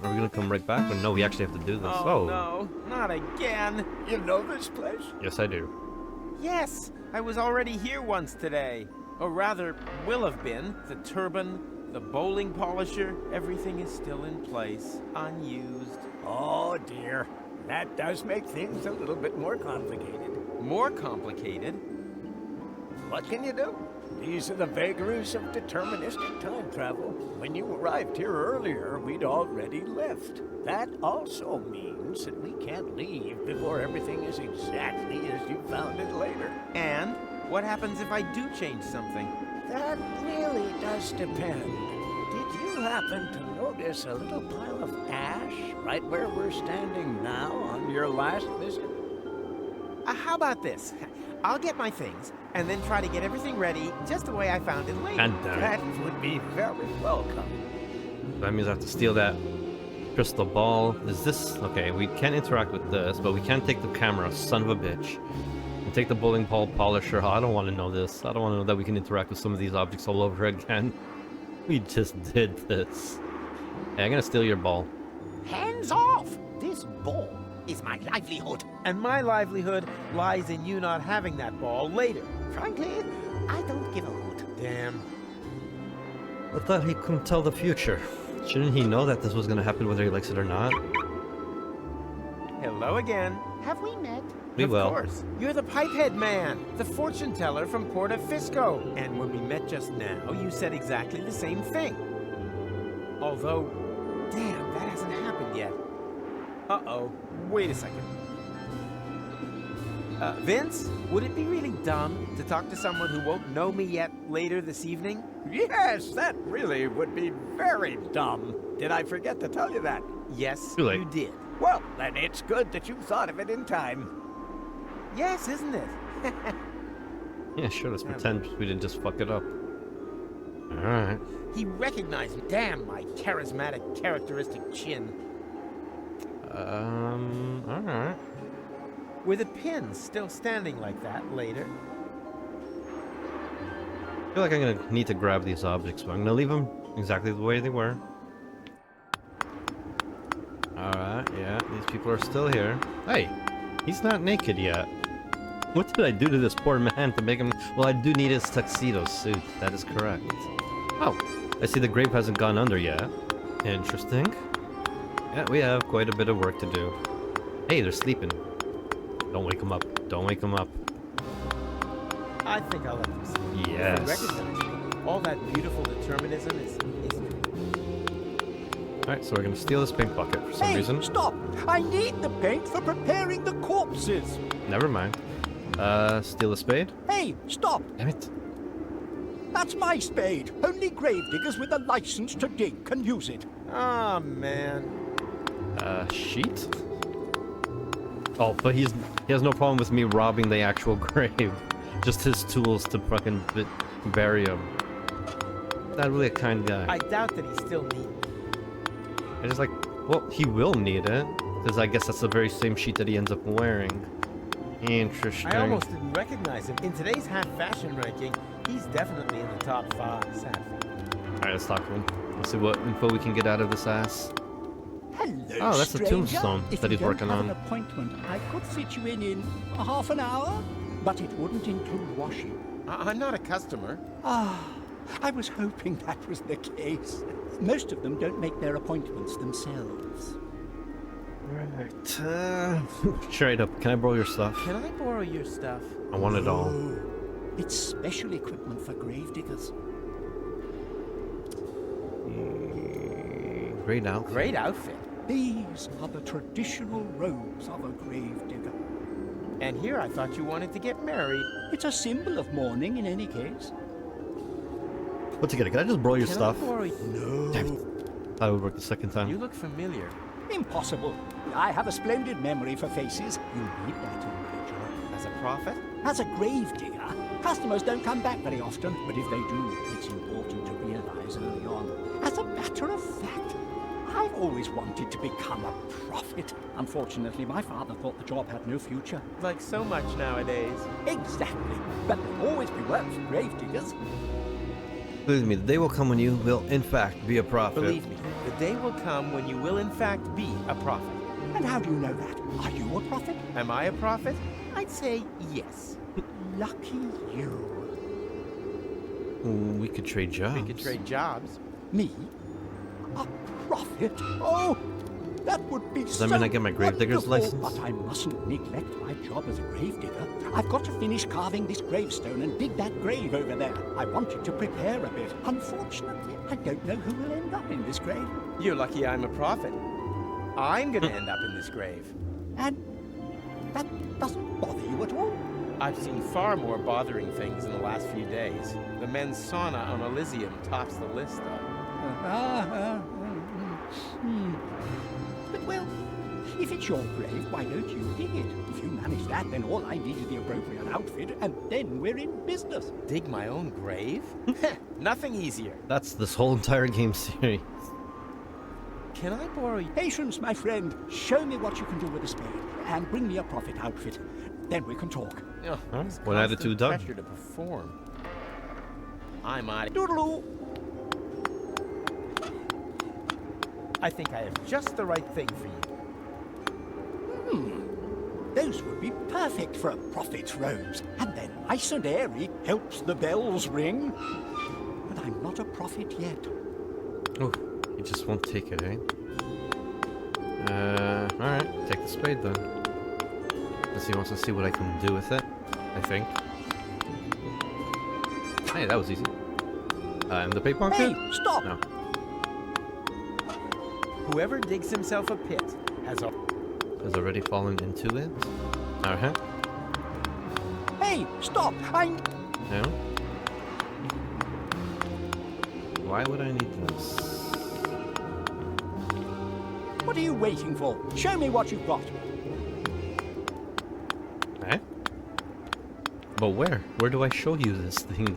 Are we gonna come right back? Or no, we actually have to do this. Oh, no, not again. You know this place? Yes, I do. Yes, I was already here once today. Or rather, will have been. The turban, the bowling polisher, everything is still in place, unused. Oh dear, that does make things a little bit more complicated. More complicated? What can you do? These are the vagaries of deterministic time travel. When you arrived here earlier, we'd already left. That also means that we can't leave before everything is exactly as you found it later. And what happens if I do change something? That really does depend. Did you happen to notice a little pile of ash right where we're standing now on your last visit? How about this? I'll get my things, and then try to get everything ready just the way I found it later. And damn That it. would be very welcome. That means I have to steal that crystal ball. Is this... Okay, we can interact with this, but we can't take the camera, son of a bitch. And take the bowling ball polisher. I don't want to know this. I don't want to know that we can interact with some of these objects all over again. We just did this. Hey, I'm gonna steal your ball. Hands off! This ball is my livelihood. And my livelihood lies in you not having that ball later. Frankly, I don't give a hoot. Damn. I thought he couldn't tell the future. Shouldn't he know that this was gonna happen whether he likes it or not? Hello again. Have we met? We will. Of course. You're the pipehead man, the fortune teller from Porta Fisco. And when we met just now, you said exactly the same thing. Although, damn, that hasn't happened yet. Uh-oh. Wait a second. Vince, would it be really dumb to talk to someone who won't know me yet later this evening? Yes, that really would be very dumb. Did I forget to tell you that? Yes, Too late. you did. Well, then it's good that you thought of it in time. Yes, isn't it? Yeah, sure, let's pretend we didn't just fuck it up. Alright. He recognized me. Damn, my charismatic, characteristic chin. Alright. Were the pins still standing like that later? I feel like I'm gonna need to grab these objects, but I'm gonna leave them exactly the way they were. Alright, yeah, these people are still here. Hey, he's not naked yet. What did I do to this poor man to make him... Well, I do need his tuxedo suit. That is correct. Oh, I see the grave hasn't gone under yet. Interesting. Yeah, we have quite a bit of work to do. Hey, they're sleeping. Don't wake them up. Don't wake them up. I think I'll let them see. Yes. They recognize me. All that beautiful determinism is history. Alright, so we're gonna steal this pink bucket for some reason. Stop! I need the paint for preparing the corpses. Never mind. Steal the spade? Hey, stop! Damn it. That's my spade. Only gravediggers with a license to dig can use it. Oh, man. Sheet? Oh, but he has no problem with me robbing the actual grave. Just his tools to fucking bury him. Not really a kind guy. I doubt that he still needs. I just like, well, he will need it. Because I guess that's the very same sheet that he ends up wearing. Interesting. I almost didn't recognize him. In today's half fashion ranking, he's definitely in the top 5. Sad fact. Alright, let's talk to him. Let's see what info we can get out of this ass. Hello, Oh, that's the stranger. tombstone If that you he's working don't on. have an appointment, I could fit you in a half an hour, but it wouldn't include washing. I'm not a customer. Ah, I was hoping that was the case. Most of them don't make their appointments themselves. Right. Straight up, can I borrow your stuff? Can I borrow your stuff? I want it all. Oh, it's special equipment for gravediggers. Great outfit. Great outfit. These are the traditional robes of a gravedigger. And here I thought you wanted to get married. It's a symbol of mourning in any case. What's it? Can I just borrow your Can stuff? I borrow... No. Damn it. That would work the second time. You look familiar. Impossible. I have a splendid memory for faces. You need that in my job. As a prophet? As a gravedigger, customers don't come back very often, but if they do, it's important to realize early on. As a matter of fact, I've always wanted to become a prophet. Unfortunately, my father thought the job had no future. Like so much nowadays. Exactly. But there'll always be work for gravediggers. Believe me, the day will come when you will, in fact, be a prophet. Believe me, the day will come when you will in fact be a prophet. And how do you know that? Are you a prophet? Am I a prophet? I'd say yes. Lucky you. Ooh, we could trade jobs. We could trade jobs. Me? A prophet? Oh, that would be Does that mean I get my gravedigger's wonderful. license? But I mustn't neglect my job as a gravedigger. I've got to finish carving this gravestone and dig that grave over there. I wanted to prepare a bit. Unfortunately, I don't know who will end up in this grave. You're lucky I'm a prophet. I'm gonna end up in this grave. And that doesn't bother you at all? I've seen far more bothering things in the last few days. The men's sauna on Elysium tops the list, though. But well, if it's your grave, why don't you dig it? If you manage that, then all I need is the appropriate outfit, and then we're in business. Dig my own grave? Nothing easier. That's this whole entire game series. Can I borrow you? Patience, my friend. Show me what you can do with a spade, and bring me a prophet outfit. Then we can talk. Oh, Alright, this one attitude constant done. pressure to perform. I'm out. Doodaloo! I think I have just the right thing for you. Those would be perfect for a prophet's robes. And then nice and airy, helps the bells ring. But I'm not a prophet yet. Oh, he just won't take it, eh? Alright, take the spade then. Guess he wants to see what I can do with it, I think. Hey, that was easy. And the paper Hey, kit? stop! No. Whoever digs himself a pit has Already fallen into it? Alright. Hey, stop! No. Why would I need this? What are you waiting for? Show me what you've got. Eh? But where? Where do I show you this thing?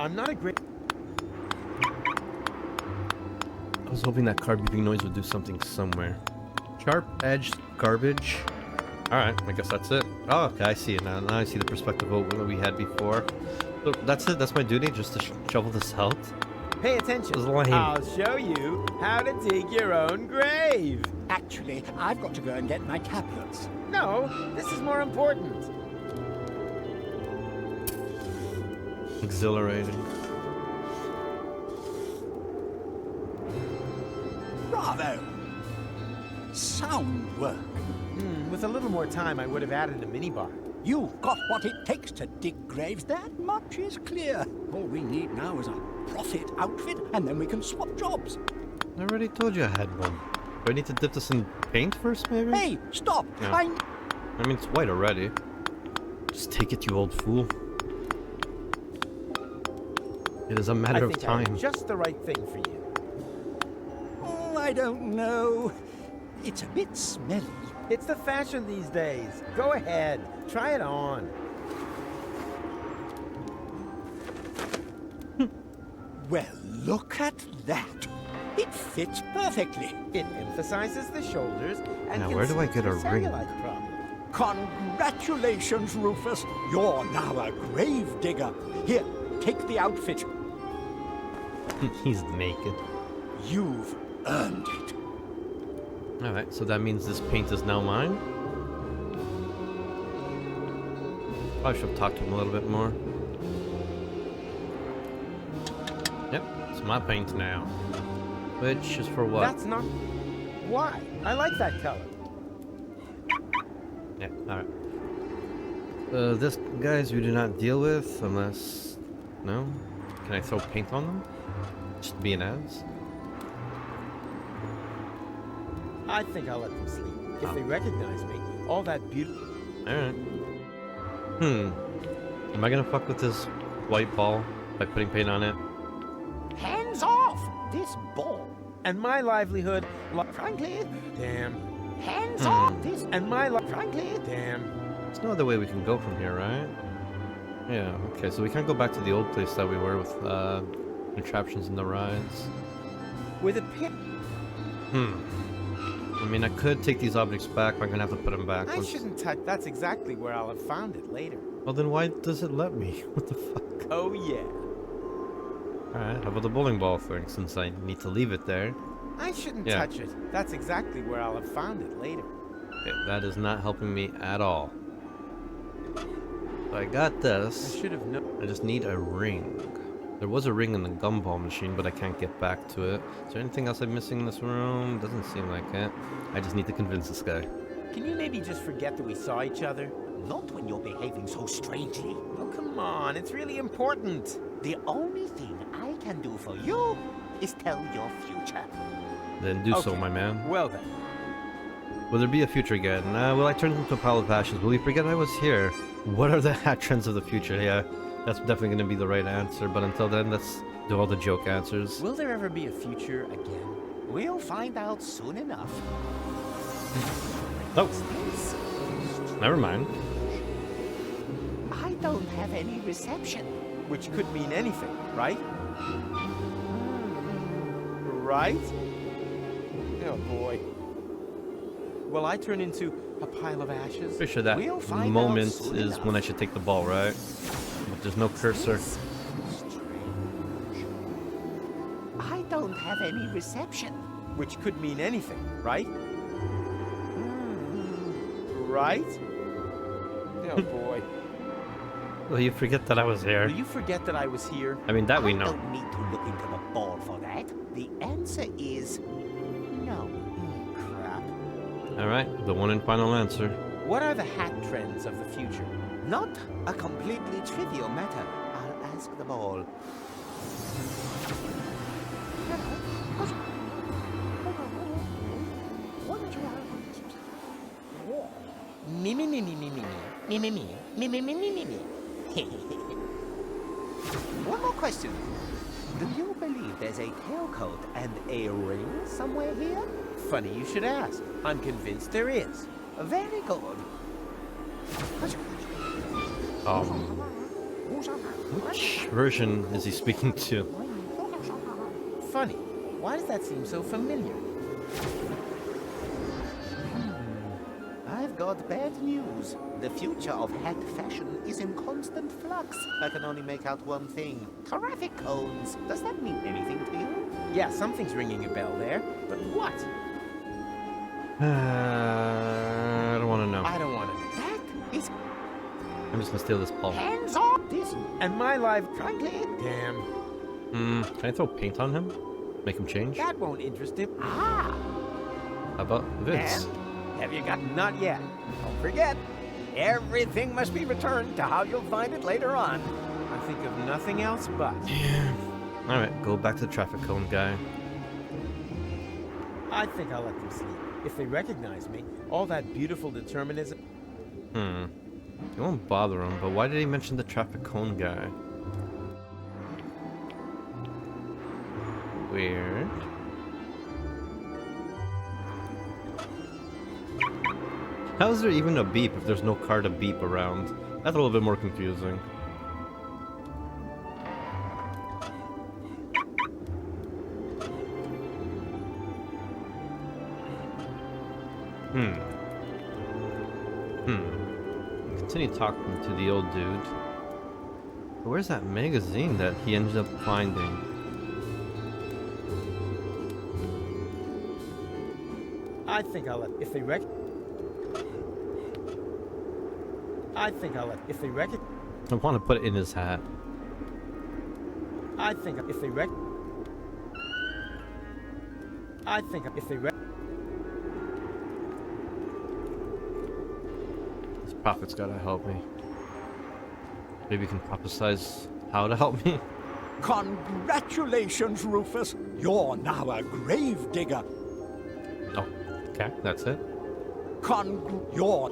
I'm not a great. I was hoping that car beeping noise would do something somewhere. Sharp-edged garbage. Alright, I guess that's it. Oh, okay, I see it now. Now I see the perspective of what we had before. So that's it? That's my duty? Just to shovel this out? Pay attention. This is lame. I'll show you how to dig your own grave. Actually, I've got to go and get my tablets. No, this is more important. Exhilarating. Bravo! Sound work. With a little more time, I would have added a minibar. You've got what it takes to dig graves. That much is clear. All we need now is a prophet outfit, and then we can swap jobs. I already told you I had one. Do I need to dip this in paint first, maybe? Hey, stop! Yeah. I mean, it's white already. Just take it, you old fool. It is a matter of I time. have just the right thing for you. Oh, I don't know. It's a bit smelly. It's the fashion these days. Go ahead, try it on. Well, look at that. It fits perfectly. It emphasizes the shoulders and Now, where do I get a conceals the ring? cellulite problem. Congratulations, Rufus. You're now a grave digger. Here, take the outfit. He's naked. You've earned it. Alright, so that means this paint is now mine? Probably should have talked to him a little bit more. Yep, it's my paint now. Which is for what? That's not... Why? I like that color. Yeah, alright. This guys we do not deal with unless... No? Can I throw paint on them? Just be an ass? I think I'll let them sleep. If they recognize me, all that beauty... Alright. Am I gonna fuck with this white ball by putting paint on it? Hands off this ball. And my livelihood... Frankly, Damn. hands off this. And my frankly... Damn. There's no other way we can go from here, right? Yeah, okay, so we can't go back to the old place that we were with, contraptions in the rides. With a pin... I mean, I could take these objects back, but I'm gonna have to put them back. I once- shouldn't touch... That's exactly where I'll have found it later. Well, then why does it let me? What the fuck? Oh, yeah. Alright, how about the bowling ball thing, since I need to leave it there? I shouldn't Yeah. touch it. That's exactly where I'll have found it later. Okay, that is not helping me at all. So I got I this. should have known. I just need a ring. There was a ring in the gumball machine, but I can't get back to it. Is there anything else I'm missing in this room? Doesn't seem like it. I just need to convince this guy. Can you maybe just forget that we saw each other? Not when you're behaving so strangely. Oh, come on. It's really important. The only thing I can do for you is tell your future. Then do so, Okay. my man. Well then. Will there be a future again? Will I turn into a pile of ashes? Will you forget I was here? What are the hat trends of the future? Yeah, that's definitely going to be the right answer. But until then, let's do all the joke answers. Will there ever be a future again? We'll find out soon enough. Oh, never mind. I don't have any reception. Which could mean anything, right? Right? Oh boy. Will I turn into a pile of ashes? Pretty sure that We'll find moment out soon is enough. when I should take the ball, right? But there's no cursor. I don't have any reception. Which could mean anything, right? Right? Oh boy. Will you forget that I was here? Will you forget that I was here? I mean, that we I know. don't need to look into the ball for that. The answer is no. Crap. Alright, the one and final answer. What are the hat trends of the future? Not a completely trivial matter. I'll ask the ball. Me me me me me me me me me me me me me me me. One more question. Do you believe there's a tailcoat and a ring somewhere here? Funny you should ask. I'm convinced there is. Very good. Which version is he speaking to? Funny. Why does that seem so familiar? I've got bad news. The future of hat fashion is in constant flux. I can only make out one thing. Traffic cones. Does that mean anything to you? Yeah, something's ringing a bell there. But what? I don't want to know. I don't want to know. That is I'm just gonna steal this ball. hands on this. And my life... Frankly, Damn. Can I throw paint on him? Make him change? That won't interest him. ah, How about this? And have you got... Not yet. Don't forget, everything must be returned to how you'll find it later on. I think of nothing else but... Alright, go back to the traffic cone guy. I think I'll let them sleep. If they recognize me, all that beautiful determinism... It won't bother him, but why did he mention the traffic cone guy? Weird. How is there even a beep if there's no car to beep around? That's a little bit more confusing. Continue talking to the old dude. But where's that magazine that he ended up finding? I think I'll let... If they I think I'll let... If they I want to put it in his hat. I think if they I think if they This prophet's gotta help me. Maybe he can prophesize how to help me. congratulations, Rufus. You're now a grave digger. Oh, okay, that's it. You're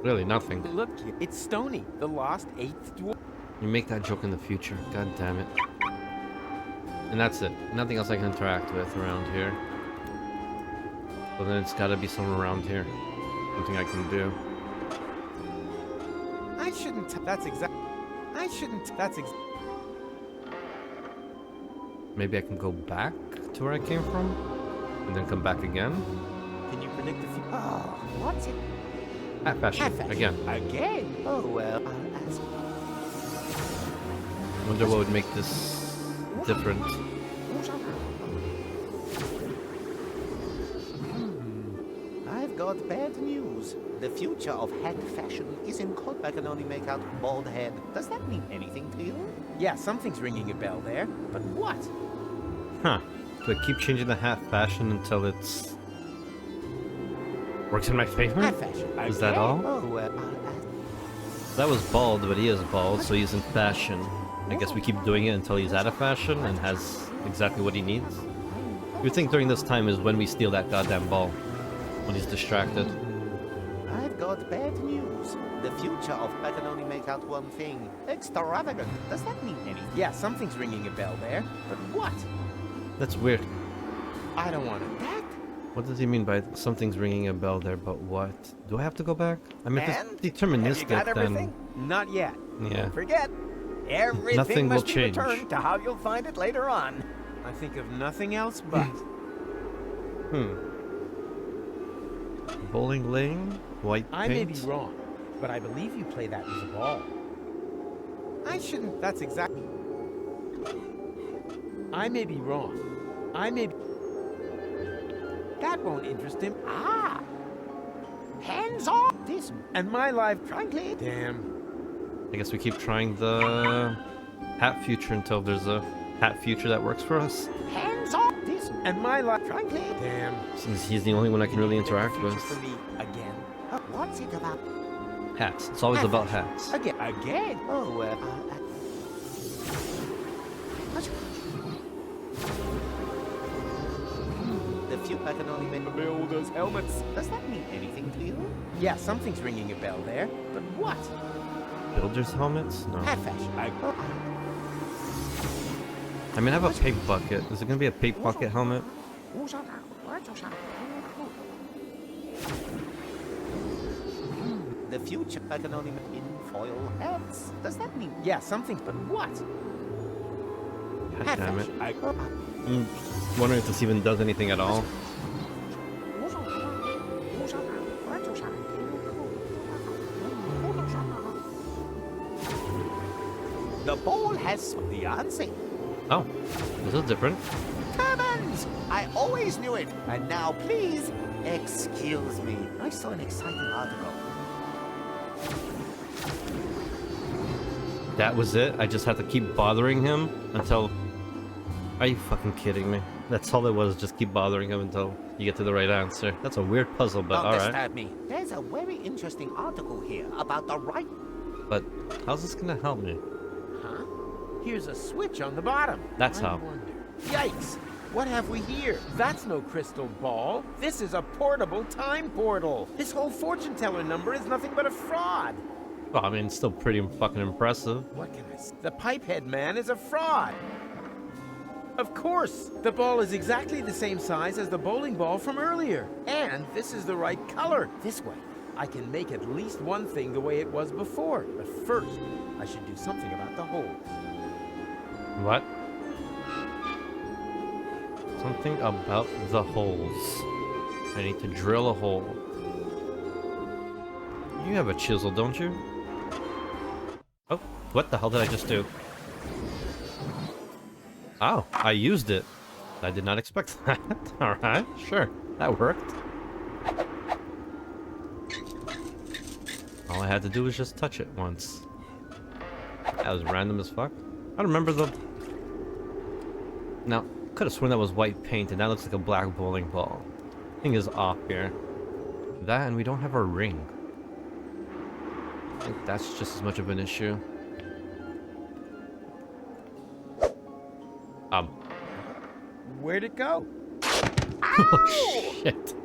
Really, nothing. Look, it's Stony, the lost 8th dwarf. You make that joke in the future. God damn it. And that's it. Nothing else I can interact with around here. So then it's gotta be somewhere around here. Something I can do. I shouldn't... That's exact... I shouldn't... That's ex... Maybe I can go back to where I came from? And then come back again? Can you predict the future? Oh, what's it? Hat fashion. Hat fashion. Again. Again? Oh, well, I'll ask. Wonder what would make this different. I've got bad news. The future of hat fashion is in code. I can only make out bald head. Does that mean anything to you? Yeah, something's ringing a bell there. But what? Huh. Do I keep changing the hat fashion until it's... works in my favor? Hat fashion. Is that all? Oh, That was bald, but he is bald, so he's in fashion. I guess we keep doing it until he's out of fashion and has exactly what he needs. You think during this time is when we steal that goddamn ball. When he's distracted. I've got bad news. The future of I can only make out one thing. Extravagant. Does that mean anything? Yeah, something's ringing a bell there. But what? That's weird. I don't want it. That? What does he mean by something's ringing a bell there, but what? Do I have to go back? I mean, if And? it's deterministic, Have you got everything? then... Not yet. Yeah. Forget. Everything Nothing will must be change. returned to how you'll find it later on. I think of nothing else but... Bowling lane? White paint? I may be wrong, but I believe you play that with a ball. I shouldn't... That's exactly... I may be wrong. I may be... That won't interest him. Ah! Hands off this. And my life... Frankly, Damn. I guess we keep trying the hat future until there's a hat future that works for us. hands off this. And my life... Frankly, Damn. Since he's the only one I can really interact Future with. for me again. what's it about? Hats. It's always about hats. Again. Again. Oh, the few I can only make Builders' helmets. Does that mean anything to you? Yeah, something's ringing a bell there. But what? Builder's helmets? No. Hat fashion. I mean, I have a paint bucket. Is it gonna be a paint bucket helmet? The future I can only make in foil hats. Does that mean? Yeah, something. But what? God damn it. fashion. I'm wondering if this even does anything at all. The ball has the answer. Oh, this is different. Turbans! I always knew it. And now, please, excuse me. I saw an exciting article. That was it? I just had to keep bothering him until... Are you fucking kidding me? That's all it was, just keep bothering him until you get to the right answer. That's a weird puzzle, but Don't alright. disturb me. There's a very interesting article here about the right... But how's this gonna help me? Huh? Here's a switch on the bottom. That's I how. wonder. Yikes! What have we here? That's no crystal ball. This is a portable time portal. This whole fortune teller number is nothing but a fraud. Well, I mean, it's still pretty fucking impressive. What can I say? The pipehead man is a fraud. Of course! The ball is exactly the same size as the bowling ball from earlier. And this is the right color. This way, I can make at least one thing the way it was before. But first, I should do something about the hole. What? Something about the holes. I need to drill a hole. You have a chisel, don't you? Oh, what the hell did I just do? Oh, I used it. I did not expect that. Alright, sure. That worked. All I had to do was just touch it once. That was random as fuck. I don't remember the... Now, could have sworn that was white paint, and that looks like a black bowling ball. Thing is off here. That, and we don't have our ring. I think that's just as much of an issue. Where'd it go? Oh, shit.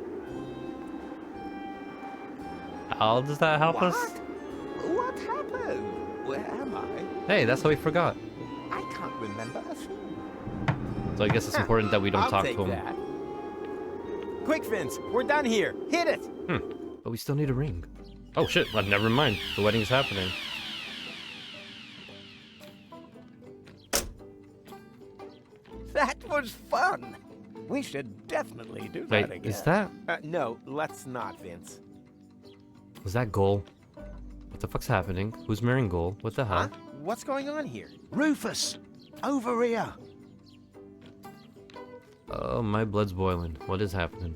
How does that help us? What happened? Where am I? Hey, that's how we forgot. I can't remember a thing. So I guess it's important that we don't I'll talk take to him. that. Quick, Vince, we're done here. Hit it. But we still need a ring. Oh shit, well, never mind. The wedding's happening. That was fun. We should definitely do Wait, that again. is that... No, let's not, Vince. Was that Goal? What the fuck's happening? Who's marrying Goal? What the hell? Huh? What's going on here? Rufus, over here. Oh, my blood's boiling. What is happening?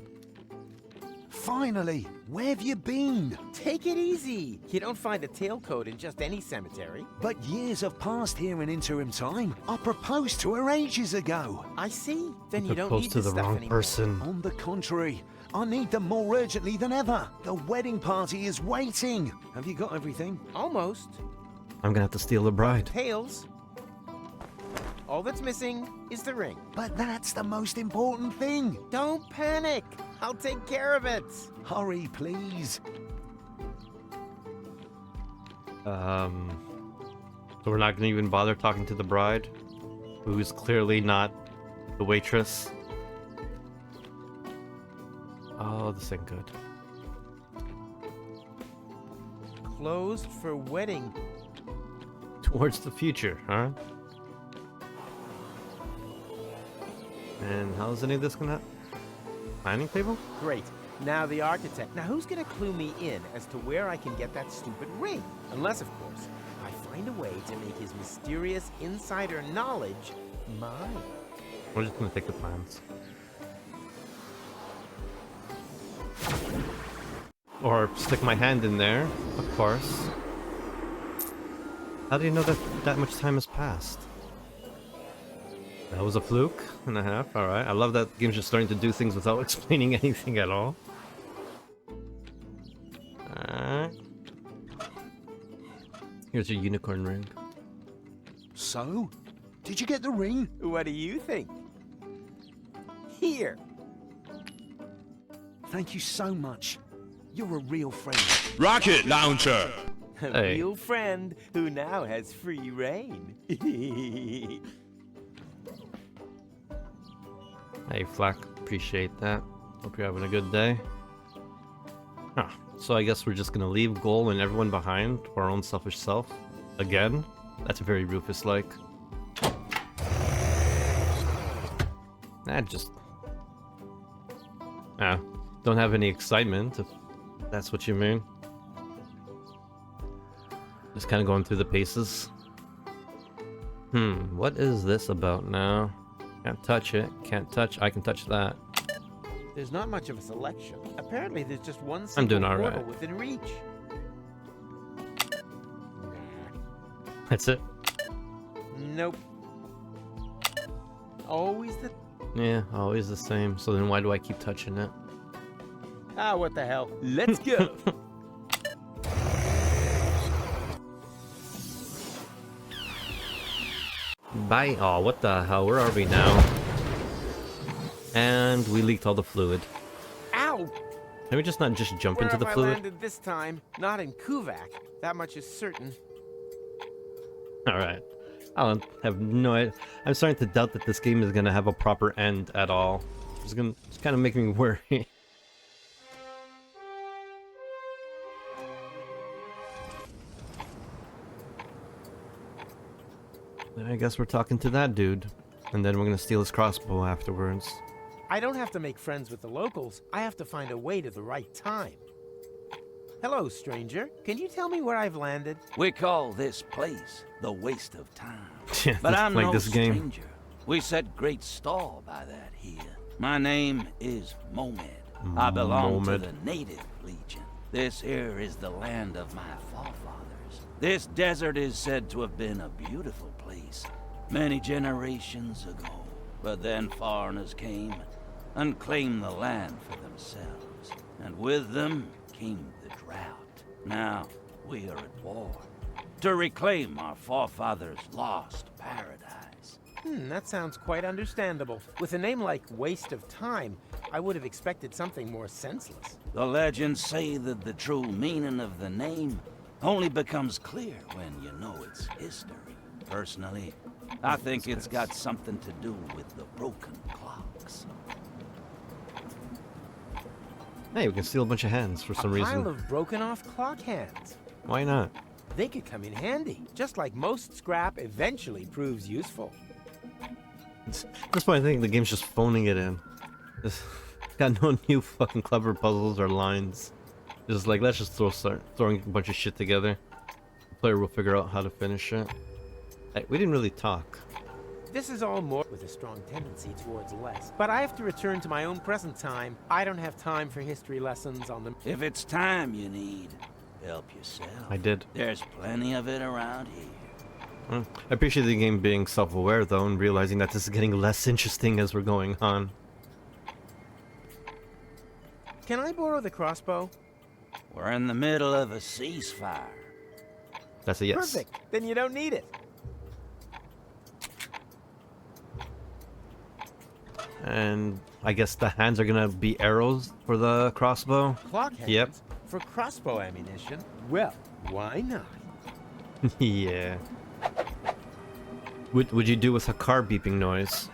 Finally! Where have you been? Take it easy. You don't find a tailcoat in just any cemetery. But years have passed here in interim time. I proposed to her ages ago. I see. Then you don't Proposed need to this the stuff wrong anymore. person. On the contrary, I need them more urgently than ever. The wedding party is waiting. Have you got everything? Almost. I'm gonna have to steal the bride. Tails. All that's missing is the ring. But that's the most important thing. Don't panic. I'll take care of it. Hurry, please. So we're not gonna even bother talking to the bride, who's clearly not the waitress. Oh, this ain't good. Closed for wedding. Towards the future, huh? And how's any of this gonna... Planning table? Great. Now the architect. Now who's gonna clue me in as to where I can get that stupid ring? Unless, of course, I find a way to make his mysterious insider knowledge mine. We're just gonna take the plans. Or stick my hand in there, of course. How do you know that that much time has passed? That was a fluke and a half, alright. I love that game's just starting to do things without explaining anything at all. Alright. Here's your unicorn ring. So? Did you get the ring? What do you think? Here. Thank you so much. You're a real friend. Rocket launcher. A Hey. real friend who now has free reign. Hey, Flack. Appreciate that. Hope you're having a good day. Huh. So I guess we're just gonna leave Goal and everyone behind for our own selfish self. Again? That's very Rufus-like. Just... don't have any excitement, if that's what you mean. Just kind of going through the paces. What is this about now? Can't touch it. Can't touch... I can touch that. There's not much of a selection. Apparently, there's just one I'm single doing all portal right. within reach. That's it. Nope. Always the... Yeah, always the same. So then why do I keep touching it? Ah, what the hell. Let's go. Bye. Oh, what the hell? Where are we now? And we leaked all the fluid. Ow! Can we just not just jump Where into have the I fluid? landed this time? Not in Kuvak. That much is certain. Alright. I don't have no idea. I'm starting to doubt that this game is gonna have a proper end at all. It's kind of making me worry. I guess we're talking to that dude. And then we're gonna steal his crossbow afterwards. I don't have to make friends with the locals. I have to find a way to the right time. Hello, stranger. Can you tell me where I've landed? We call this place the waste of time. Yeah, But just I'm like no this game. stranger. We set great store by that here. My name is Momed. I belong to Momed. the Native Legion. This here is the land of my forefathers. This desert is said to have been a beautiful place many generations ago. But then foreigners came and claimed the land for themselves. And with them came the drought. Now we are at war to reclaim our forefathers' lost paradise. That sounds quite understandable. With a name like Waste of Time, I would have expected something more senseless. The legends say that the true meaning of the name only becomes clear when you know its history. Personally, I think it's got something to do with the broken clocks. Hey, we can steal a bunch of hands for some A reason. pile of broken-off clock hands. Why not? They could come in handy, just like most scrap eventually proves useful. At this point, I think the game's just phoning it in. It's got no new fucking clever puzzles or lines. Just like, let's just start throwing a bunch of shit together. The player will figure out how to finish it. Hey, we didn't really talk. This is all more with a strong tendency towards less. But I have to return to my own present time. I don't have time for history lessons on the... If it's time you need, help yourself. I did. There's plenty of it around here. I appreciate the game being self-aware, though, and realizing that this is getting less interesting as we're going on. Can I borrow the crossbow? We're in the middle of a ceasefire. That's a yes. Perfect. Then you don't need it. And I guess the hands are gonna be arrows for the crossbow. Clock hands? Yep. For crossbow ammunition? Well, why not? Yeah. Would you do with a car beeping noise?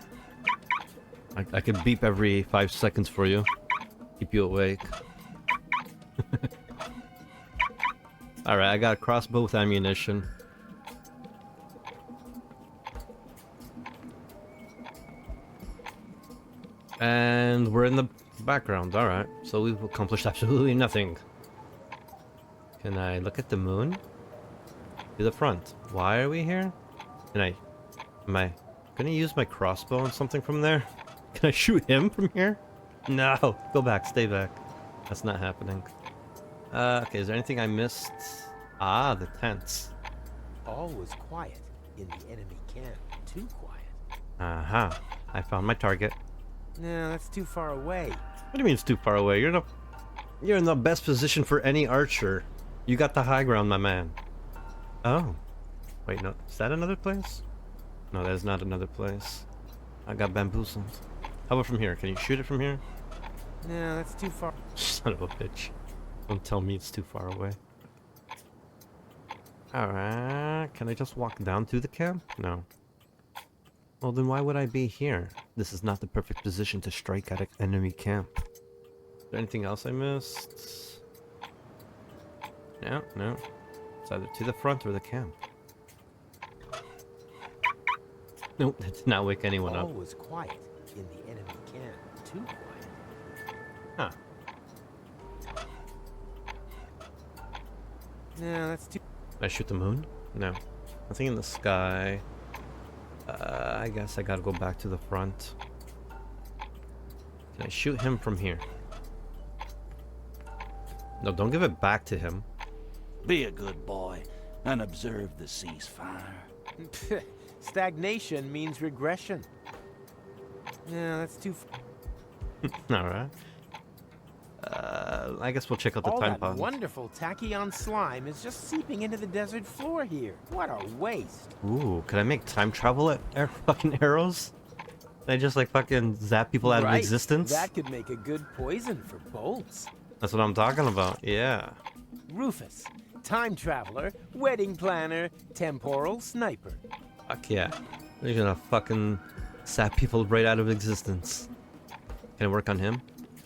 I could beep every 5 seconds for you. Keep you awake. Alright, I got a crossbow with ammunition. And we're in the background, alright. So we've accomplished absolutely nothing. Can I look at the moon? To the front. Why are we here? Am I gonna use my crossbow on something from there? Can I shoot him from here? No! Go back, stay back. That's not happening. Okay, is there anything I missed? Ah, the tents. All was quiet in the enemy camp. Too quiet. Uh-huh. I found my target. No, that's too far away. What do you mean it's too far away? You're in the best position for any archer. You got the high ground, my man. Oh. Wait, no. Is that another place? No, that is not another place. I got bamboozled. How about from here? Can you shoot it from here? No, that's too far. Son of a bitch. Don't tell me it's too far away. Alright. Can I just walk down to the camp? No. Well, then why would I be here? This is not the perfect position to strike at an enemy camp. Is there anything else I missed? No, no. It's either to the front or the camp. Nope, that did not wake anyone All up. was quiet in the enemy camp. Too quiet. Huh. No, that's too... Did I shoot the moon? No. Nothing in the sky. I guess I gotta go back to the front. Can I shoot him from here? No, don't give it back to him. Be a good boy and observe the ceasefire. Stagnation means regression. No, that's too... Alright. I guess we'll check out the All time that pod. wonderful tachyon slime is just seeping into the desert floor here. What a waste. Ooh, could I make time travel at fucking arrows? Can I just like fucking zap people out of Right. existence? That could make a good poison for bolts. That's what I'm talking about, yeah. Rufus, time traveler, wedding planner, temporal sniper. Fuck yeah. You're gonna fucking zap people right out of existence. Can I work on him?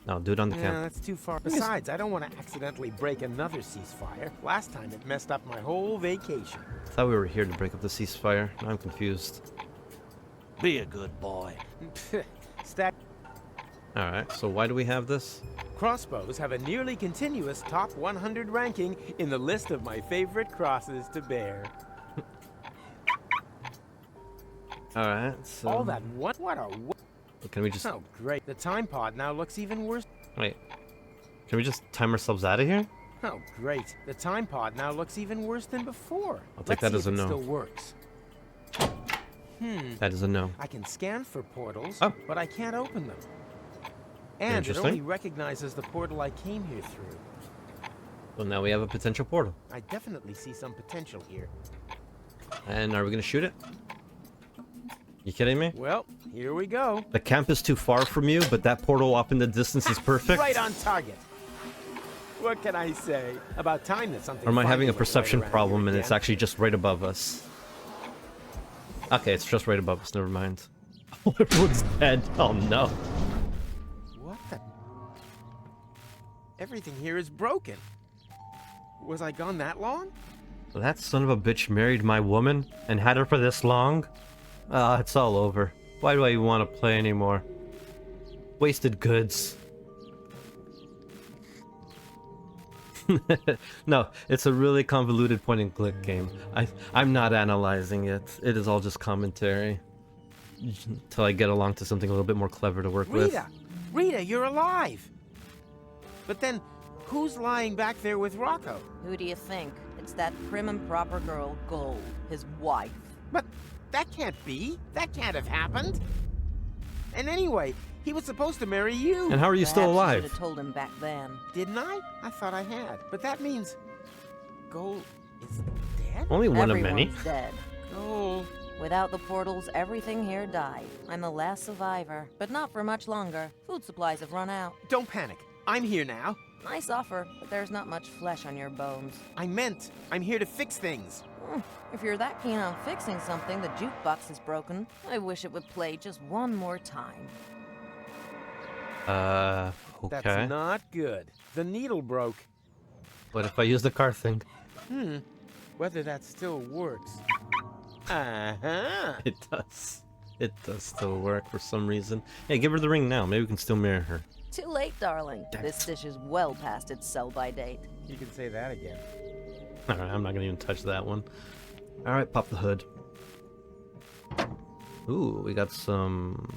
No, do it on the No, camp. that's too far. Besides, I don't want to accidentally break another ceasefire. Last time it messed up my whole vacation. I thought we were here to break up the ceasefire. Now I'm confused. Be a good boy. Stack Alright, so why do we have this? crossbows have a nearly continuous top 100 ranking in the list of my favorite crosses to bear. Alright, so... All that what a Can we just... oh great. The time pod now looks even worse. Wait. Can we just time ourselves out of here? Oh great. The time pod now looks even worse than before. I'll take Let's that see as if a it no. still works. That is a no. I can scan for portals, Oh. but I can't open them. And it Interesting. only recognizes the portal I came here through. Well, now we have a potential portal. I definitely see some potential here. And are we gonna shoot it? You kidding me? Well, here we go. The camp is too far from you, but that portal off in the distance is perfect. Right on target. What can I say? About time that something. Or am I having a finally went perception right around problem here and it's again. actually just right above us? Okay, it's just right above us. Never mind. Everyone's dead. Oh no. What the? Everything here is broken. Was I gone that long? That son of a bitch married my woman and had her for this long? Ah, it's all over. Why do I even want to play anymore? Wasted goods. No, it's a really convoluted point and click game. I'm not analyzing it. It is all just commentary. until I get along to something a little bit more clever to work with. Rita, you're alive! But then, who's lying back there with Rocco? Who do you think? It's that prim and proper girl, Gold, his wife. But that can't be. That can't have happened. And anyway, he was supposed to marry you. And how are you still Perhaps alive? You should have told him back then. Didn't I? I thought I had. But that means Gold is dead? Only one of many. Everyone's dead. Gold. Without the portals, everything here died. I'm the last survivor, but not for much longer. Food supplies have run out. Don't panic. I'm here now. Nice offer, but there's not much flesh on your bones. I meant I'm here to fix things. If you're that keen on fixing something, the jukebox is broken. I wish it would play just one more time. Okay. That's not good. The needle broke. What if I use the car thing? Whether that still works. Uh-huh. It does. It does still work for some reason. Hey, give her the ring now. Maybe we can still marry her. Too late, darling. This dish is well past its sell-by date. You can say that again. Alright, I'm not gonna even touch that one. Alright, pop the hood. Ooh, we got some...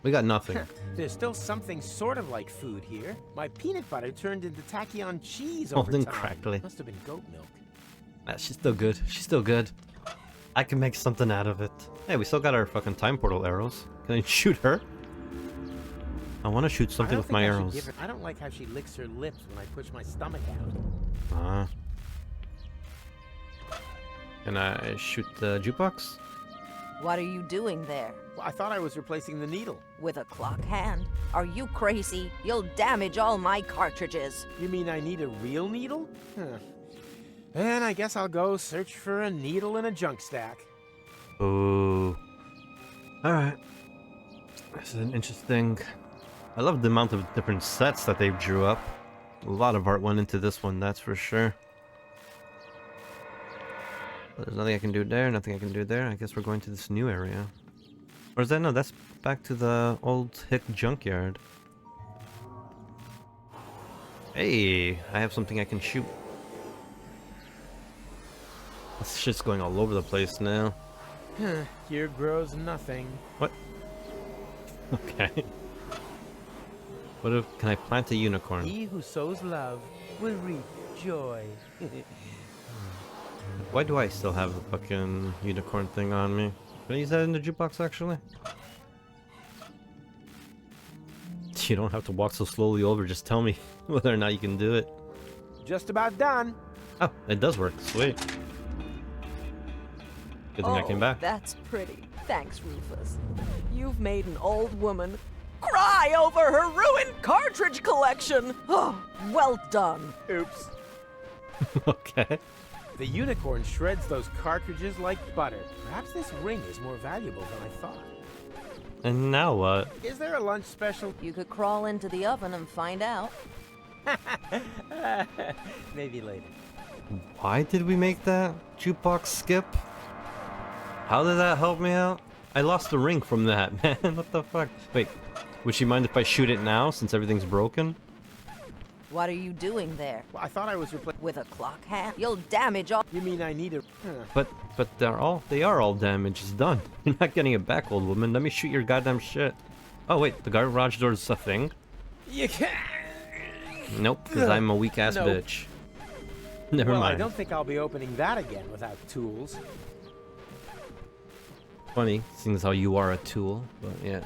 We got nothing. There's still something sort of like food here. My peanut butter turned into tachyon cheese Oh, over then time. crackly. Must have been goat milk. Ah, she's still good. She's still good. I can make something out of it. Hey, we still got our fucking time portal arrows. Can I shoot her? I want to shoot something with my arrows. I don't like how she licks her lips when I push my stomach out. Can I shoot the jukebox? What are you doing there? Well, I thought I was replacing the needle. With a clock hand? Are you crazy? You'll damage all my cartridges. You mean I need a real needle? Huh. Then I guess I'll go search for a needle in a junk stack. Ooh. Alright. This is an interesting... I love the amount of different sets that they drew up. A lot of art went into this one, that's for sure. But there's nothing I can do there, nothing I can do there. I guess we're going to this new area. Or is that... No, that's back to the old hick junkyard. Hey, I have something I can shoot. This shit's going all over the place now. Here grows nothing. What? Okay. What if... Can I plant a unicorn? He who sows love will reap joy. Why do I still have the fucking unicorn thing on me? Can I use that in the jukebox, actually? You don't have to walk so slowly over, just tell me whether or not you can do it. Just about done. Oh, it does work. Sweet. Good thing I came back. That's pretty. Thanks, Rufus. You've made an old woman cry over her ruined cartridge collection. Oh, well done. Oops. Okay. The unicorn shreds those cartridges like butter. Perhaps this ring is more valuable than I thought. And now what? Is there a lunch special? You could crawl into the oven and find out. Maybe later. Why did we make that jukebox skip? How did that help me out? I lost the ring from that, man. What the fuck? Wait, would she mind if I shoot it now since everything's broken? What are you doing there? Well, I thought I was replacing. With a clock hand? You'll damage all... You mean I need a... But they are all damaged. It's done. You're not getting it back, old woman. Let me shoot your goddamn shit. Oh wait, the garage door's a thing? You can't... Nope, because I'm a weak ass Nope. bitch. Never Well, I mind. don't think I'll be opening that again without tools. Funny, seeing as how you are a tool, but yeah.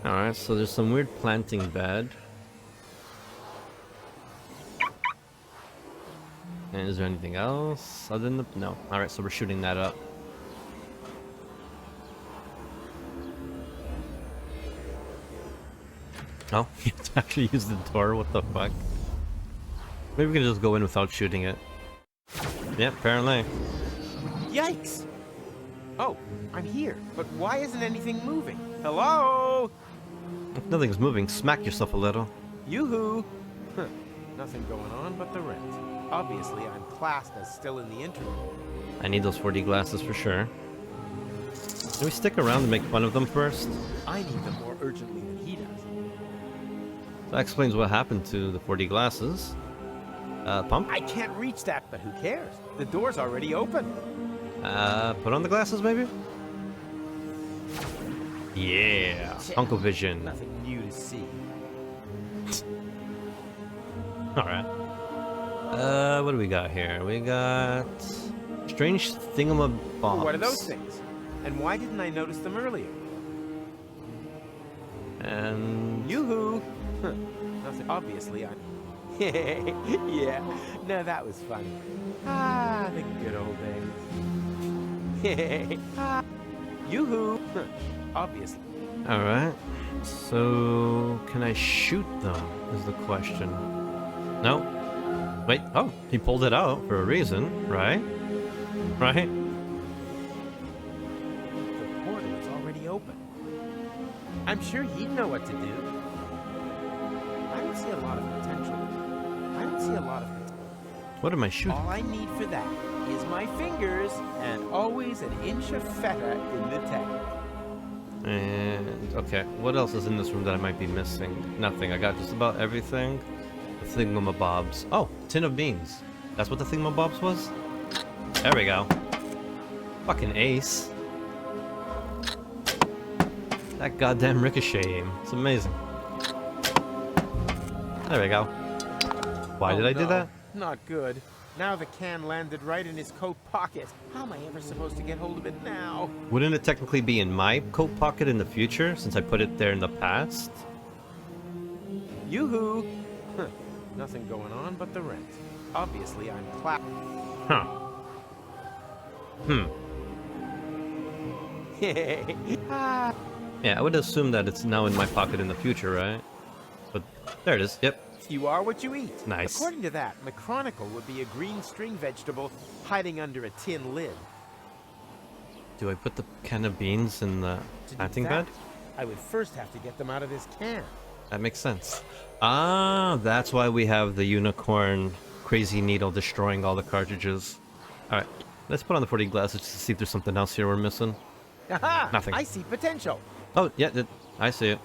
Alright, so there's some weird planting bed. And is there anything else other than the... No. Alright, so we're shooting that up. Oh, you have to actually use the door, what the fuck? Maybe we can just go in without shooting it. Yeah, apparently. Yikes! Oh, I'm here, but why isn't anything moving? Hello? If nothing's moving, smack yourself a little. Yoo-hoo! Huh. Nothing going on but the rent. Obviously, I'm classed as still in the interim. I need those 4D glasses for sure. Can we stick around and make fun of them first? I need them more urgently than he does. That explains what happened to the 4D glasses. Pump? I can't reach that, but who cares? The door's already open. Put on the glasses, maybe? Yeah, Uncle Vision. Nothing new to see. Alright. What do we got here? We got... strange thingamabobs. What are those things? And why didn't I notice them earlier? And... Yoo-hoo! Huh. Nothing. Obviously, I... yeah, no, that was funny. Ah, the good old days. Ah, yoo-hoo! Huh. Obviously. Alright. So... can I shoot them, is the question. No. Wait, oh, he pulled it out for a reason, right? Right? The portal is already open. I'm sure he'd know what to do. I don't see a lot of potential. What am I shooting? All I need for that is my fingers and always an inch of feta in the tank. And... okay, what else is in this room that I might be missing? Nothing, I got just about everything. The thingamabobs. Oh, tin of beans. That's what the thingamabobs was? There we go. Fucking ace. That goddamn ricochet aim. It's amazing. There we go. Why did I do that? Not good. Now the can landed right in his coat pocket. How am I ever supposed to get hold of it now? Wouldn't it technically be in my coat pocket in the future, since I put it there in the past? Yoo-hoo! Huh. Nothing going on but the rent. Obviously, I'm Huh. Ah. Yeah, I would assume that it's now in my pocket in the future, right? But there it is. Yep. You are what you eat. Nice. According to that, McChronicle would be a green string vegetable hiding under a tin lid. Do I put the can of beans in the To do planting that, bed? I would first have to get them out of this can. That makes sense. Ah, that's why we have the unicorn crazy needle destroying all the cartridges. Alright, let's put on the 40 glasses just to see if there's something else here we're missing. Aha! Nothing. I see potential. Oh, yeah, I see it.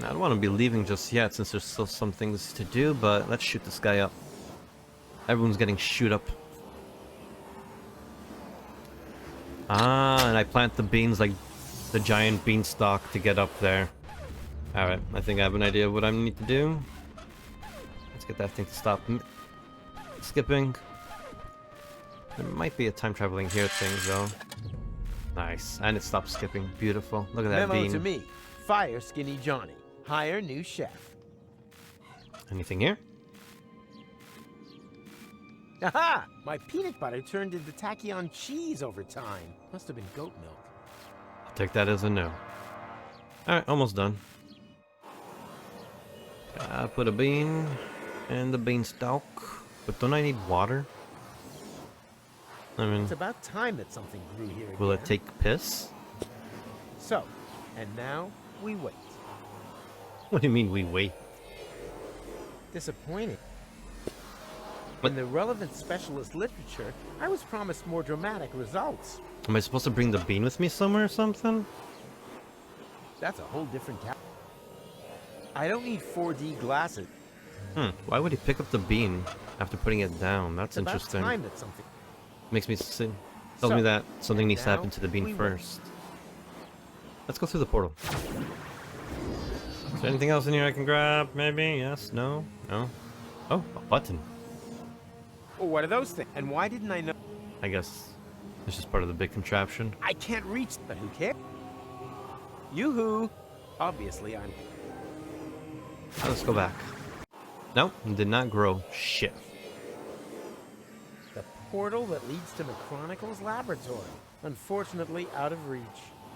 Now, I don't want to be leaving just yet since there's still some things to do, but let's shoot this guy up. Everyone's getting shoot up. Ah, and I plant the beans like the giant beanstalk to get up there. Alright, I think I have an idea of what I need to do. Let's get that thing to stop skipping. There might be a time traveling here thing though. Nice, and it stopped skipping. Beautiful. Look at that Memo bean. to me. Fire Skinny Johnny. Hire new chef. Anything here? Aha! My peanut butter turned into tachyon cheese over time. Must have been goat milk. I'll take that as a no. Alright, almost done. I put a bean and the beanstalk. But don't I need water? I mean, It's about time that something grew here again. will it take piss? So, and now we wait. What do you mean we wait? Disappointing. What? In the relevant specialist literature, I was promised more dramatic results. Am I supposed to bring the bean with me somewhere or something? That's a whole different cat. I don't need 4D glasses. Why would he pick up the bean after putting it down? That's It's interesting. about time that something... Makes me tells me that something needs to happen to the bean first. Let's go through the portal. Is there anything else in here I can grab? Maybe? Yes? No? No? Oh, a button. Oh, what are those things? And why didn't I know? I guess it's just part of the big contraption. I can't reach, but who cares? Yoo-hoo! Obviously, I'm... Oh, let's go back. Nope, it did not grow. Shit. The portal that leads to McChronicle's laboratory. Unfortunately, out of reach.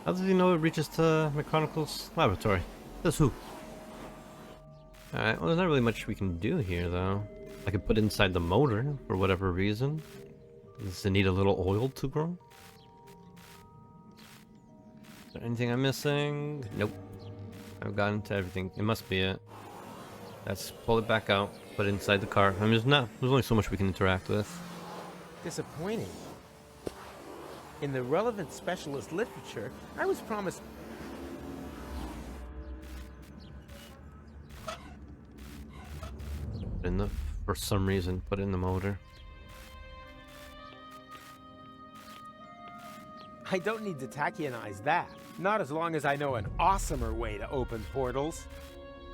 How does he know it reaches to McChronicle's laboratory? Says who? Alright, well there's not really much we can do here though. I could put it inside the motor for whatever reason. Does it need a little oil to grow? Is there anything I'm missing? Nope. I've gotten to everything. It must be it. Let's pull it back out, put it inside the car. I mean there's only so much we can interact with. Disappointing. In the relevant specialist literature, I was promised... For some reason, put it in the motor. I don't need to tachionize that. Not as long as I know an awesomer way to open portals.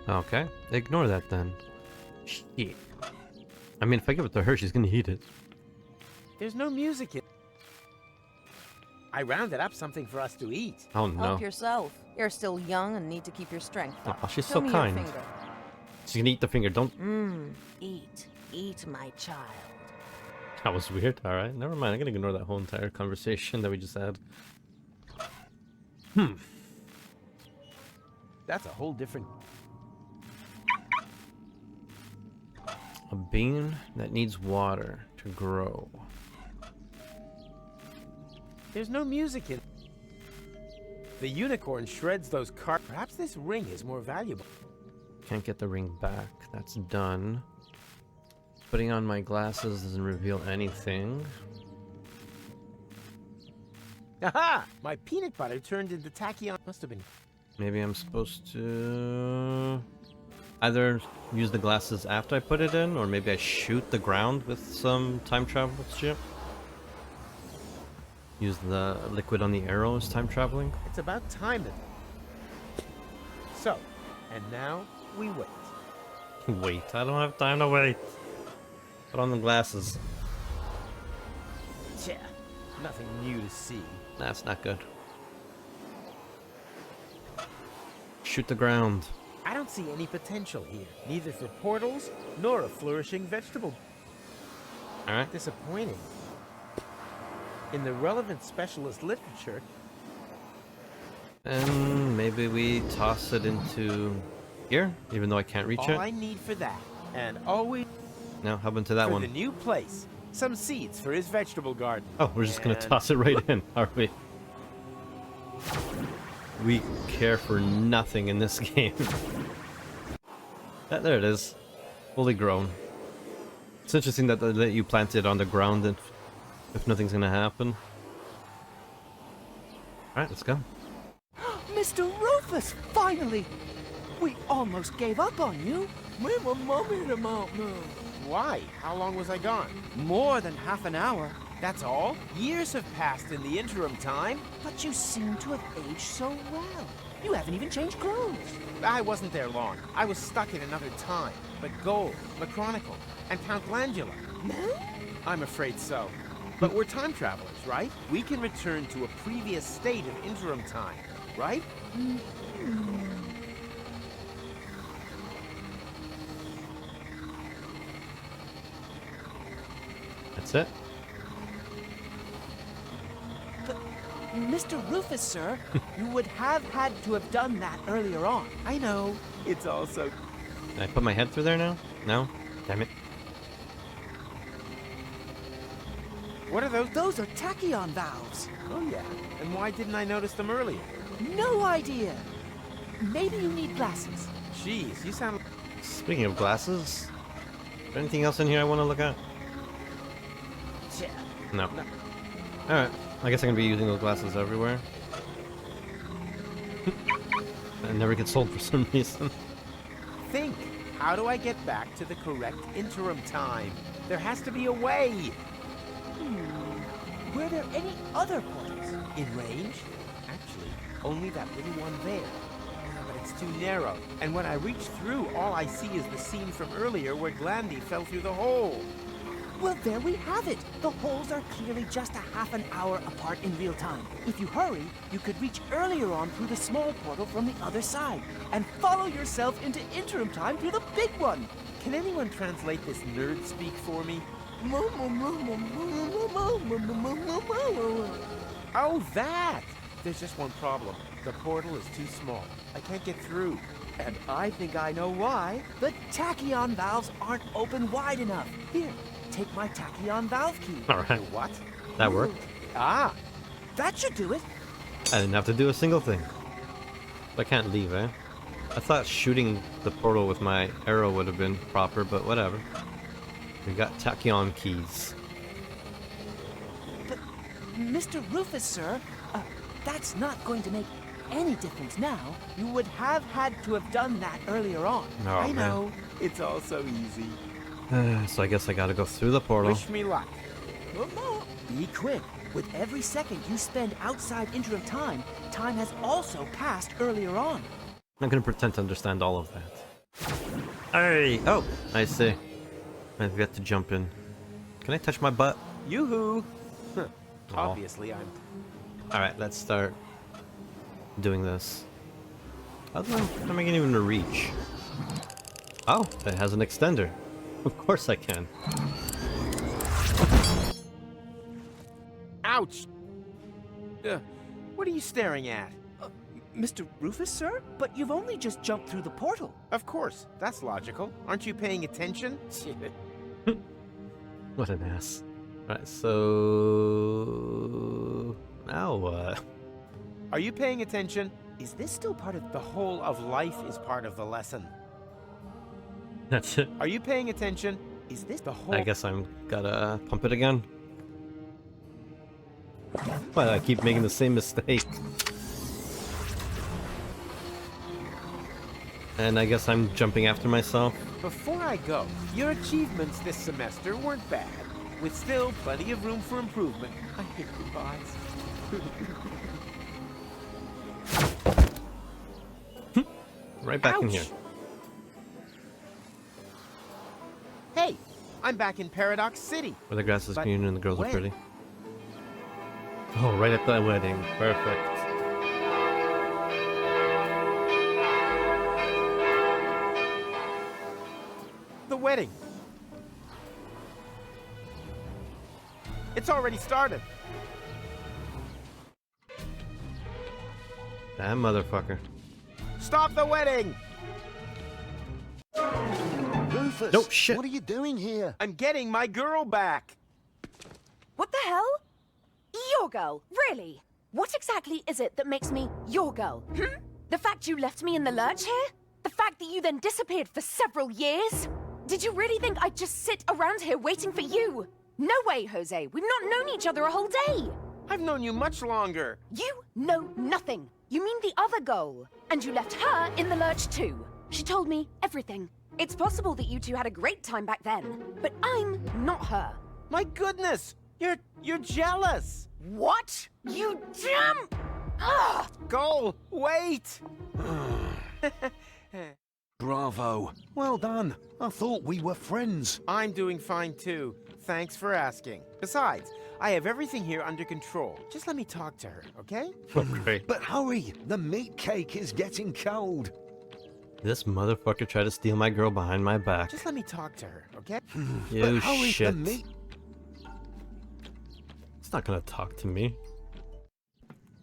Okay, ignore that then. Shit. I mean, if I give it to her, she's gonna eat it. There's no music in. I rounded up something for us to eat. Oh no. Help yourself. You're still young and need to keep your strength up. Oh, she's Show so me kind. Your finger. She's gonna eat the finger. Don't. Eat. Eat, my child. That was weird. All right, never mind. I'm gonna ignore that whole entire conversation that we just had. That's a whole different. A bean that needs water to grow. There's no music in. The unicorn shreds those cards. Perhaps this ring is more valuable. Can't get the ring back. That's done. Putting on my glasses doesn't reveal anything. Aha! My peanut butter turned into tachyon. Must have been. Maybe I'm supposed to either use the glasses after I put it in, or maybe I shoot the ground with some time travel shit. Use the liquid on the arrow as time traveling. It's about time that. So, and now we wait. Wait, I don't have time to wait. Put on the glasses. Yeah, nothing new to see. That's not good. Shoot the ground. I don't see any potential here, neither for portals nor a flourishing vegetable. Alright. Disappointing. In the relevant specialist literature, And maybe we toss it into here, even though I can't reach all it. I need for that, and always Now, how about to that for one? the new place, some seeds for his vegetable garden. Oh, we're just gonna And- toss it right in, are we? We care for nothing in this game. There it is. Fully grown. It's interesting that you plant it on the ground and if nothing's gonna happen. Alright, let's go. Mr. Rufus, finally! We almost gave up on you. Me and my mommy in the mountain. Why? How long was I gone? More than half an hour. That's all? Years have passed in the interim time. But you seem to have aged so well. You haven't even changed clothes. I wasn't there long. I was stuck in another time. But Gold, McChronicle, and Count Glandula. I'm afraid so. But we're time travelers, right? We can return to a previous state of interim time, right? That's it. Mr. Rufus, sir, you would have had to have done that earlier on. I know. It's all so... Can I put my head through there now? No? Damn it. What are those? Those are tachyon valves. Oh, yeah. And why didn't I notice them earlier? No idea. Maybe you need glasses. Jeez, you sound... Speaking of glasses, is there anything else in here I want to look at? No. Alright, I guess I'm gonna be using those glasses everywhere. I never get sold for some reason. Think. How do I get back to the correct interim time? There has to be a way. Were there any other portals? In range? Actually, only that little one there. But it's too narrow. And when I reach through, all I see is the scene from earlier where Glandy fell through the hole. Well, there we have it. The holes are clearly just a half an hour apart in real time. If you hurry, you could reach earlier on through the small portal from the other side and follow yourself into interim time through the big one. Can anyone translate this nerd speak for me? Oh, that! There's just one problem. The portal is too small. I can't get through. And I think I know why. The tachyon valves aren't open wide enough. Here, take my tachyon valve key. Alright, What? that worked. Ah! That should do it. I didn't have to do a single thing. But I can't leave, eh? I thought shooting the portal with my arrow would have been proper, but whatever. We got tachyon keys. But, Mr. Rufus, sir, that's not going to make any difference now. You would have had to have done that earlier on. Oh, I man. know. It's all so easy. So I guess I gotta go through the portal. Wish me luck. Be quick. With every second you spend outside Inter of Time, time has also passed earlier on. I'm gonna pretend to understand all of that. Hey! Oh, I see. I forgot to jump in. Can I touch my butt? Yoo-hoo! Huh. Aw. Obviously, I'm... Alright, let's start doing this. How am I getting even to reach? Oh, it has an extender. Of course I can. Ouch! What are you staring at? Mr. Rufus, sir? But you've only just jumped through the portal. Of course, that's logical. Aren't you paying attention? What an ass. Alright, so... now what? Are you paying attention? Is this still part of The whole of life is part of the lesson. That's it. Are you paying attention? Is this The whole... I guess I'm gotta pump it again. Why do I keep making the same mistake? And I guess I'm jumping after myself. Before I go, your achievements this semester weren't bad, with still plenty of room for improvement. I hate goodbyes. Right back in Ouch. here. Hey, I'm back in Paradox City. Where the grass is But green and the girls when? are pretty. Oh, right at the wedding. Perfect. The wedding. It's already started. That motherfucker. Stop the wedding! Rufus, No, shit. what are you doing here? I'm getting my girl back. What the hell? Your girl? Really? What exactly is it that makes me your girl? The fact you left me in the lurch here? The fact that you then disappeared for several years? Did you really think I'd just sit around here waiting for you? No way, Jose. We've not known each other a whole day. I've known you much longer. You know nothing. You mean the other girl. And you left her in the lurch too. She told me everything. It's possible that you two had a great time back then, but I'm not her. My goodness! You're jealous! What? You damn... Ugh! Goal, wait! Bravo. Well done. I thought we were friends. I'm doing fine too. Thanks for asking. Besides, I have everything here under control. Just let me talk to her, okay? Oh, great. But hurry, the meat cake is getting cold. This motherfucker tried to steal my girl behind my back. Just let me talk to her, okay? You But hurry, shit. the meat... It's not gonna talk to me.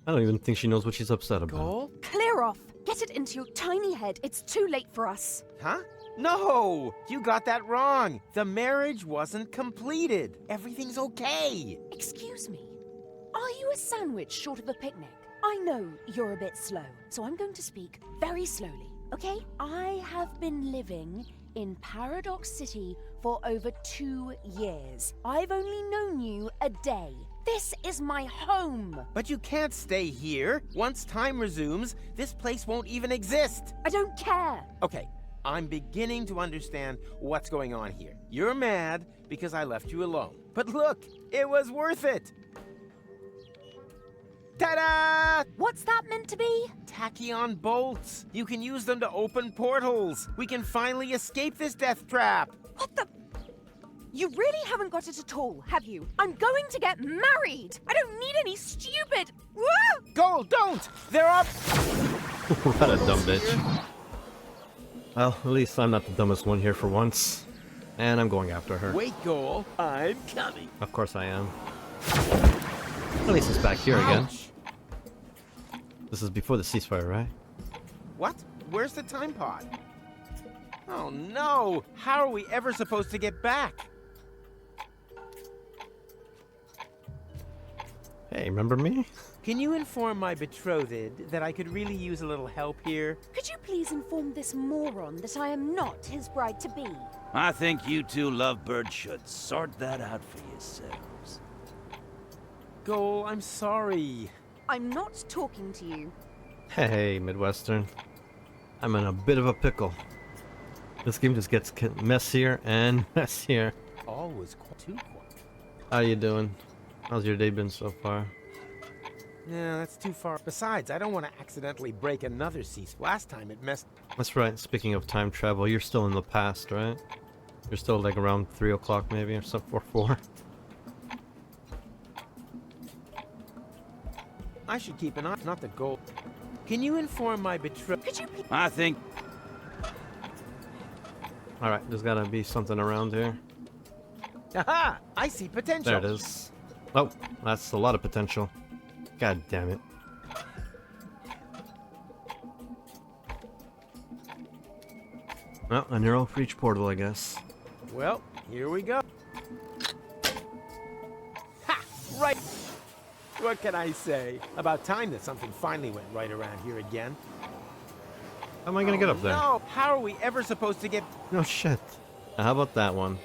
I don't even think she knows what she's upset about. Goal? Clear off. Get it into your tiny head. It's too late for us. Huh? No! You got that wrong. The marriage wasn't completed. Everything's okay. Excuse me. Are you a sandwich short of a picnic? I know you're a bit slow, so I'm going to speak very slowly, okay? I have been living in Paradox City for over 2 years. I've only known you a day. This is my home. But you can't stay here. Once time resumes, this place won't even exist. I don't care. Okay, I'm beginning to understand what's going on here. You're mad because I left you alone. But look, it was worth it. Ta-da! What's that meant to be? Tachyon bolts. You can use them to open portals. We can finally escape this death trap. What the... You really haven't got it at all, have you? I'm going to get married. I don't need any stupid... Woo! Goal, don't! They're up! What a dumb bitch. Well, at least I'm not the dumbest one here for once. And I'm going after her. Wait, Goal. I'm coming. Of course I am. At least it's back here again. Ouch. This is before the ceasefire, right? What? Where's the time pod? Oh no! How are we ever supposed to get back? Hey, remember me? Can you inform my betrothed that I could really use a little help here? Could you please inform this moron that I am not his bride-to-be? I think you two lovebirds should sort that out for yourselves. Goal, I'm sorry. I'm not talking to you. Hey, Midwestern. I'm in a bit of a pickle. This game just gets messier and messier. All was too quiet. How you doing? How's your day been so far? No, that's too far. Besides, I don't want to accidentally break another cease. Last time it messed... That's right. Speaking of time travel, you're still in the past, right? You're still like around 3 o'clock maybe or something, or 4. I should keep an eye, not the goal. Can you inform my betrothed? Could you please? I think Alright, there's gotta be something around here. Aha! I see potential. There it is. Oh, that's a lot of potential. God damn it. Well, an arrow for each portal, I guess. Well, here we go. Ha! Right. What can I say? About time that something finally went right around here again. How am I gonna get up there? No, how are we ever supposed to get... No shit. Now, how about that one?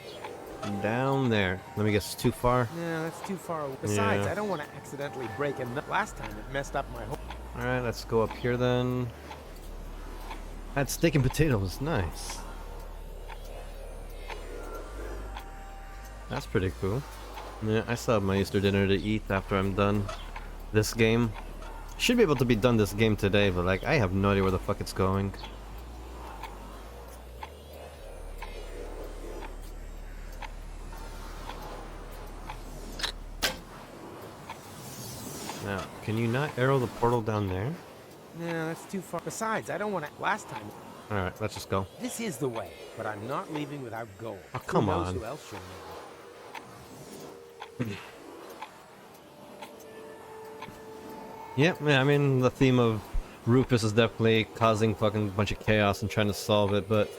Down there. Let me guess, too far? No, that's too far away. Besides, Yeah. I don't want to accidentally break a nut. Last time it messed up my whole... Alright, let's go up here then. That steak and potatoes, nice. That's pretty cool. Yeah, I still have my Easter dinner to eat after I'm done this game. Should be able to be done this game today, but like, I have no idea where the fuck it's going. Now, can you not arrow the portal down there? No, that's too far. Besides, I don't want to... Last time... Alright, let's just go. This is the way, but I'm not leaving without gold. Oh, come Who knows on. who else you'll meet. Yeah, I mean, the theme of Rufus is definitely causing fucking bunch of chaos and trying to solve it, but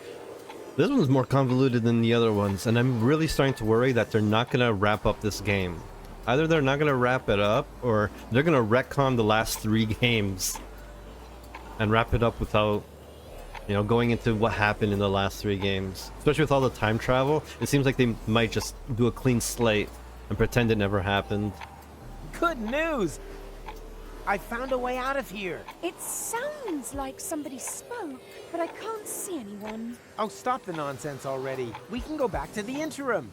this one's more convoluted than the other ones, and I'm really starting to worry that they're not gonna wrap up this game. Either they're not gonna wrap it up, or they're gonna retcon the last 3 games and wrap it up without, you know, going into what happened in the last 3 games. Especially with all the time travel, it seems like they might just do a clean slate and pretend it never happened. Good news! I found a way out of here. It sounds like somebody spoke, but I can't see anyone. Oh, stop the nonsense already. We can go back to the interim.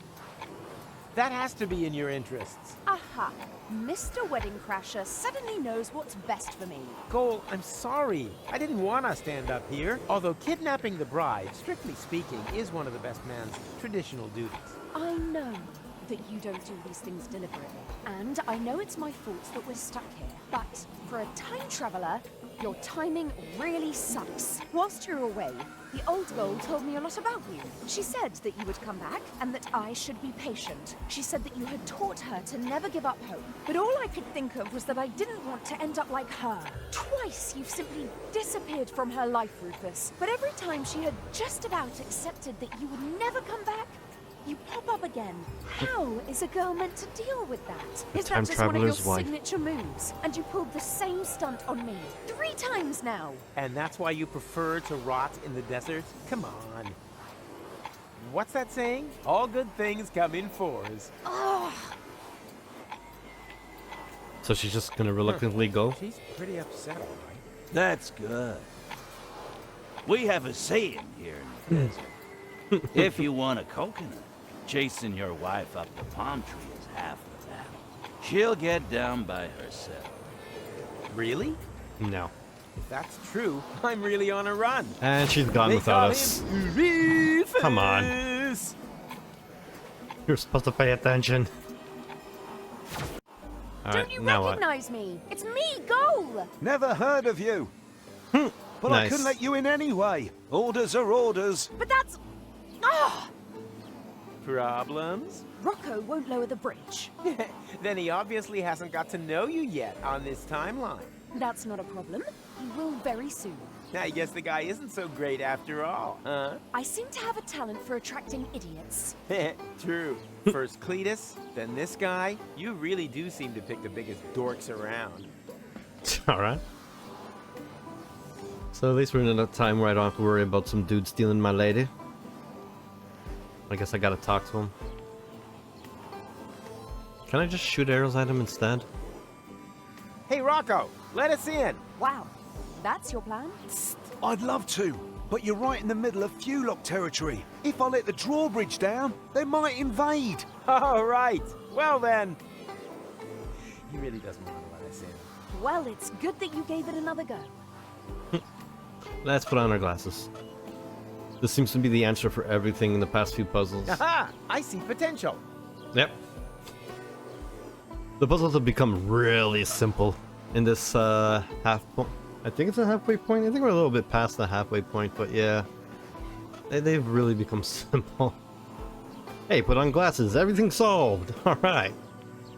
That has to be in your interests. Aha! Mr. Wedding Crasher suddenly knows what's best for me. Cole, I'm sorry. I didn't want us to end up here. Although kidnapping the bride, strictly speaking, is one of the best man's traditional duties. I know that you don't do these things deliberately, and I know it's my fault that we're stuck here. But for a time traveler, your timing really sucks. Whilst you're away, the old girl told me a lot about you. She said that you would come back and that I should be patient. She said that you had taught her to never give up hope. But all I could think of was that I didn't want to end up like her. Twice you've simply disappeared from her life, Rufus. But every time she had just about accepted that you would never come back, you pop up again. How is a girl meant to deal with that? Is that just one of your signature moves? And you pulled the same stunt on me 3 times now. And that's why you prefer to rot in the desert? Come on. What's that saying? All good things come in 4s. Oh, So she's just gonna reluctantly go? She's pretty upset, all right. that's good. We have a saying here in the desert. If you want a coconut, chasing your wife up the palm tree is half the battle. She'll get down by herself. Really? No. If that's true, I'm really on a run. And she's gone They without call us. him Rufus. Come on. You're supposed to pay attention. don't you now what? recognize me? It's me, Goal! Never heard of you. But I Nice. couldn't let you in anyway. Orders are orders. But that's... Ah! Problems? Rocco won't lower the bridge. Then he obviously hasn't got to know you yet on this timeline. That's not a problem. He will very soon. I guess the guy isn't so great after all, huh? I seem to have a talent for attracting idiots. True. First Cletus, then this guy. You really do seem to pick the biggest dorks around. Alright. So at least we're in a time where I don't have to worry about some dude stealing my lady. I guess I gotta talk to him. Can I just shoot arrows at him instead? Hey, Rocco, let us in. Wow, that's your plan? I'd love to, but you're right in the middle of Fulock territory. If I let the drawbridge down, they might invade. All right. Well then. He really doesn't want to let us in. Well, it's good that you gave it another go. Let's put on our glasses. This seems to be the answer for everything in the past few puzzles. Aha! I see potential. Yep. The puzzles have become really simple in this half point. I think it's a halfway point. I think we're a little bit past the halfway point, but yeah. They've really become simple. Hey, put on glasses. Everything's solved. Alright.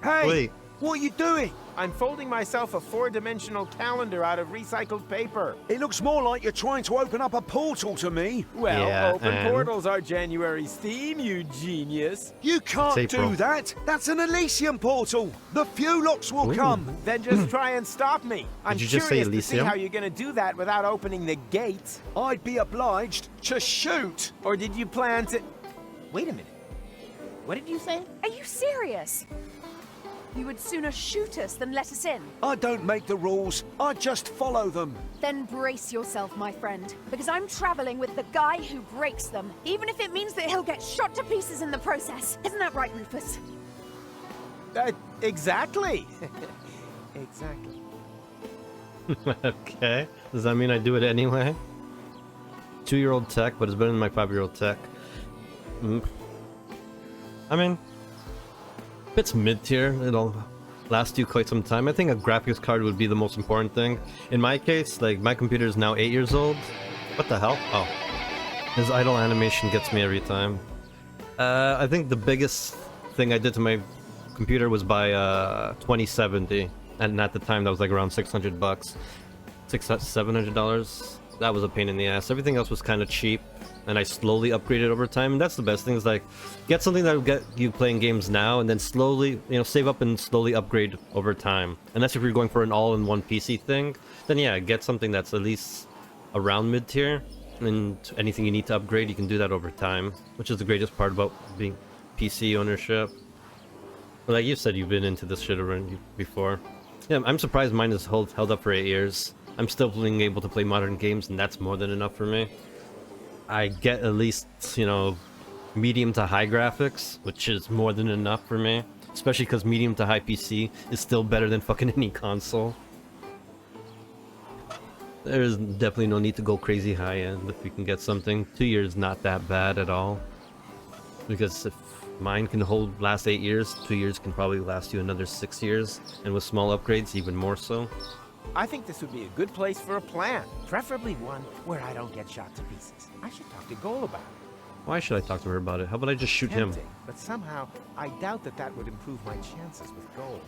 Hey, Wait. what are you doing? I'm folding myself a 4-dimensional calendar out of recycled paper. It looks more like you're trying to open up a portal to me. Well, Yeah, open and- portals are January's theme, you genius. You can't It's April. do that. That's an Elysium portal. The Fulocks will Ooh. come. Then just try and stop me. I'm you just say curious to see Elysium? how you're gonna do that without opening the gates. I'd be obliged to shoot. Or did you plan to... Wait a minute. What did you say? Are you serious? You would sooner shoot us than let us in. I don't make the rules. I just follow them. Then brace yourself, my friend, because I'm traveling with the guy who breaks them, even if it means that he'll get shot to pieces in the process. Isn't that right, Rufus? Exactly. Exactly. Okay. Does that mean I do it anyway? 2-year-old tech, but it's better than my 5-year-old tech. I mean, if it's mid-tier, it'll last you quite some time. I think a graphics card would be the most important thing. In my case, like, my computer is now 8 years old. What the hell? Oh. His idle animation gets me every time. I think the biggest thing I did to my computer was buy 2070. And at the time, that was like around $600 bucks. $700. That was a pain in the ass. Everything else was kind of cheap. And I slowly upgraded over time, and that's the best thing, is like, get something that will get you playing games now, and then slowly, you know, save up and slowly upgrade over time. Unless if you're going for an all-in-one PC thing, then yeah, get something that's at least around mid-tier, and anything you need to upgrade, you can do that over time, which is the greatest part about being PC ownership. But like you said, you've been into this shit already before. Yeah, I'm surprised mine has held up for 8 years. I'm still being able to play modern games, and that's more than enough for me. I get at least, you know, medium to high graphics, which is more than enough for me. Especially because medium to high PC is still better than fucking any console. There's definitely no need to go crazy high end if you can get something. 2 years not that bad at all. Because if mine can last 8 years, 2 years can probably last you another 6 years. And with small upgrades, even more so. I think this would be a good place for a plan. Preferably one where I don't get shot to pieces. I should talk to Goal about it. Why should I talk to her about it? How about I just shoot him? Tempting, but somehow I doubt that that would improve my chances with Goal.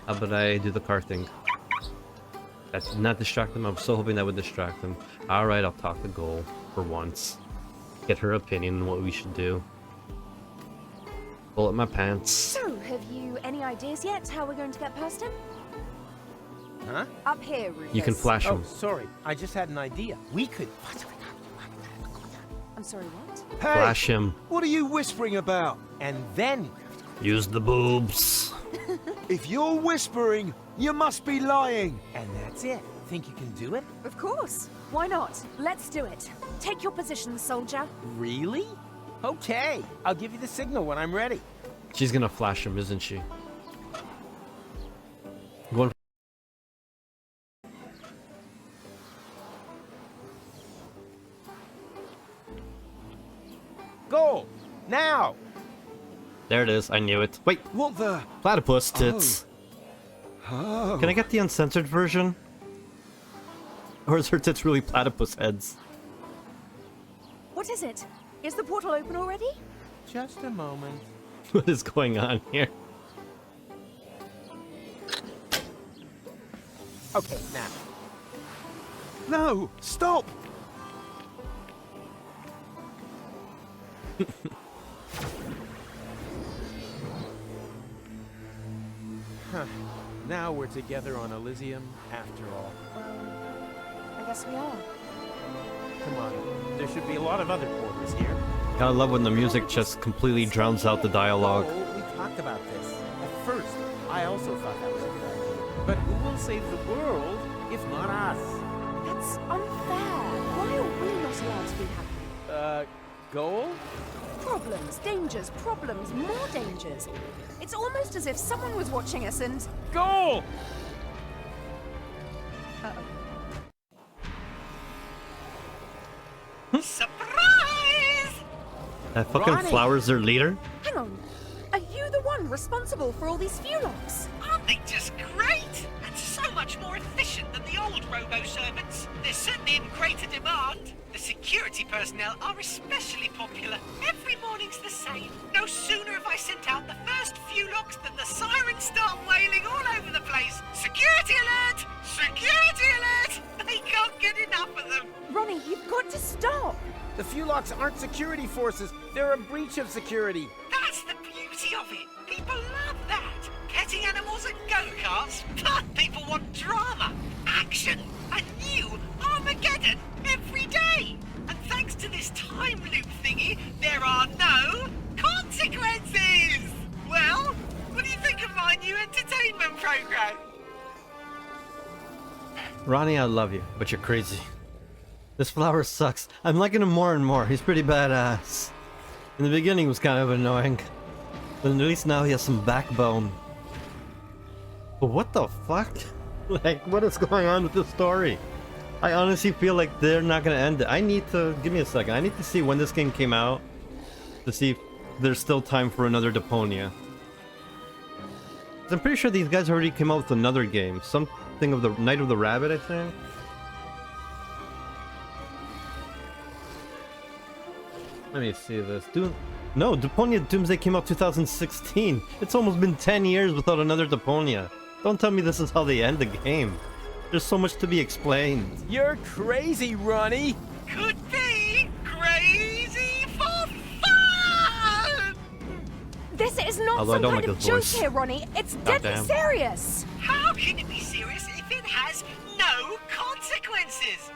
How about I do the car thing? That did not distract them. I'm so hoping that would distract them. Alright, I'll talk to Goal for once. Get her opinion on what we should do. Pull up my pants. So, have you any ideas yet how we're going to get past him? Huh? Up here, Rufus. You can flash Oh, him. sorry. I just had an idea. We could... I'm sorry, what? Hey, Flash him. what are you whispering about? And then... Use the boobs. If you're whispering, you must be lying. And that's it. Think you can do it? Of course. Why not? Let's do it. Take your position, soldier. Really? Okay. I'll give you the signal when I'm ready. She's gonna flash him, isn't she? Going. Goal! Now! There it is. I knew it. Wait, What the? platypus tits. Oh. Can I get the uncensored version? Or is her tits really platypus heads? What is it? Is the portal open already? Just a moment. What is going on here? Okay, now. No, stop. Huh. Now we're together on Elysium after all. I guess we are. Come on. There should be a lot of other porters here. I love when the music just completely drowns out the dialogue. Oh, we talked about this. At first, I also thought that was a good idea. But who will save the world if not us? That's unfair. Why are we not allowed to be happy? Goal? Problems, dangers, problems, more dangers. It's almost as if someone was watching us and... Goal! Surprise! That fucking Ronnie! Flower's their leader? Hang on. Are you the one responsible for all these Fulocks? Aren't they just great? And so much more efficient than the old robo-servants. They're certainly in greater demand. The security personnel are especially popular. Every morning's the same. No sooner have I sent out the first few locks than the sirens start wailing all over the place. Security alert! Security alert! They can't get enough of them. Ronnie, you've got to stop. The Fulocks aren't security forces. They're a breach of security. That's the beauty of it. People love that. Petting animals and go-karts. People want drama, action, a new Armageddon every day. And thanks to this time loop thingy, there are no consequences. Well, what do you think of my new entertainment program? Ronnie, I love you, but you're crazy. This Flower sucks. I'm liking him more and more. He's pretty badass. In the beginning, he was kind of annoying. But at least now he has some backbone. But what the fuck? Like, what is going on with this story? I honestly feel like they're not gonna end it. I need to... Give me a second. I need to see when this game came out. To see if there's still time for another Deponia. 'Cause I'm pretty sure these guys already came out with another game. Something of the Night of the Rabbit, I think. Let me see this. No, Deponia Doomsday came out 2016. It's almost been 10 years without another Deponia. Don't tell me this is how they end the game. There's so much to be explained. You're crazy, Ronnie. Could be crazy for fun! This is not Although I some don't kind like of his joke voice. here, Ronnie. It's deadly Goddamn. serious. How can it be serious if it has no consequences?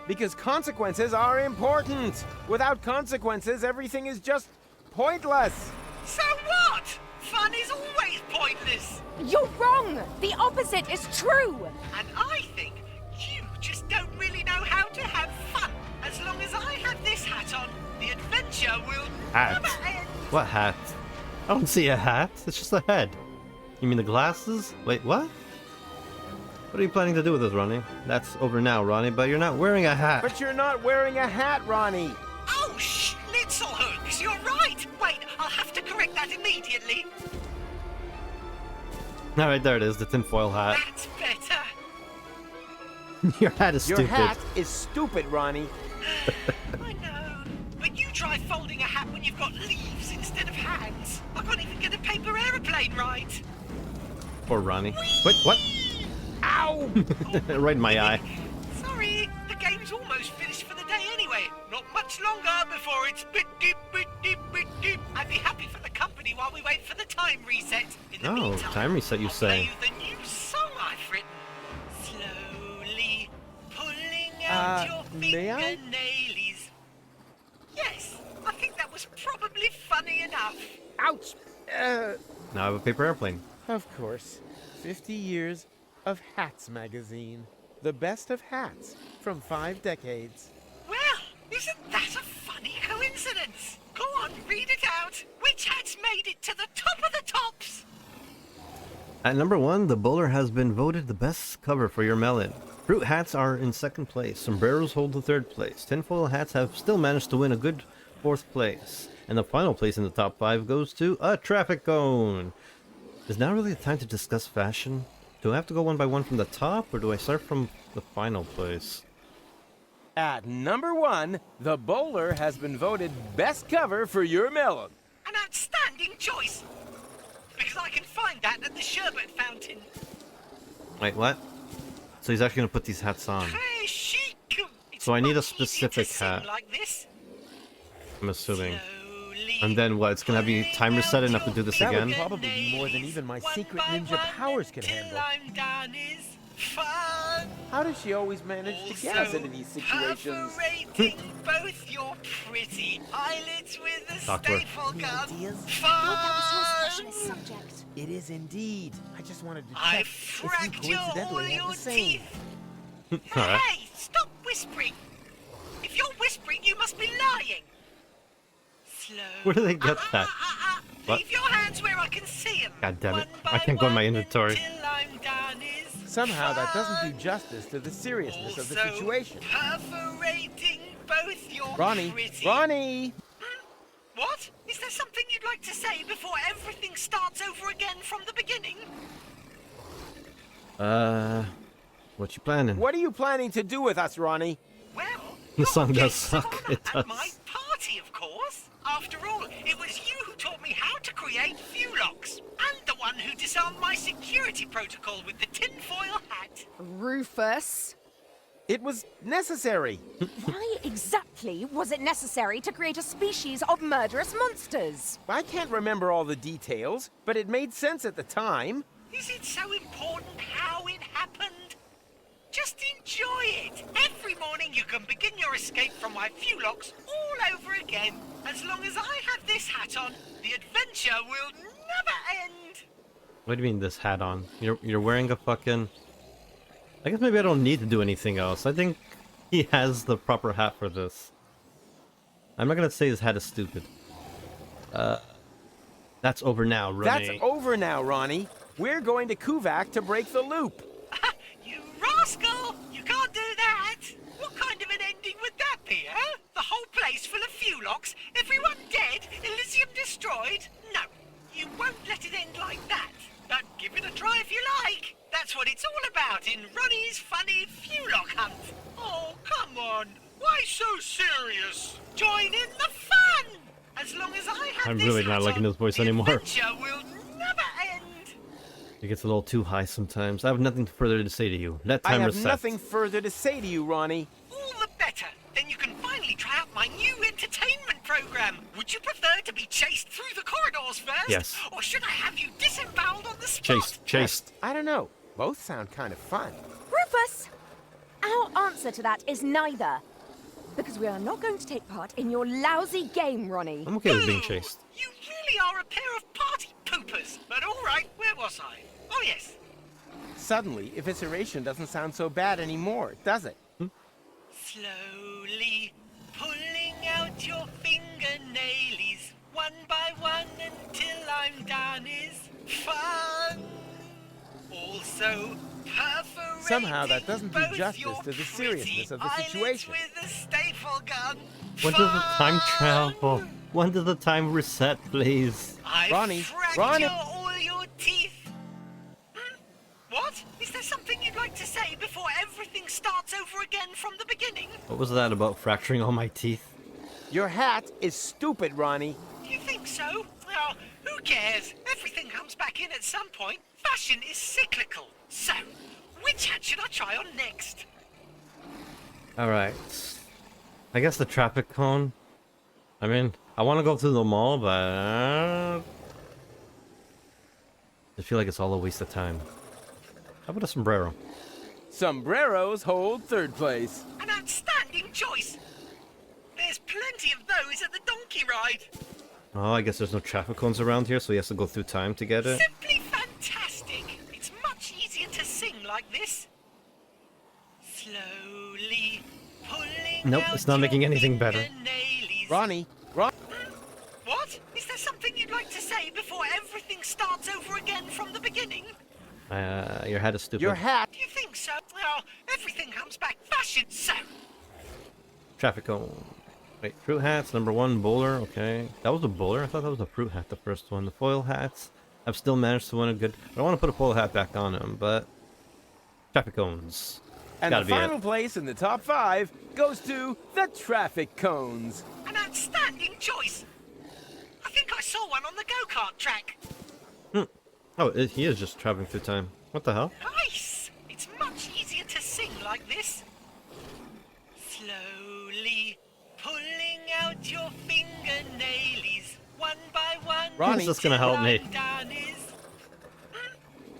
Because consequences are important. Without consequences, everything is just pointless. So what? Fun is always pointless. You're wrong. The opposite is true. And I think you just don't really know how to have fun. As long as I have this hat on, the adventure will Hat? never end. What hat? I don't see a hat. It's just a head. You mean the glasses? Wait, what? What are you planning to do with this, Ronnie? That's over now, Ronnie, but you're not wearing a hat. But you're not wearing a hat, Ronnie. Oh, schnitzelhooks, you're right. Wait, I'll have to correct that immediately. Alright, there it is, the tinfoil hat. That's better. Your hat is Your stupid. hat is stupid, Ronnie. I know. But you try folding a hat when you've got leaves instead of hands. I can't even get a paper aeroplane right. Poor Ronnie. Wait, what? Ow! Right in my eye. Sorry, the game's almost finished for the day anyway. Not much longer before it's bit deep, bit deep, bit deep. I'd be happy for the company while we wait for the time reset. In the Oh, meantime, time reset, you I'll say. play you the new song I've written. Slowly pulling out your may I? fingernailies. Yes, I think that was probably funny enough. Ouch! Now I have a paper airplane. Of course. 50 years of Hats magazine. The best of hats from 5 decades. Well, isn't that a funny coincidence? Go on, read it out. Which hat's made it to the top of the tops? At number 1, the bowler has been voted the best cover for your melon. Fruit hats are in 2nd place. Sombreros hold the 3rd place. Tinfoil hats have still managed to win a good 4th place. And the final place in the top 5 goes to a traffic cone. Is now really the time to discuss fashion? Do I have to go one by one from the top, or do I start from the final place? At number 1, the bowler has been voted best cover for your melon. An outstanding choice. Because I can find that at the sherbet fountain. Wait, what? So he's actually going to put these hats on. Hey, chic. It's So I need a much easier to specific sing hat. like this. I'm assuming. Slowly And then what? It's going to be time reset and have to do this That would again? probably be more than even my One secret by ninja one powers could until handle. I'm done is fun. How does she always manage to get us into these situations? Perforating both your pretty eyelids with a Talk to her. staple gun. Ideas? Fun. subject. It is indeed. I just wanted to check I if you fracture all coincidentally had your the same. teeth. Alright. Hey, stop whispering. If you're whispering, you must be lying. Where do they get that? What? Leave your hands where I can see them. God damn it. I can't go in my inventory. Somehow that doesn't do justice to the seriousness of the situation. Perforating both your Ronnie! pretty... Ronnie! What? Is there something you'd like to say before everything starts over again from the beginning? What you planning? What are you planning to do with us, Ronnie? Well, The song you're does suck. It at does. my party, of course. After all, it was you who taught me how to create Fulocks, and the one who disarmed my security protocol with the tinfoil hat. Rufus, It was necessary. why exactly was it necessary to create a species of murderous monsters? I can't remember all the details, but it made sense at the time. Is it so important how it happened? Just enjoy it. Every morning you can begin your escape from my Fulocks all over again. As long as I have this hat on, the adventure will never end. What do you mean this hat on? You're wearing a fucking... I guess maybe I don't need to do anything else. I think he has the proper hat for this. I'm not gonna say his hat is stupid. That's over now, Ronnie. That's over now, Ronnie. We're going to Kuvak to break the loop. You rascal! You can't do that! What kind of an ending would that be, huh? The whole place full of Fulocks, everyone dead, Elysium destroyed? No, you won't let it end like that. But give it a try if you like. That's what it's all about in Ronnie's funny Fulock hunt. Oh, come on. Why so serious? Join in the fun! As long as I have I'm this really hat not liking on, his voice the anymore. adventure will never end. It gets a little too high sometimes. I have nothing further to say to you. Let I time have reset. nothing further to say to you, Ronnie. All the better. Then you can finally try out my new entertainment program. Would you prefer to be chased through the corridors first? Yes. Or should I have you disemboweled on the spot? Chased. I don't know. Both sound kind of fun. Rufus! Our answer to that is neither. Because we are not going to take part in your lousy game, Ronnie. I'm okay with being chased. You really are a pair of party poopers. But all right, where was I? Oh, yes. Suddenly, evisceration doesn't sound so bad anymore, does it? Slowly pulling out your fingernailies one by one until I'm done is fun. Also, perforating Somehow that doesn't do both justice your to the pretty seriousness of the eyelids situation. with a staple gun. When does the time Fun. travel? When does the time reset, please? I Ronnie, fracture Ronnie. all your teeth. What? Is there something you'd like to say before everything starts over again from the beginning? What was that about fracturing all my teeth? Your hat is stupid, Ronnie. Do you think so? Well, who cares? Everything comes back in at some point. Fashion is cyclical. So, which hat should I try on next? Alright. I guess the traffic cone. I mean, I want to go through the mall, but... I feel like it's all a waste of time. How about a sombrero? Sombreros hold third place. An outstanding choice. There's plenty of those at the donkey ride. Oh, I guess there's no traffic cones around here, so he has to go through time to get it. Simply fantastic. It's much easier to sing like this. Slowly pulling Nope, out it's not making your anything better. fingernailies. Ronnie, What? Is there something you'd like to say before everything starts over again from the beginning? Your hat is stupid. your hat. Do you think so? Well, everything comes back fashion, so. Traffic cone. Wait, fruit hats, number one, bowler, okay. That was a bowler? I thought that was a fruit hat, the first one. The foil hats. I've still managed to win a good... I don't want to put a foil hat back on him, but... Traffic cones. And Gotta the be final it. place in the top 5 goes to the traffic cones. An outstanding choice. I think I saw one on the go-kart track. Oh, he is just traveling through time. What the hell? Nice. It's much easier to sing like this. Slowly pulling out your fingernailies one by one. Ronnie, Who's this gonna help me?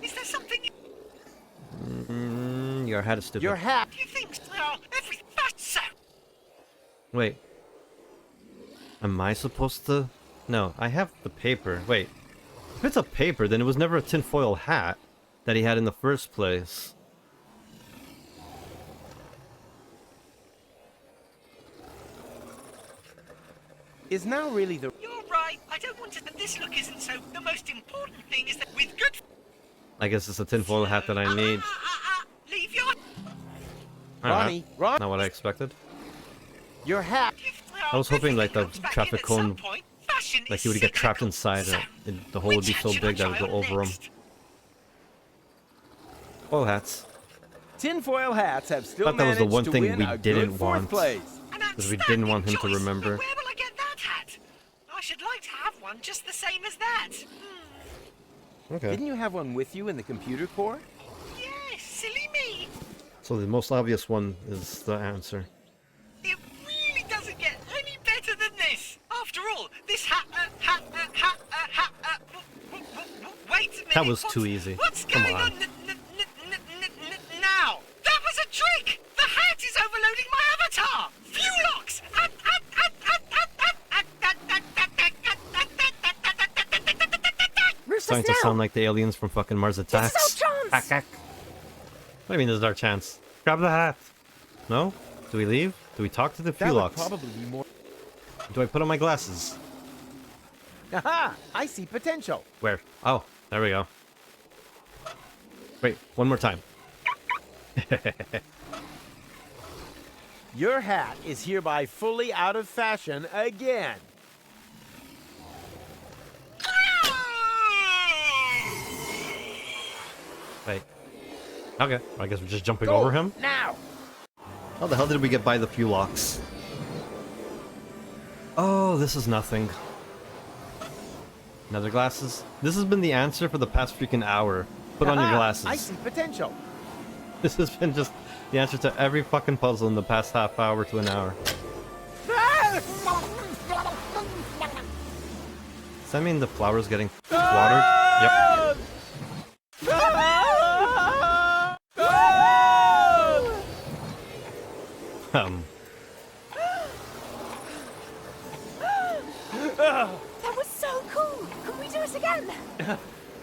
Is there something? Your hat is stupid. Your hat. Do you think? Well, every that's so. Wait. Am I supposed to... No, I have the paper. Wait. If it's a paper, then it was never a tinfoil hat that he had in the first place. Is now really the... I don't want to. This look isn't so. The most important thing is that with good. I guess it's a tinfoil hat that I need. Leave your. Ronnie, Ron, Not what I expected. your hat. I was hoping like the traffic cone, like he would get trapped inside it. The hole would be so big that it would go over him. Oil hats. Tinfoil hats have still Thought that was managed the one to thing win we a didn't good fourth want. place. Because we didn't want him to remember. Where will I get that hat? I should like to have one just the same as that. Okay. Didn't you have one with you in the computer core? Yes, silly me. So the most obvious one is the answer. It really doesn't get any better than this. After all, this hat. Wait a minute. That was too easy. What's Come going on. Now? That was a trick. The hat is overloading my avatar. View locks. Rufus, Starting to sound like the aliens from fucking Mars Attacks. This is our chance. Hack, hack. What do you mean this is our chance? Grab the hat. No? Do we leave? Do we talk to the That would Fuelox? probably be more. Do I put on my glasses? Aha! I see potential. Where? Oh, there we go. Wait, one more time. Your hat is hereby fully out of fashion again. Wait. Okay, I guess we're just jumping Go over him. now. How the hell did we get by the Fuelox? Oh, this is nothing. Another glasses? This has been the answer for the past freaking hour. Put on your Aha! glasses. I see potential. This has been just the answer to every fucking puzzle in the past half hour to an hour. Does that mean the flower's getting watered? Yep. That was so cool. Can we do it again?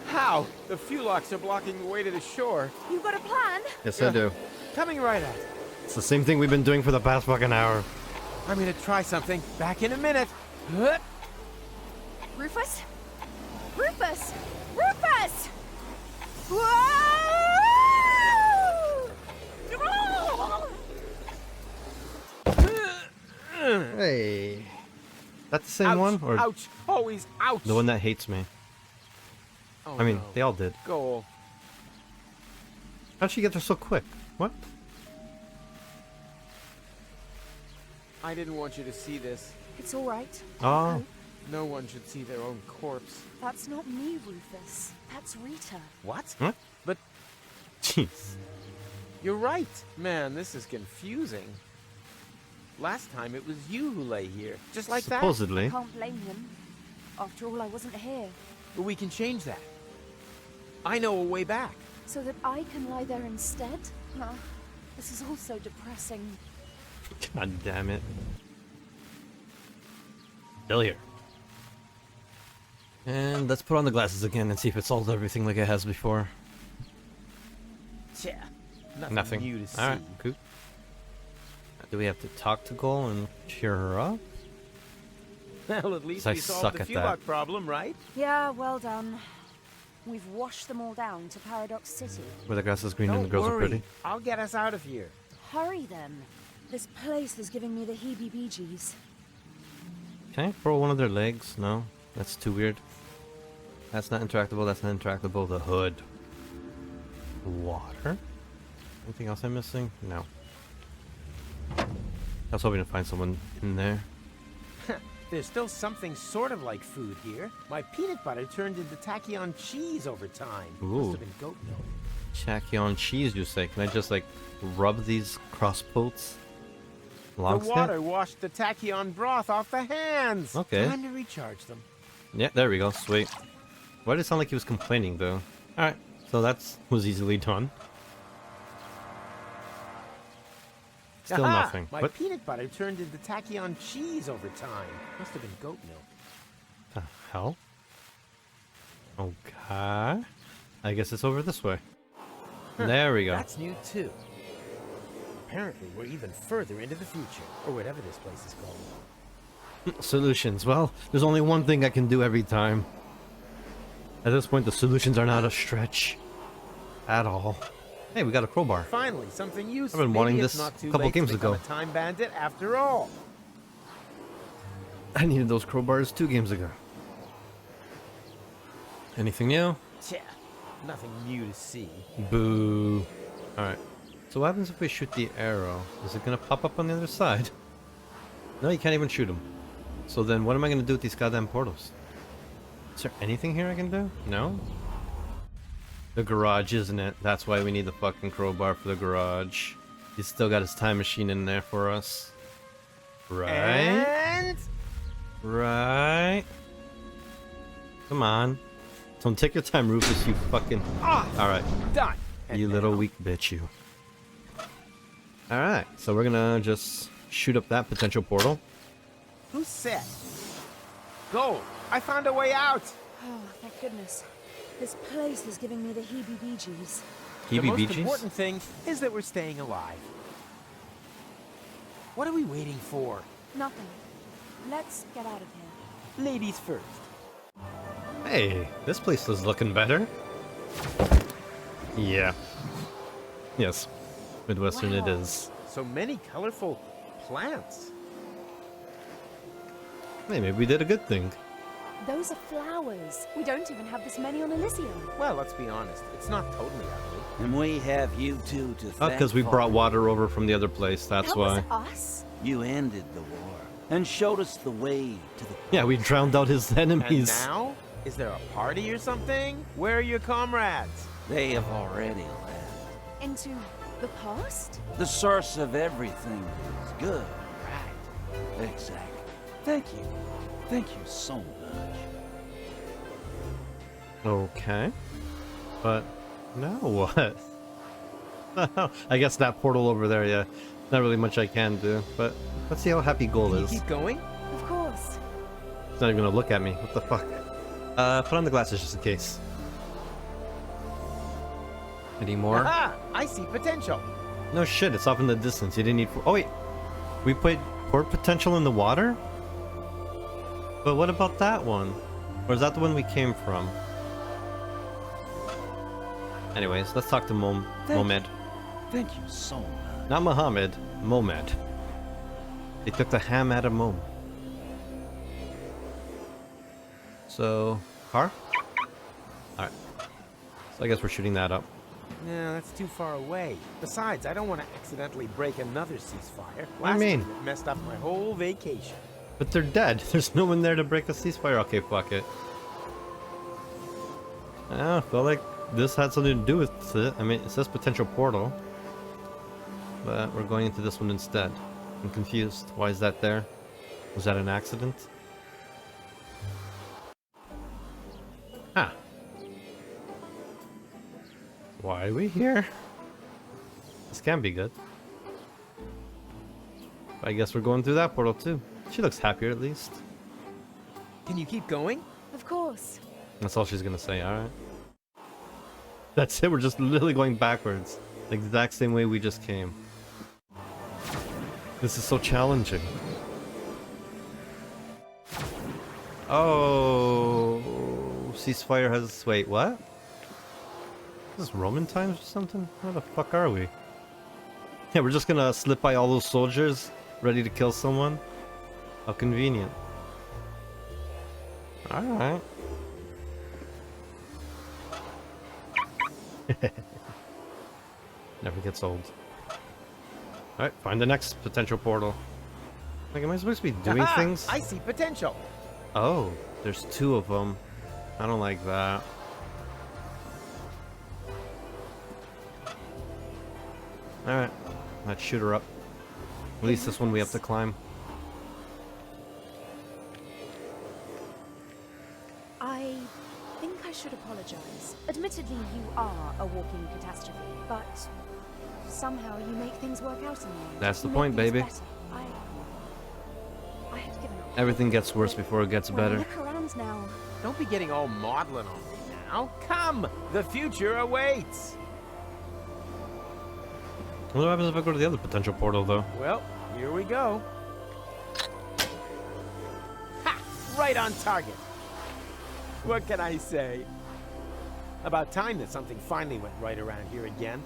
How? The Fuelox are blocking the way to the shore. You got a plan? Yes, I do. Coming right at. It's the same thing we've been doing for the past fucking hour. I'm gonna try something. Back in a minute. Rufus? Rufus! Rufus! Whoa! Hey. That's the same Ouch, one? Or ouch! Always ouch! the one that hates me? Oh, I mean, no. they all did. Goal. How'd she get there so quick? What? I didn't want you to see this. It's all right. Oh. No one should see their own corpse. That's not me, Rufus. That's Rita. What? Huh? But Jeez. you're right. Man, this is confusing. Last time it was you who lay here. Just like Supposedly. Can't blame him. After all, I wasn't here. that. But we can change that. I know a way back. So that I can lie there instead? This is all so depressing. God damn it. Still here. And let's put on the glasses again and see if it solves everything like it has before. Yeah. Nothing. New to see. Alright, cool. Do we have to talk to Gull and cheer her up? Well, at least I we solved suck the at that. Fuelox problem, right? Yeah, well done. We've washed them all down to Paradox City. Where the grass is green and Don't the girls worry. are pretty. I'll get us out of here. Hurry then. This place is giving me the heebie-jeebies. Can I throw one of their legs? No? That's too weird. That's not interactable, that's not interactable. The hood. Water? Anything else I'm missing? No. I was hoping to find someone in there. There's still something sort of like food here. My peanut butter turned into tachyon cheese over time. Ooh. Must have been goat milk. Tachyon cheese, you say? Can I just like rub these crossboats? The water washed the tachyon broth off the hands. Okay. Time to recharge them. Yeah, there we go. Sweet. Why did it sound like he was complaining though? Alright, so that was easily done. Still Aha! nothing. My What peanut butter turned into tachyon cheese over time. Must have been goat milk. the hell? Okay. I guess it's over this way. There we go. That's new too. Apparently, we're even further into the future, or whatever this place is called. Solutions. Well, there's only one thing I can do every time. At this point, the solutions are not a stretch. At all. Hey, we got a crowbar. Finally, something useful. I've been wanting Maybe it's this not too a couple late games to become ago. a time bandit after all. I needed those crowbars 2 games ago. Anything new? Tja, nothing new to see. Boo. Alright. So what happens if we shoot the arrow? Is it gonna pop up on the other side? No, you can't even shoot them. So then what am I gonna do with these goddamn portals? Is there anything here I can do? No? The garage, isn't it? That's why we need the fucking crowbar for the garage. He's still got his time machine in there for us. Right? And Right? Come on. Don't take your time, Rufus, you fucking... Alright. done. And You little weak bitch, you. Alright, so we're gonna just shoot up that potential portal. who said? Go! I found a way out. Oh, thank goodness. This place is giving me the heebie-jeebies. The most Heebie-jeebies? important thing is that we're staying alive. What are we waiting for? Nothing. Let's get out of here. Ladies first. Hey, this place is looking better. Yeah. Yes. Midwestern it Wow. is. So many colorful plants. Hey, maybe we did a good thing. Those are flowers. We don't even have this many on Elysium. Well, let's be honest. It's not totally ugly. And we have you two to Oh, thank because we for brought it. water over from the other place, that's That why. was us? You ended the war and showed us the way to the... Yeah, we drowned out his And enemies. now? Is there a party or something? Where are your comrades? They have already left. Into the past? The source of everything is good, right? Exactly. Thank you. Thank you so much. Okay. But now what? I guess that portal over there, yeah. Not really much I can do, but let's see how happy Goal Can you is. keep going? Of course. He's not even gonna look at me. What the fuck? Put on the glasses just in case. Any more? Aha! I see potential. No shit, it's off in the distance. You didn't need... Oh wait! We put port potential in the water? But what about that one? Or is that the one we came from? Anyways, let's talk to Momed. Thank you so much. Not Mohammed, Momed. They took the ham out of Mom. So, car? Alright. So I guess we're shooting that up. No, that's too far away. Besides, I don't want to accidentally break another ceasefire. What do you mean? time it messed up my whole vacation. But they're dead. There's no one there to break a ceasefire. Okay, fuck it. I felt like this had something to do with it. I mean, it says potential portal. But we're going into this one instead. I'm confused. Why is that there? Was that an accident? Ah. Why are we here? This can be good. I guess we're going through that portal too. She looks happier at least. Can you keep going? Of course. That's all she's gonna say, alright. That's it, we're just literally going backwards. The exact same way we just came. This is so challenging. Oh, ceasefire has... Wait, what? Is this Roman times or something? Where the fuck are we? Yeah, we're just gonna slip by all those soldiers, ready to kill someone? How convenient. Alright. Never gets old. Alright, find the next potential portal. Like, am I supposed to be doing Aha! things? I see potential. Oh, there's 2 of them. I don't like that. Alright, let's shoot her up. At least this one we have to climb. I think I should apologize. Admittedly, you are a walking catastrophe, but somehow you make things work out in the end. That's the You point, make things baby. better. I had given up. Everything gets worse before it gets Well, better. look around now. Don't be getting all maudlin on me now. Come! The future awaits! What happens if I go to the other potential portal, though? Well, here we go. Right on target. What can I say? About time that something finally went right around here again.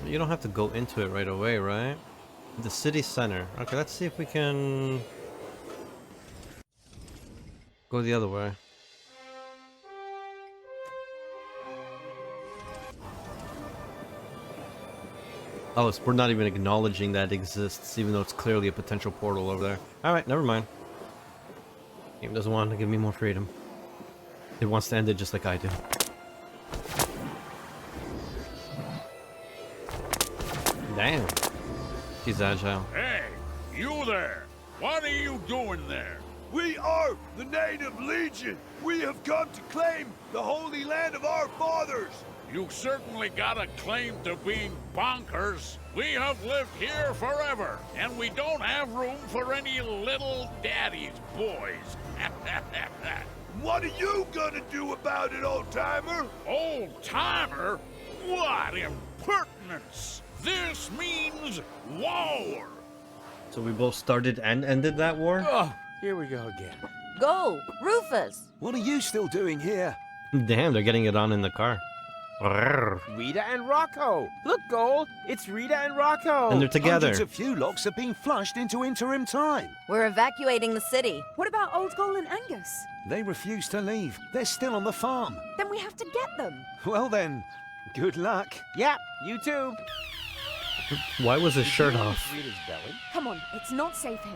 You don't have to go into it right away, right? The city center. Okay, let's see if we can go the other way. Oh, we're not even acknowledging that it exists, even though it's clearly a potential portal over there. Alright, never mind. Game doesn't want to give me more freedom. It wants to end it just like I do. Damn. He's agile. Hey, you there! What are you doing there? We are the Native Legion. We have come to claim the Holy Land of our fathers. You certainly got a claim to being bonkers. We have lived here forever, and we don't have room for any little daddy's boys. What are you gonna do about it, old-timer? Old-timer? What impertinence! This means war! So we both started and ended that war? Oh, here we go again. Go, Rufus! What are you still doing here? Damn, they're getting it on in the car. Rita and Rocco! Look, Gold! It's Rita and Rocco! And they're together. Hundreds of Fulocks have been flushed into interim time. We're evacuating the city. What about Old Goal and Angus? They refuse to leave. They're still on the farm. Then we have to get them. Well then, good luck. Yep, you too. Why was his shirt off? Rita's belly. Come on, it's not safe here.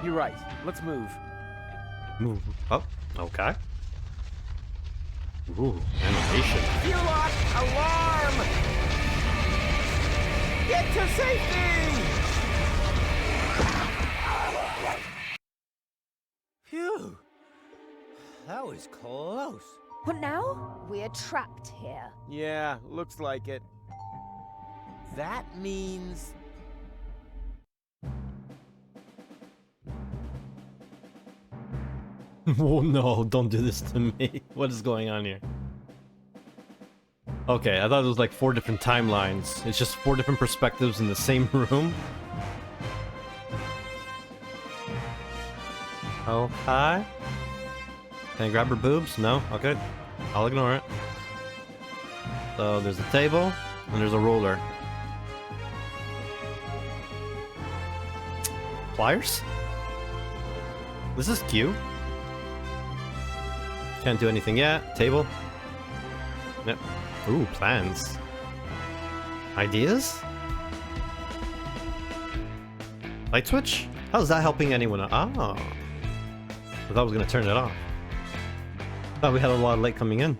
You're right. Let's move. Move. Oh, okay. Ooh, animation. Fulock, alarm! Get to safety! Phew. That was close. But now, we're trapped here. Yeah, looks like it. That means... Oh no, don't do this to me. What is going on here? Okay, I thought it was like 4 different timelines. It's just 4 different perspectives in the same room. Oh, hi. Can I grab her boobs? No? Okay. I'll ignore it. So there's a table, and there's a ruler. Pliers? This is cute. Can't do anything yet. Table. Yep. Ooh, plans. Ideas? Light switch? How's that helping anyone? Oh. I thought I was gonna turn it off. Thought we had a lot of light coming in.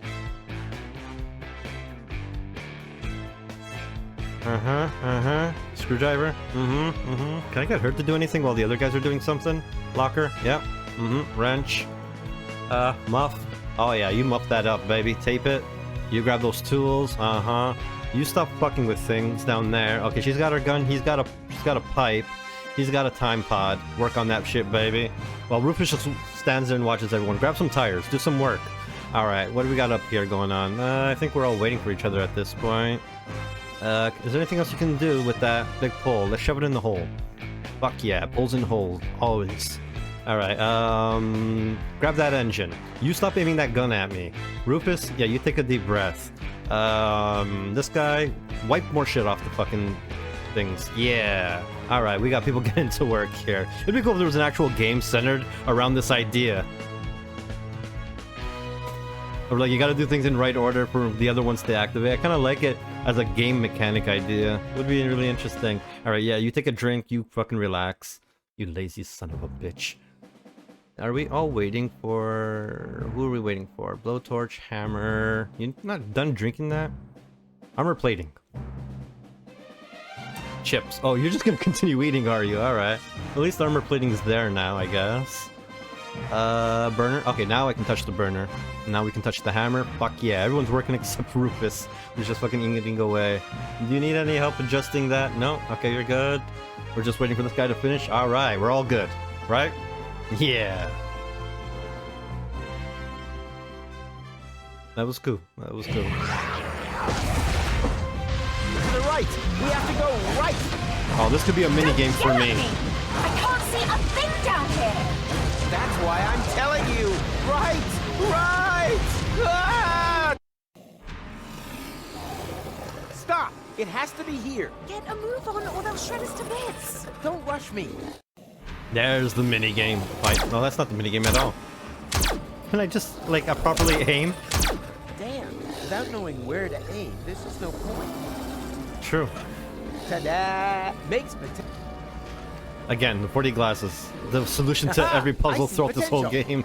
Screwdriver. Can I get her to do anything while the other guys are doing something? Locker. Yep. Wrench. Muff. Oh yeah, you muff that up, baby. Tape it. You grab those tools. You stop fucking with things down there. Okay, she's got her gun. She's got a pipe. He's got a time pod. Work on that shit, baby. While Rufus just stands there and watches everyone. Grab some tires. Do some work. Alright, what do we got up here going on? I think we're all waiting for each other at this point. Is there anything else you can do with that big pole? Let's shove it in the hole. Fuck yeah, pulls in holes. Always. Alright, grab that engine. You stop aiming that gun at me. Rufus, yeah, you take a deep breath. This guy, wipe more shit off the fucking things. Yeah. Alright, we got people getting to work here. It'd be cool if there was an actual game centered around this idea. Or like, you gotta do things in right order for the other ones to activate. I kinda like it as a game mechanic idea. Would be really interesting. Alright, yeah, you take a drink, you fucking relax. You lazy son of a bitch. Are we all waiting for... Who are we waiting for? Blowtorch, hammer... You're not done drinking that? Armor plating. Chips. Oh, you're just gonna continue eating, are you? Alright. At least armor plating's there now, I guess. Burner. Okay, now I can touch the burner. Now we can touch the hammer. Fuck yeah, everyone's working except Rufus, who's just fucking eating away. Do you need any help adjusting that? No? Okay, you're good. We're just waiting for this guy to finish? Alright, we're all good. Right? Yeah. That was cool. That was cool. To the right! right! We have to go right! Oh, this could be a mini game for me. I can't see a thing down here! That's why I'm telling you! Right! Right! Ah! Stop! It has to be here. Get a move on or they'll shred us to bits. Don't rush me. There's the mini game. Like, no, that's not the mini game at all. Can I just, like, properly aim? Damn, without knowing where to aim, there's just no point. True. Ta-da! Makes Again, the 4D glasses. The solution to every puzzle throughout this whole game.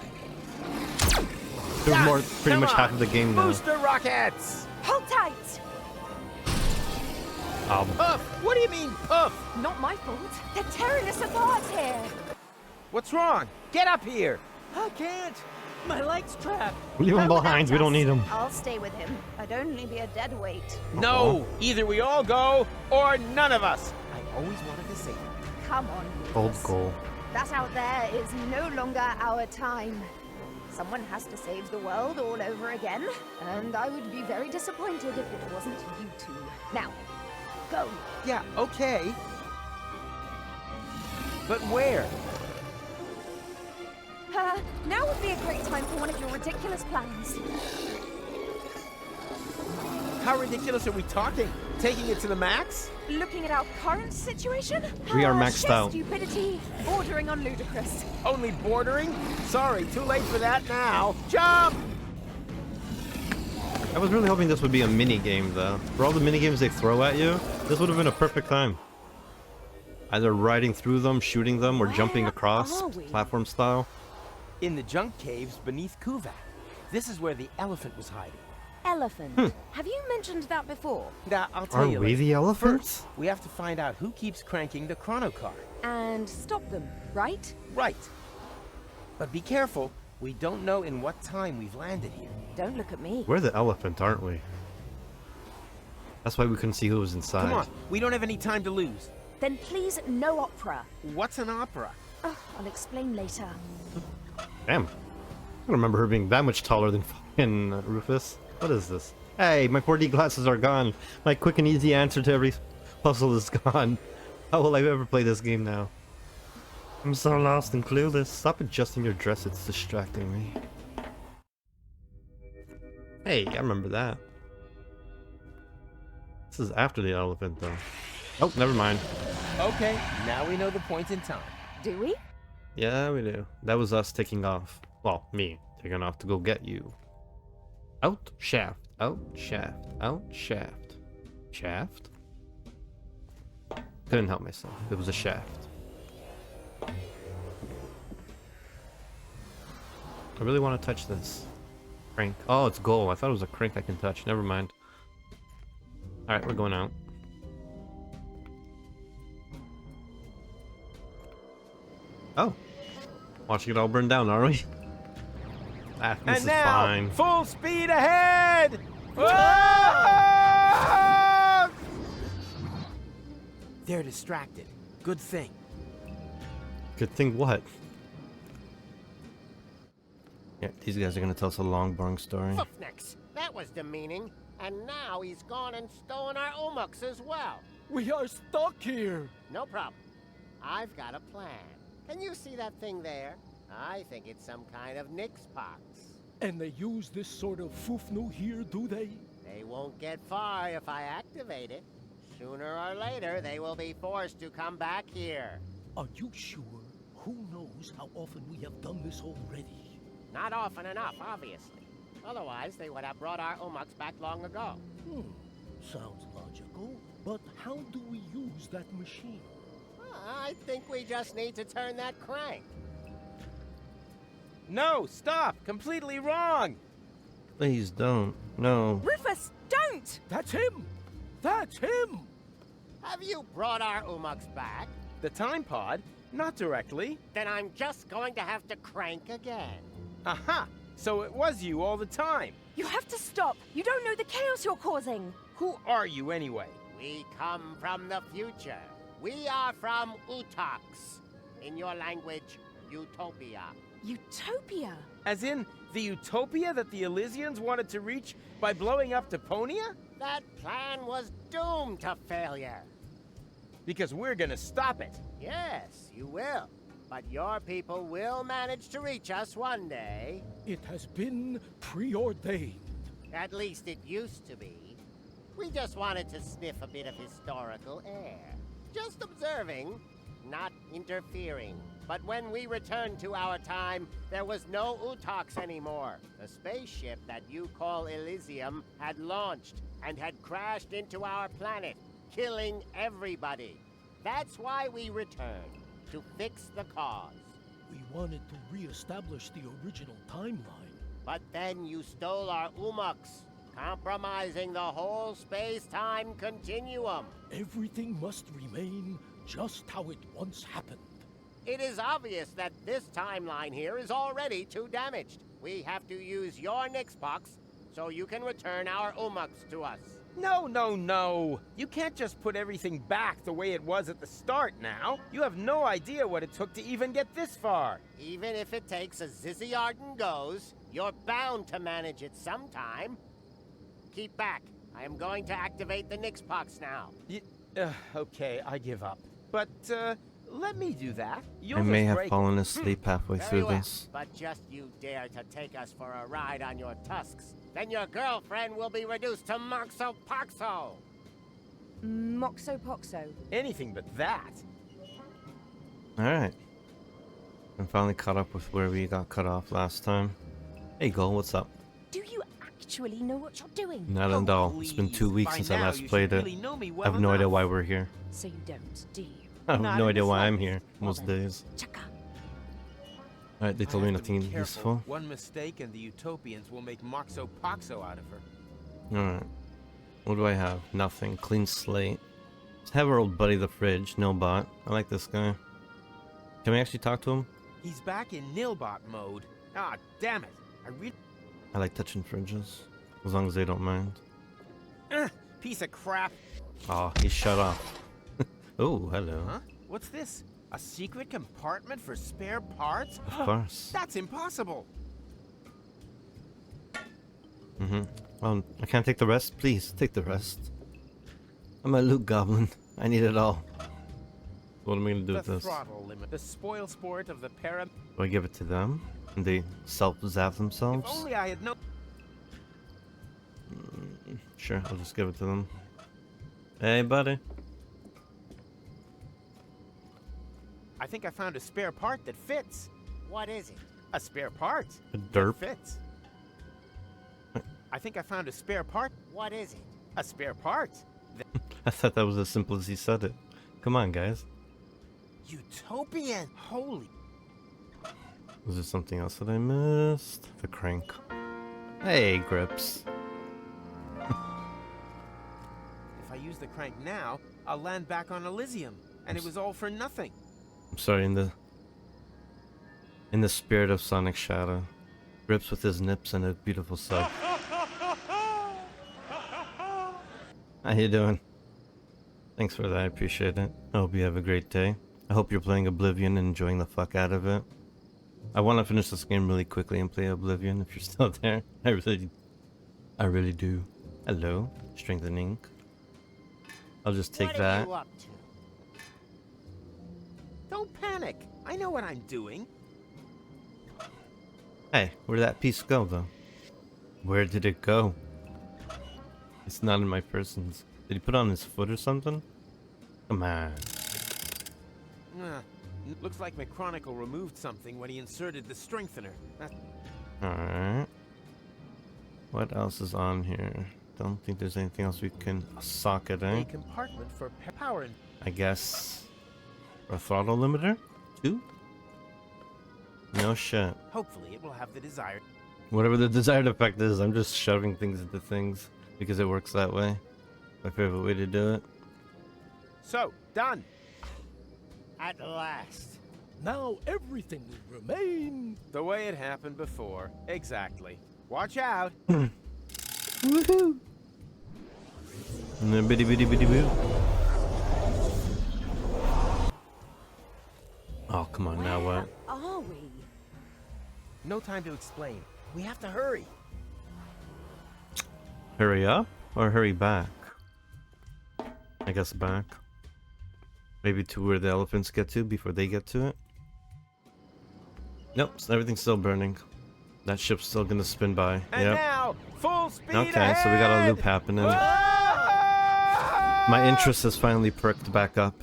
There's more, pretty much half of the game now. Booster rockets! Hold tight! Puff! What do you mean, Puff? Not my fault. They're tearing us apart here. What's wrong? Get up here! I can't. My leg's trapped. Leave him behind, we don't need him. I'll stay with him. I'd only be a dead weight. No! Either we all go, or none of us! I always wanted to say that. Come on, Old Rufus. goal. That out there is no longer our time. Someone has to save the world all over again, and I would be very disappointed if it wasn't you two. Now, go. Yeah, okay. But where? Now would be a great time for one of your ridiculous plans. How ridiculous are we talking? Taking it to the max? Looking at our current situation? We are maxed sheer out. Stupidity, bordering on ludicrous. Only bordering? Sorry, too late for that now. Jump! I was really hoping this would be a mini game, though. For all the mini games they throw at you, this would have been a perfect time. Either riding through them, shooting them, or jumping across, are we? platform style. In the junk caves beneath Kuvak. This is where the elephant was hiding. Elephant. Have you mentioned that before? Now, I'll tell Are you we later. the elephants? First, we have to find out who keeps cranking the chrono car. And stop them, right? Right. But be careful. We don't know in what time we've landed here. Don't look at me. We're the elephant, aren't we? That's why we couldn't see who was inside. Come on, we don't have any time to lose. Then please, no opera. What's an opera? I'll explain later. Damn. I don't remember her being that much taller than fucking Rufus. What is this? Hey, my 4D glasses are gone. My quick and easy answer to every puzzle is gone. How will I ever play this game now? I'm so lost and clueless. Stop adjusting your dress, it's distracting me. Hey, I remember that. This is after the elephant, though. Oh, never mind. Okay, now we know the point in time. Do we? Yeah, we do. That was us taking off. Well, me taking off to go get you. Out, shaft, out, shaft, out, shaft. Shaft? Couldn't help myself. It was a shaft. I really want to touch this. Crank. Oh, it's gold. I thought it was a crank I can touch. Never mind. Alright, we're going out. Oh. Watching it all burn down, are we? Ah, this And is now, fine. full speed ahead! Ah! They're distracted. Good thing. Good thing what? Yeah, these guys are gonna tell us a long, boring story. Hoofnecks, that was demeaning. And now he's gone and stolen our Umuks as well. We are stuck here. No problem. I've got a plan. Can you see that thing there? I think it's some kind of Nix pox. And they use this sort of foofnu here, do they? They won't get far if I activate it. Sooner or later, they will be forced to come back here. Are you sure? Who knows how often we have done this already? Not often enough, obviously. Otherwise, they would have brought our Umuks back long ago. Sounds logical. But how do we use that machine? I think we just need to turn that crank. No, stop! Completely wrong! Please don't. No. Rufus, don't! That's him! That's him! Have you brought our Umuks back? The time pod? Not directly. Then I'm just going to have to crank again. Aha! So it was you all the time. You have to stop. You don't know the chaos you're causing. Who are you anyway? We come from the future. We are from Utox. In your language, Utopia. Utopia? As in, the utopia that the Elysians wanted to reach by blowing up Deponia? That plan was doomed to failure. Because we're gonna stop it. Yes, you will. But your people will manage to reach us one day. It has been preordained. At least it used to be. We just wanted to sniff a bit of historical air. Just observing, not interfering. But when we returned to our time, there was no Utox anymore. The spaceship that you call Elysium had launched and had crashed into our planet, killing everybody. That's why we returned, to fix the cause. We wanted to re-establish the original timeline. But then you stole our Umux, compromising the whole space-time continuum. Everything must remain just how it once happened. It is obvious that this timeline here is already too damaged. We have to use your Nixbox so you can return our Umux to us. No, no, no. You can't just put everything back the way it was at the start now. You have no idea what it took to even get this far. Even if it takes a Zizzy Arden goes, you're bound to manage it sometime. Keep back. I am going to activate the Nixbox now. Okay, I give up. But, let me do that. I may have fallen asleep halfway Very through well. this. But just you dare to take us for a ride on your tusks, then your girlfriend will be reduced to Moxo Poxo. Moxo Poxo. Anything but that. Alright. I'm finally caught up with where we got cut off last time. Hey, Gull, what's up? Do you actually know what you're doing? Not at all. It's been 2 weeks since I last played it. I have no idea why we're here. So you don't, do you? I have no idea why I'm here most days. Chaka. Alright, they told me nothing Careful. useful. One mistake and the Utopians will make Moxo Poxo out of her. Alright. What do I have? Nothing. Clean slate. Let's have our old buddy the fridge, Nilbot. I like this guy. Can we actually talk to him? He's back in Nilbot mode. Ah, damn it. I like touching fridges. As long as they don't mind. Piece of crap. Oh, he shut off. Oh, hello. Huh? What's this? A secret compartment for spare parts? Of course. That's impossible. I can't take the rest? Please, take the rest. I'm a loot goblin. I need it all. What am I gonna do with The this? throttle limit. The spoil sport of the para... Do I give it to them? And they self-zap If themselves? only I had known... Sure, I'll just give it to them. Hey, buddy. I think I found a spare part that fits. What is it? A spare part. A derp. That fits. I think I found a spare part. What is it? A spare part. I thought that was as simple as he said it. Come on, guys. Utopian. Holy. Was there something else that I missed? The crank. Hey, Grips. If I use the crank now, I'll land back on Elysium, and it was all for nothing. I'm sorry, in the spirit of Sonic Shadow. Grips with his nips and a beautiful sub. How you doing? Thanks for that, I appreciate it. I hope you have a great day. I hope you're playing Oblivion and enjoying the fuck out of it. I want to finish this game really quickly and play Oblivion if you're still there. I really do. Hello, strengthening. I'll just take what that. Are you up to? Don't panic. I know what I'm doing. Hey, where'd that piece go, though? Where did it go? It's not in my persons. Did he put it on his foot or something? Come on. Looks like McChronicle removed something when he inserted the strengthener. Alright. What else is on here? Don't think there's anything else we can... A socket, eh? A compartment for power. I guess... A throttle limiter? 2? No shit. Hopefully it will have the desired... Whatever the desired effect is, I'm just shoving things into things. Because it works that way. My favorite way to do it. So, done. At last. Now everything will remain the way it happened before. Exactly. Watch out. Woohoo! Bitty bitty bitty boo. Oh, come on, now what? Are we? No time to explain. We have to hurry. Hurry up? Or hurry back. I guess back. Maybe to where the elephants get to before they get to it. Nope, everything's still burning. That ship's still gonna spin by. And yep. now, full speed Okay, ahead! so we got a loop happening. My interest has finally perked back up.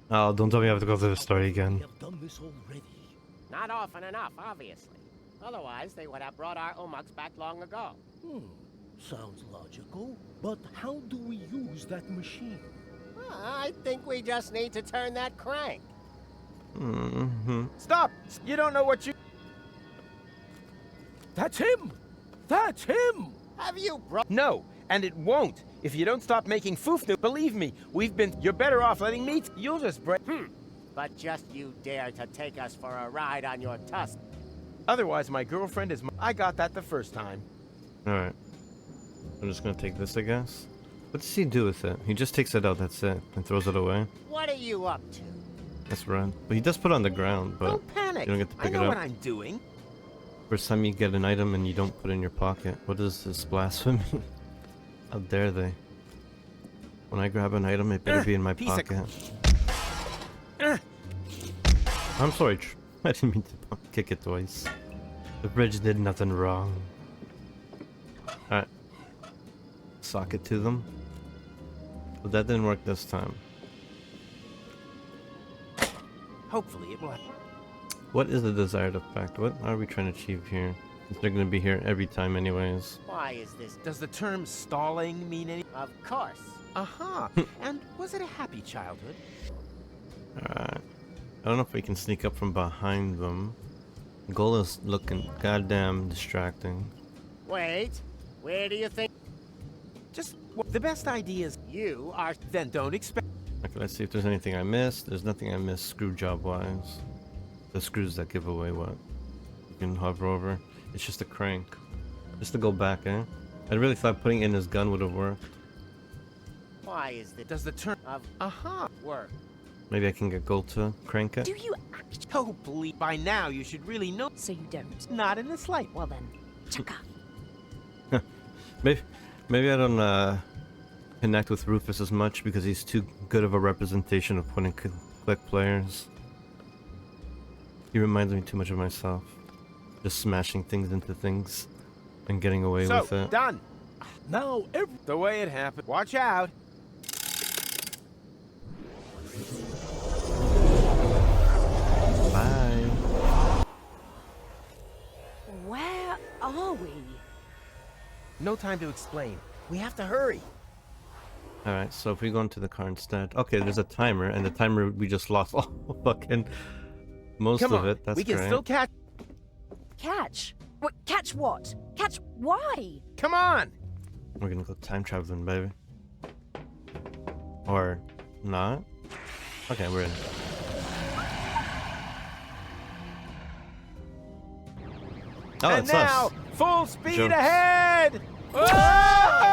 Oh, don't tell me I have to go through the story again. I've done this already. Not often enough, obviously. Otherwise, they would have brought our Umuks back long ago. Sounds logical. But how do we use that machine? I think we just need to turn that crank. Stop! You don't know what you... That's him! That's him! Have you brought... No, and it won't. If you don't stop making foofnu, believe me, we've been... You're better off letting me... You'll just break... But just you dare to take us for a ride on your tusk. Otherwise, my girlfriend is... I got that the first time. Alright. I'm just gonna take this, I guess. What does he do with it? He just takes it out, that's it, and throws it away. What are you up to? That's right. But he does put it on the ground, but Don't panic. you don't get to pick I know it up. what I'm doing. First time you get an item and you don't put it in your pocket. What is this blasphemy? How dare they? When I grab an item, it better be in my pocket. I'm sorry, I didn't mean to kick it twice. The bridge did nothing wrong. Alright. Sock it to them. But that didn't work this time. Hopefully it will. What is the desired effect? What are we trying to achieve here? Since they're gonna be here every time anyways. Why is this? Does the term stalling mean any... Of course. Aha! And was it a happy childhood? Alright. I don't know if we can sneak up from behind them. Goal is looking goddamn distracting. Wait. Where do you think? Just... the best idea is... You are... Then don't expect... Okay, let's see if there's anything I missed. There's nothing I missed screw job wise. The screws that give away what you can hover over. It's just a crank. Just to go back, eh? I really thought putting in his gun would have worked. Why is this? Does the term... Of... Aha! Work. Maybe I can get gold to crank it. Do you actually? Oh, please. By now, you should really know... So you don't? Not in the slight. Well then, chaka. Maybe I don't connect with Rufus as much because he's too good of a representation of point and click players. He reminds me too much of myself. Just smashing things into things and getting away with it. Done. Now The way it happened. Watch out. Bye. Where are we? No time to explain. We have to hurry. Alright, so if we go into the car instead. Okay, there's a timer, and the timer we just lost all fucking most Come of on. it. That's we can great. still catch... Catch? What? Catch what? Catch why? Come on! We're gonna go time traveling, baby. Or not? Okay, we're in. Oh, and it's now, us. full speed Jumps. ahead! Ah!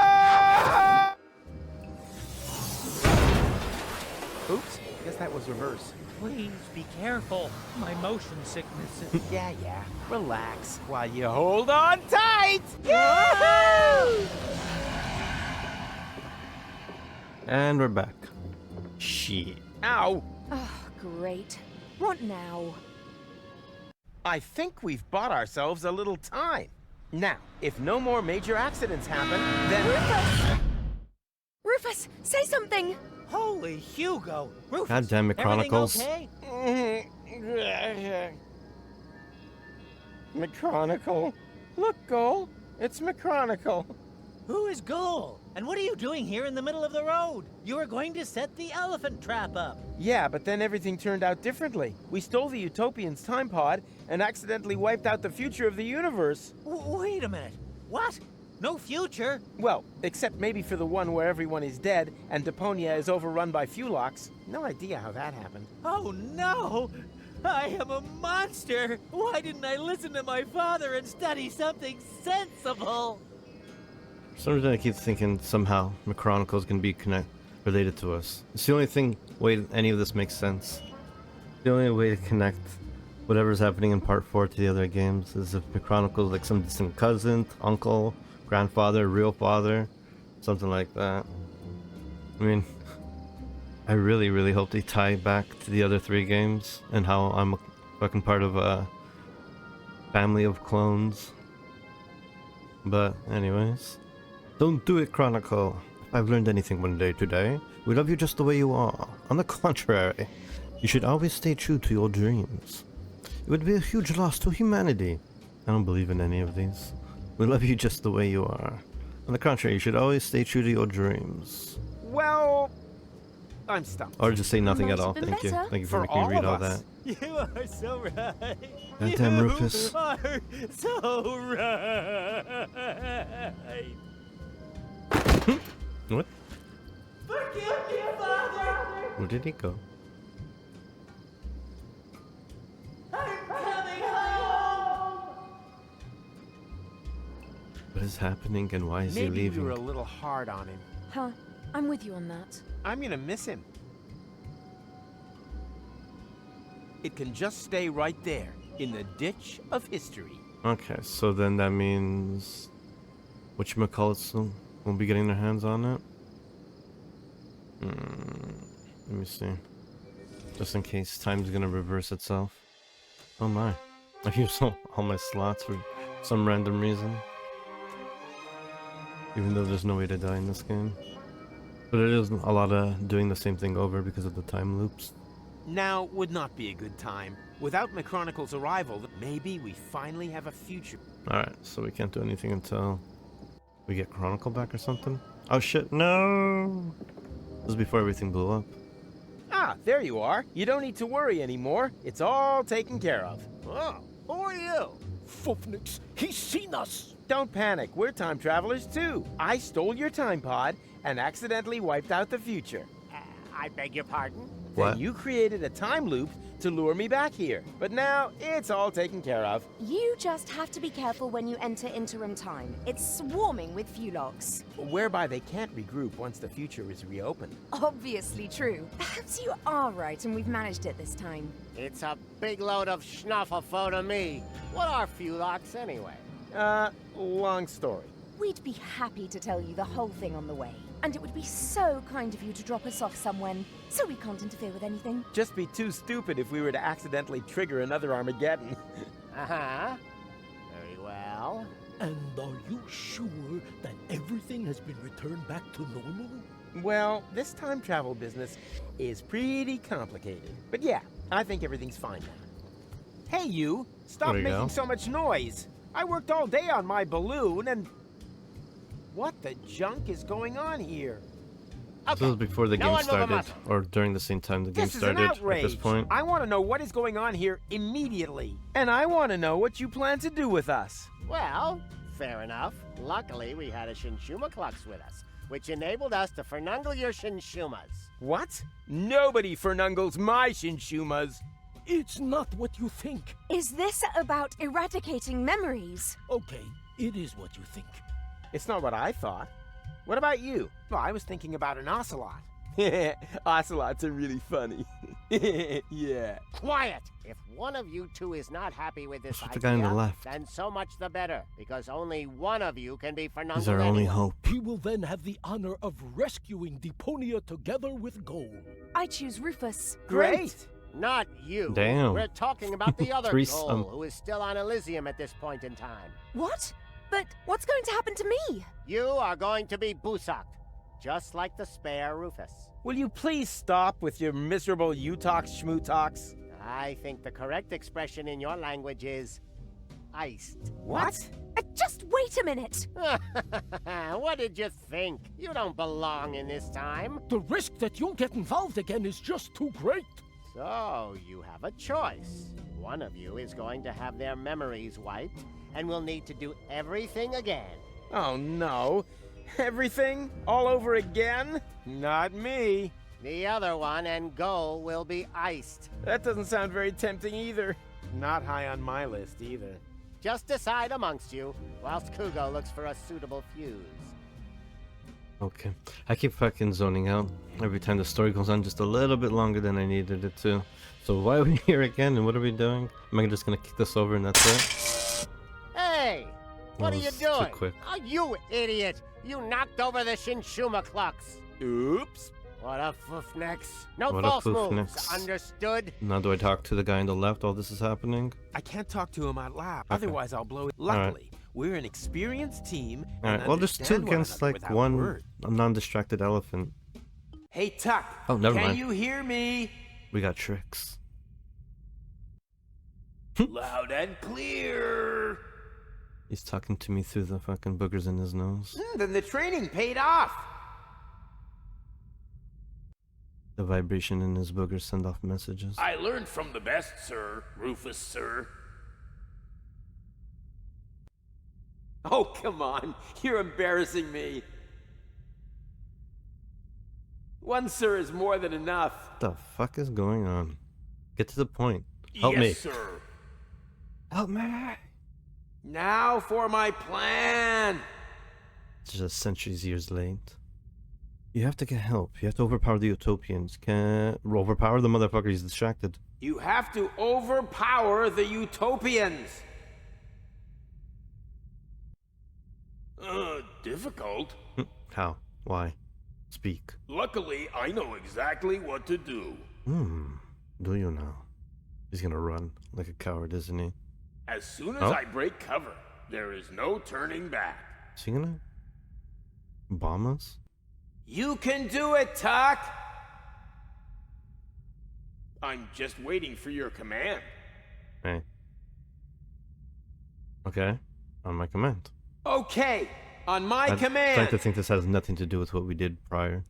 Oops, guess that was reverse. Please be careful. My motion sickness is... Yeah, relax while you hold on tight! Yahoo! And we're back. Shit. Ow! Oh, great. What now? I think we've bought ourselves a little time. Now, if no more major accidents happen, then... Rufus! Rufus, say something! Holy Hugo! Rufus, God damn it, Chronicles. everything okay? McChronicle. Look, Goal. It's McChronicle. Who is Goal? And what are you doing here in the middle of the road? You were going to set the elephant trap up. Yeah, but then everything turned out differently. We stole the Utopians' time pod and accidentally wiped out the future of the universe. Wait a minute. What? No future? Well, except maybe for the one where everyone is dead and Deponia is overrun by Fulox. No idea how that happened. Oh no! I am a monster! Why didn't I listen to my father and study something sensible? For some reason I keep thinking somehow McChronicles can be related to us. It's the only way any of this makes sense. The only way to connect whatever's happening in part 4 to the other games. Is if the Chronicles like some distant cousin, uncle, grandfather, real father, something like that. I mean, I really hope they tie back to the other 3 games and how I'm a fucking part of a family of clones. But anyways, don't do it, Chronicle. If I've learned anything one day today, we love you just the way you are. On the contrary, you should always stay true to your dreams. It would be a huge loss to humanity. I don't believe in any of these. We love you just the way you are. On the contrary, you should always stay true to your dreams. Well, I'm stumped. Or just say nothing at all. Might have Thank you. been better. Thank you for For making me read all all of us. that. You are so right. Goddamn, you Rufus. are so right. What? Forgive me, Father. Where did he go? I'm coming home. What is happening and why is Maybe he we were a leaving? little hard on him. Huh. I'm with you on that. I'm gonna miss him. It can just stay right there, in the ditch of history. Okay, so then that means whatchamacallits won't be getting their hands on it? Let me see. Just in case time's gonna reverse itself. Oh my. I've used all my slots for some random reason. Even though there's no way to die in this game. But it is a lot of doing the same thing over because of the time loops. Now would not be a good time. Without McChronicle's arrival, maybe we finally have a future. Alright, so we can't do anything until we get Chronicle back or something? Oh shit, no! This was before everything blew up. Ah, there you are. You don't need to worry anymore. It's all taken care of. Oh, who are you? Fufnix, he's seen us! Don't panic, we're time travelers too. I stole your time pod and accidentally wiped out the future. I beg your pardon? What? Then you created a time loop to lure me back here. But now, it's all taken care of. You just have to be careful when you enter interim time. It's swarming with Fulogs. Whereby they can't regroup once the future is reopened. Obviously true. Perhaps you are right and we've managed it this time. It's a big load of schnufflefo to me. What are Fulocks anyway? Long story. We'd be happy to tell you the whole thing on the way. And it would be so kind of you to drop us off somewhere, so we can't interfere with anything. Just be too stupid if we were to accidentally trigger another Armageddon. Uh-huh. Very well. And are you sure that everything has been returned back to normal? Well, this time travel business is pretty complicated. But yeah, I think everything's fine now. Hey, you! Stop There you making go. so much noise! I worked all day on my balloon and... What the junk is going on here? This was before the No game one move a started, muscle. or during the same time the game This is an started outrage. at this point. I want to know what is going on here immediately. And I want to know what you plan to do with us. Well, fair enough. Luckily, we had a Shinshuma Klux with us, which enabled us to fernungle your Shinshumas. What? Nobody fernungles my Shinshumas. It's not what you think. Is this about eradicating memories? Okay, it is what you think. It's not what I thought. What about you? Well, I was thinking about an ocelot. Ocelots are really funny. Yeah. Quiet! If one of you two is not happy with this What's with the guy on the idea, left? then so much the better, because only one of you can be fernungled He's our only anyway. hope. He will then have the honor of rescuing Deponia together with Gold. I choose Rufus. Great! Not you. Damn. We're talking about the other Threesome. Goal, who is still on Elysium at this point in time. What? But what's going to happen to me? You are going to be busaked, just like the spare Rufus. Will you please stop with your miserable you-talks, schmoo-talks? I think the correct expression in your language is iced. What? Just wait a minute. What did you think? You don't belong in this time. The risk that you'll get involved again is just too great. So, you have a choice. One of you is going to have their memories wiped, and will need to do everything again. Oh no. Everything? All over again? Not me. The other one and Goal will be iced. That doesn't sound very tempting either. Not high on my list either. Just decide amongst you, whilst Kugo looks for a suitable fuse. Okay. I keep fucking zoning out every time the story goes on just a little bit longer than I needed it to. So why are we here again and what are we doing? Am I just gonna kick this over and that's it? Hey! What are you Too doing? quick. Oh, you idiot! You knocked over the Shinshuma clocks. Oops. What a foofnex. No What a false moves. foofnex. Understood? Now do I talk to the guy on the left while this is happening? I can't talk to him out loud. Okay. Otherwise, I'll blow it. Luckily, we're an experienced team. And Alright, well there's two understand one against another like without one words. non-distracted elephant. Hey, Tuck. Oh, never Can mind. you hear me? We got tricks. Loud and clear. He's talking to me through the fucking boogers in his nose. Then the training paid off. The vibration in his boogers send off messages. I learned from the best, sir. Rufus, sir. Oh, come on. You're embarrassing me. One sir is more than enough. What the fuck is going on? Get to the point. Help me. Yes, sir. Help me. Now for my plan. It's just centuries years late. You have to get help. You have to overpower the Utopians. Can't overpower the motherfucker. He's distracted. You have to overpower the Utopians. Difficult. How? Why? Speak. Luckily, I know exactly what to do. Do you now? He's gonna run like a coward, isn't he? As soon as Oh. I break cover, there is no turning back. Is he gonna bomb us? You can do it, Tuck. I'm just waiting for your command. Hey. Okay. On my command. Okay, on my I'd command. like to think this has nothing to do with what we did prior.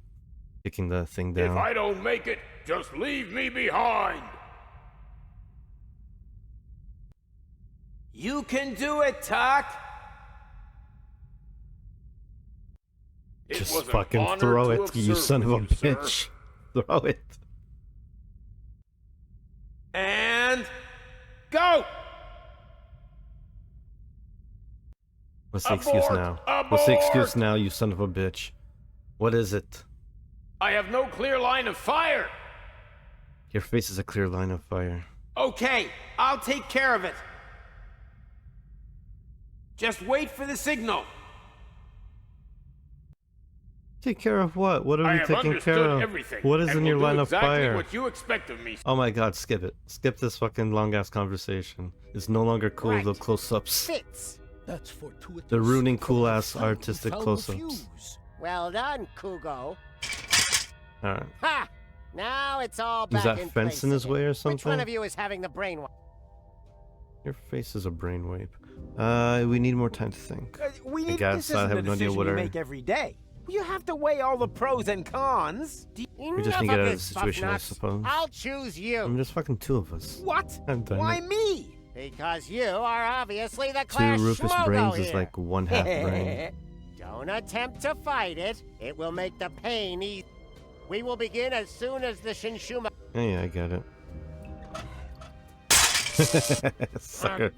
Kicking the thing down. If I don't make it, just leave me behind. You can do it, Tuck. It Just was an fucking honor throw to it, have you served son of a with you, sir. bitch. Throw it. And go. What's the excuse Abort! now? What's the excuse Abort! now, you son of a bitch? What is it? I have no clear line of fire. Your face is a clear line of fire. Okay, I'll take care of it. Just wait for the signal. Take care of what? What are I we have taking care understood of? everything. What is and in will your do line exactly of fire? what you expect of me. Oh my god, skip it. Skip this fucking long ass conversation. It's no longer cool, Right. the close ups. Fits. That's fortuitous. They're ruining For cool the ass found- artistic found close the ups. fuse. Well done, Kugo. Alright. Ha! Now it's all back Is that in fence place in his again. way or Which one something? of you is having the brainwash? Your face is a brainwave. We need more time to think. We I need guess this I isn't have a no idea decision what you our... make every day. You have to weigh all the pros and cons. We just need to get out of the situation, I suppose. I'll choose you. I'm just fucking two of us. What? God damn Why it. me? Because you are obviously the Two Clash Rufus Schmogo brains here. is like one half brain. Don't attempt to fight it. It will make the pain easy. We will begin as soon as the Shinshuma... Yeah, I get it. Sucker.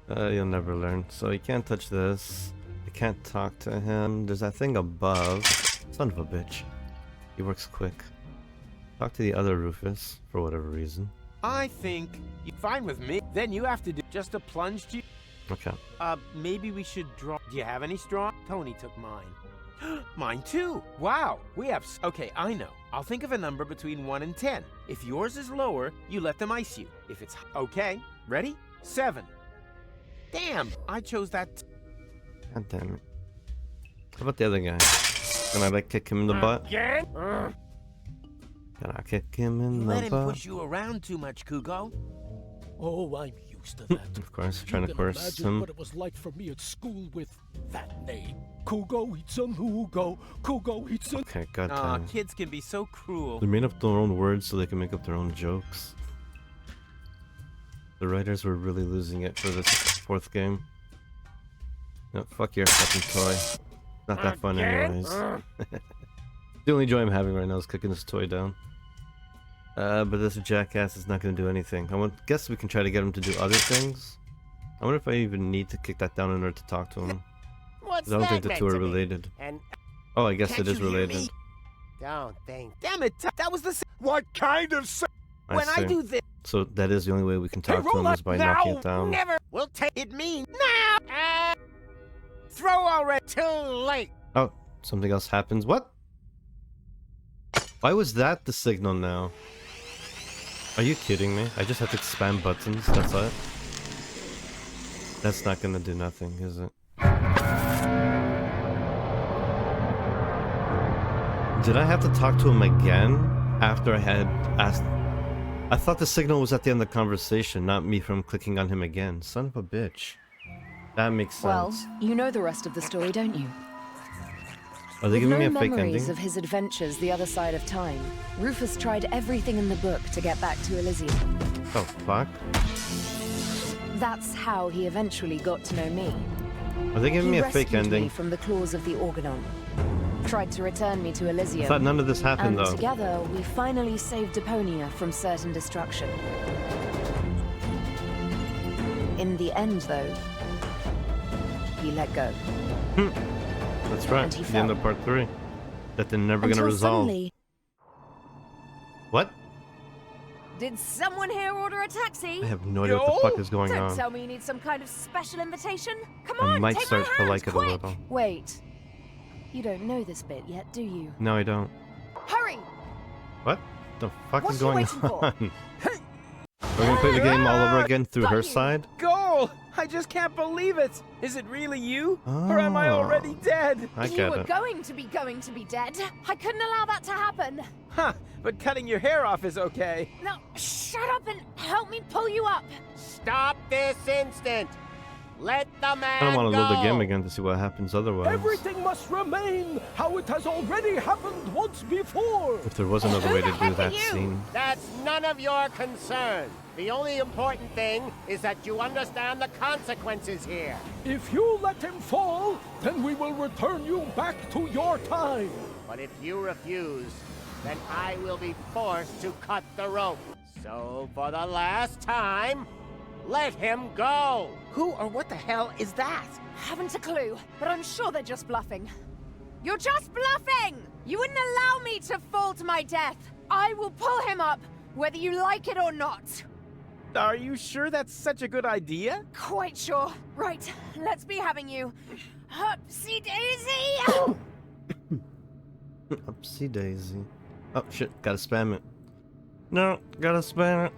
You'll never learn. So you can't touch this. I can't talk to him. There's that thing above. Son of a bitch. He works quick. Talk to the other Rufus, for whatever reason. I think you're fine with me. Then you have to do just a plunge to... Okay. Maybe we should draw... Do you have any straw? Tony took mine. Mine too. Wow, we have... Okay, I know. I'll think of a number between 1 and 10. If yours is lower, you let them ice you. If it's... Okay, ready? 7. Damn, I chose that... God damn it. How about the other guy? Can I like kick him in the butt? Again? Can I kick him in Let the him butt? push you around too much, Kugo. Oh, I'm used to that. Of course, You trying to can coerce imagine him. what it was like for me at school with that name. Kugo-itsun Hugo. Kugo-itsun. Okay, god Aw, damn it. kids can be so cruel. They made up their own words so they can make up their own jokes. The writers were really losing it for this fourth game. No, fuck your fucking toy. Not that fun anyways. The only joy I'm having right now is kicking this toy down. But this jackass is not going to do anything. Guess we can try to get him to do other things. I wonder if I even need to kick that down in order to talk to him. it's I don't think the that two are meant to be? related. And Oh, I guess Can't it is you hear related. me? don't think. Damn it, that was the What kind of when I see. do this. So that is the only way we can Hey, talk to roll him up is by now! knocking it down. Never. We'll take It means now. throw already. Too late. Oh, something else happens. What? Why was that the signal now? Are you kidding me? I just have to spam buttons, that's it? That's not gonna do nothing, is it? Did I have to talk to him again after I had asked? I thought the signal was at the end of the conversation, not me from clicking on him again. Son of a bitch. That makes sense. Well, you know the rest of the story, don't you? Are they With giving me no a fake memories ending? of his adventures the other side of time, Rufus tried everything in the book to get back to Elysium. Oh, fuck. That's how he eventually got to know me. Are they giving me He a fake rescued me ending? from the claws of the Organon. Tried to return me to Elysium. I thought none of this happened, and though. together, we finally saved Deponia from certain destruction. In the end, though, he let go. That's right, And he the end fell. of part 3. That they're never Until gonna resolve. suddenly, What? did someone here order a taxi? I have no idea what the fuck is going Don't on. tell me you need some kind of special invitation. Come I on, might take start my to hand, like it a quick! little. Wait, you don't know this bit yet, do you? No, I don't. Hurry! What the fuck What is you going waiting for? on? We're gonna play the game all over again through Got her you. side? Goal! I just can't believe it. Is it really you? Or am I Oh. already dead? I You get were it. going to be dead. I couldn't allow that to happen. Huh, but cutting your hair off is okay. Now, shut up and help me pull you up. Stop this instant. Let the man I don't want to go. load the game again to see what happens otherwise. Everything must remain how it has already happened once before. If there was another way to do heck are that you? scene. That's none of your concern. The only important thing is that you understand the consequences here. If you let him fall, then we will return you back to your time. But if you refuse, then I will be forced to cut the rope. So for the last time, let him go. Who or what the hell is that? Haven't a clue, but I'm sure they're just bluffing. You're just bluffing! You wouldn't allow me to fall to my death. I will pull him up, whether you like it or not. Are you sure that's such a good idea? Quite sure. Right, let's be having you. Upsy daisy! Upsy daisy. Oh shit, gotta spam it. No, gotta spam it.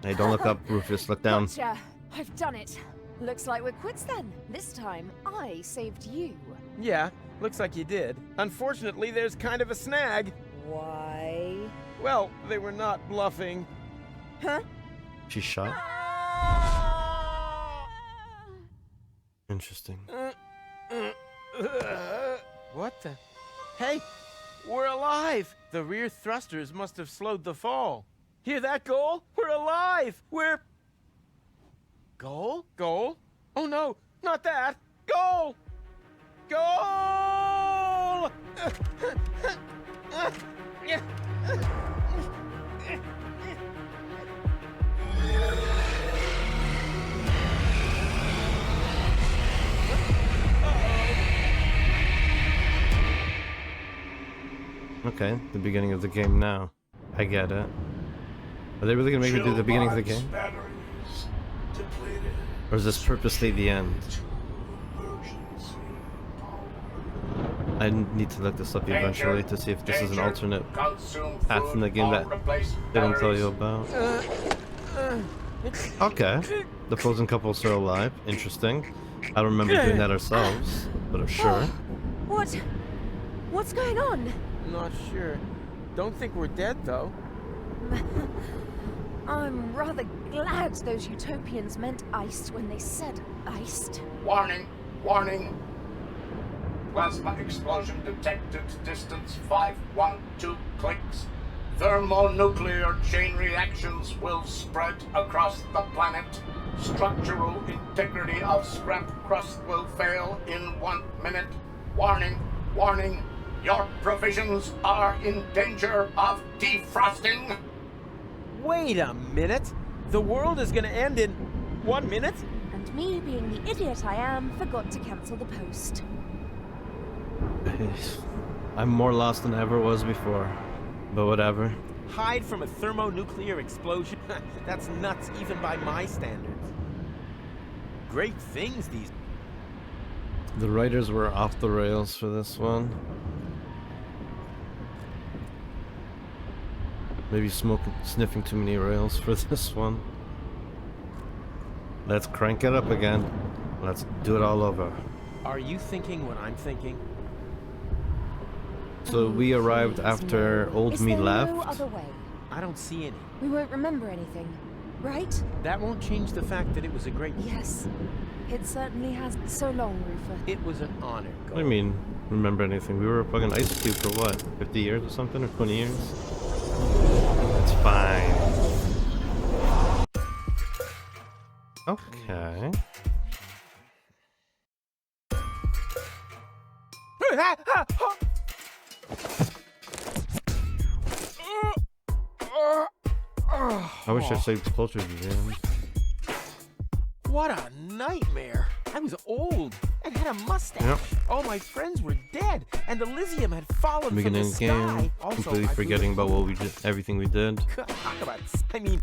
Hey, don't look up, Rufus, look down. Gotcha. I've done it. Looks like we're quits then. This time, I saved you. Yeah, looks like you did. Unfortunately, there's kind of a snag. Why? Well, they were not bluffing. Huh? She's shot? Interesting. What the? Hey, we're alive! The rear thrusters must have slowed the fall. Hear that, Goal? We're alive! We're... Goal? Goal? Oh no, not that! Goal! Goal! Okay, the beginning of the game now. I get it. Are they really gonna make me do the beginning of the game? Batteries depleted. Or is this purposely the end? I need to look this up eventually to see if this is an alternate path in the game that they don't tell you about. Okay, the frozen couple are still alive. Interesting. I don't remember doing that ourselves, but sure. What's going on? Not sure. Don't think we're dead, though. I'm rather glad those utopians meant iced when they said iced. Warning, warning. Plasma explosion detected. Distance 512 clicks. Thermonuclear chain reactions will spread across the planet. Structural integrity of scrap crust will fail in 1 minute. Warning, warning. Your provisions are in danger of defrosting. Wait a minute! The world is gonna end in 1 minute? And And me, being the idiot I am, forgot to cancel the post. I'm more lost than I ever was before. But whatever. Hide from a thermonuclear explosion? That's nuts even by my standards. Great things these... The writers were off the rails for this one. Maybe sniffing too many rails for this one. Let's crank it up again. Let's do it all over. Are you thinking what I'm thinking? So we arrived after old me left. No other way? I don't see any. We won't remember anything, right? That won't change the fact that it was a great... Yes, it certainly has. So long, Rufus. It was an honor. What do you mean, remember anything? We were a fucking ice cube for what? 50 years or something? Or 20 years? It's fine. Okay. I wish I stayed closer to the end. What a nightmare! I was old and had a mustache. Yep. All my friends were dead, and Elysium had fallen from Beginning the of the game, sky. Also, completely forgetting about what we did, everything we did. Talk about... I mean...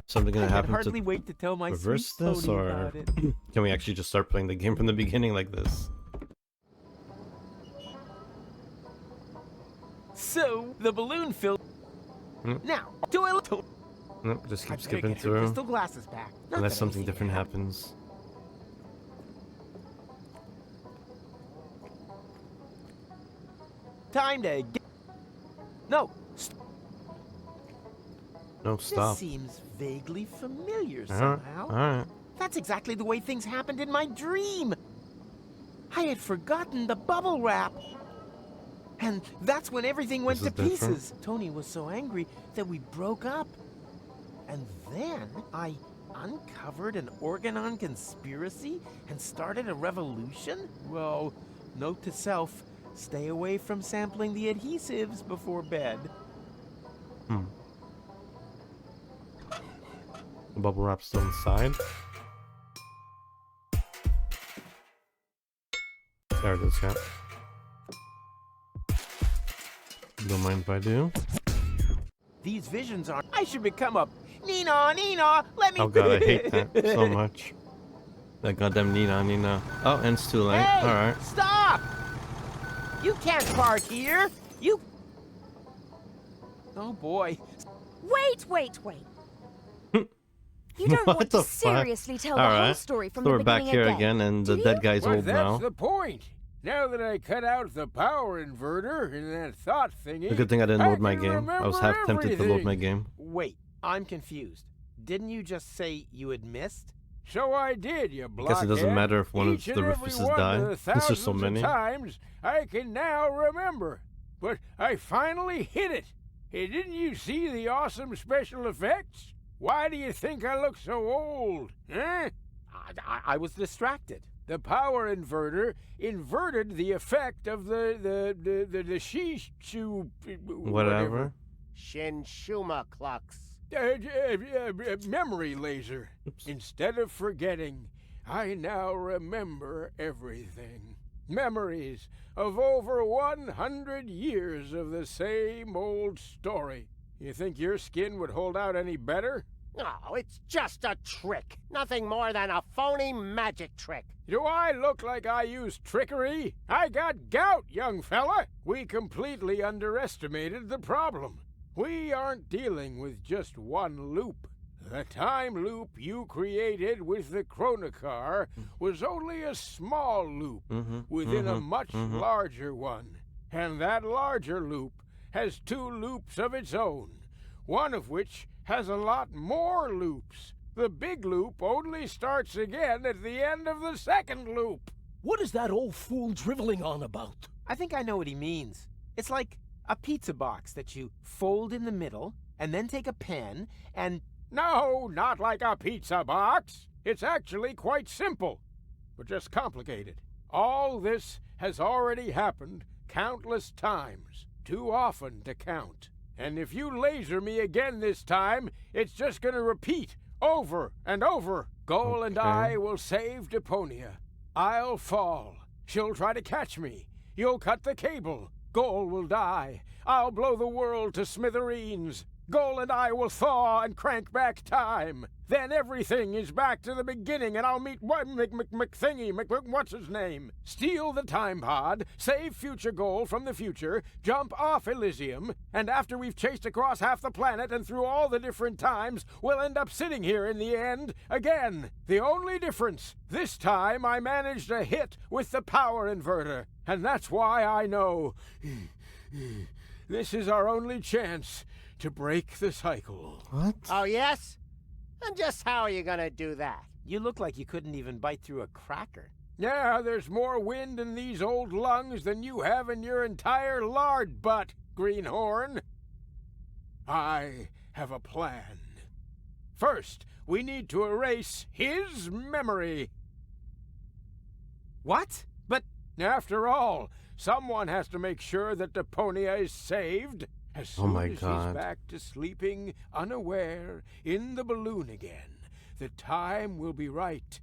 Something gonna I happen hardly to wait to tell my reverse sweet this, pony or about it. can we actually just start playing the game from the beginning like this? So, the balloon filled... Now, do I... Nope, just keep I skipping get her through. crystal glasses back. Not Unless that something anything different happened. happens. Time to get... No, No, stop. This seems vaguely familiar Alright, somehow. alright. That's exactly the way things happened in my dream. I had forgotten the bubble wrap. And that's when everything went This to is different. pieces. Tony was so angry that we broke up. And then I uncovered an Organon conspiracy and started a revolution? Well, note to self, stay away from sampling the adhesives before bed. The bubble wrap's still inside. There it is, yeah. Don't mind if I do. These visions are... I should become a... Nina, Nina, let me... Oh god, I hate that so much. That goddamn Nina. Oh, and it's too late. Hey, Alright. stop! You can't park here. You... Oh boy. Wait. You don't What want the to fuck? seriously tell the whole Alright. story from So the we're back beginning here again, and do the you? dead guy's Well, old that's now. the point. Now that I cut out the power inverter in that thought thingy, The good thing I didn't load my can game. I was half remember tempted to load my everything. game. Wait, I'm confused. Didn't you just say you had missed? So I did, you I blockhead. guess it doesn't matter if one of Each and the every Rufuses one die. of the There's just so thousands of many. times I can now remember. But I finally hit it. Hey, didn't you see the awesome special effects? Why do you think I look so old? Huh? I was distracted. The power inverter inverted the effect of the Shishu... Whatever. Shinshuma Klux. Memory laser. Oops. Instead of forgetting, I now remember everything. Memories of over 100 years of the same old story. You think your skin would hold out any better? Oh, it's just a trick. Nothing more than a phony magic trick. Do I look like I use trickery? I got gout, young fella. We completely underestimated the problem. We aren't dealing with just one loop. The time loop you created with the Chronocar was only a small loop within a much larger one. And that larger loop has two loops of its own, one of which has a lot more loops. The big loop only starts again at the end of the second loop. What is that old fool driveling on about? I think I know what he means. It's like a pizza box that you fold in the middle and then take a pen and... No, not like a pizza box. It's actually quite simple, but just complicated. All this has already happened countless times, too often to count. And if you laser me again this time, it's just gonna repeat over and over Goal and I will save Deponia. I'll fall. She'll try to catch me. You'll cut the cable. Goal will die. I'll blow the world to smithereens. Goal and I will thaw and crank back time. Then everything is back to the beginning, and I'll meet what's his name? Steal the time pod, save future Goal from the future, jump off Elysium, and after we've chased across half the planet and through all the different times, we'll end up sitting here in the end again. The only difference, this time I managed a hit with the power inverter, and that's why I know this is our only chance to break the cycle. What? Oh, yes? And just how are you gonna do that? You look like you couldn't even bite through a cracker. Yeah, there's more wind in these old lungs than you have in your entire lard butt, Greenhorn. I have a plan. First, we need to erase his memory. What? But after all, someone has to make sure that Deponia is saved. As soon as he's back to sleeping unaware in the balloon again, the time will be right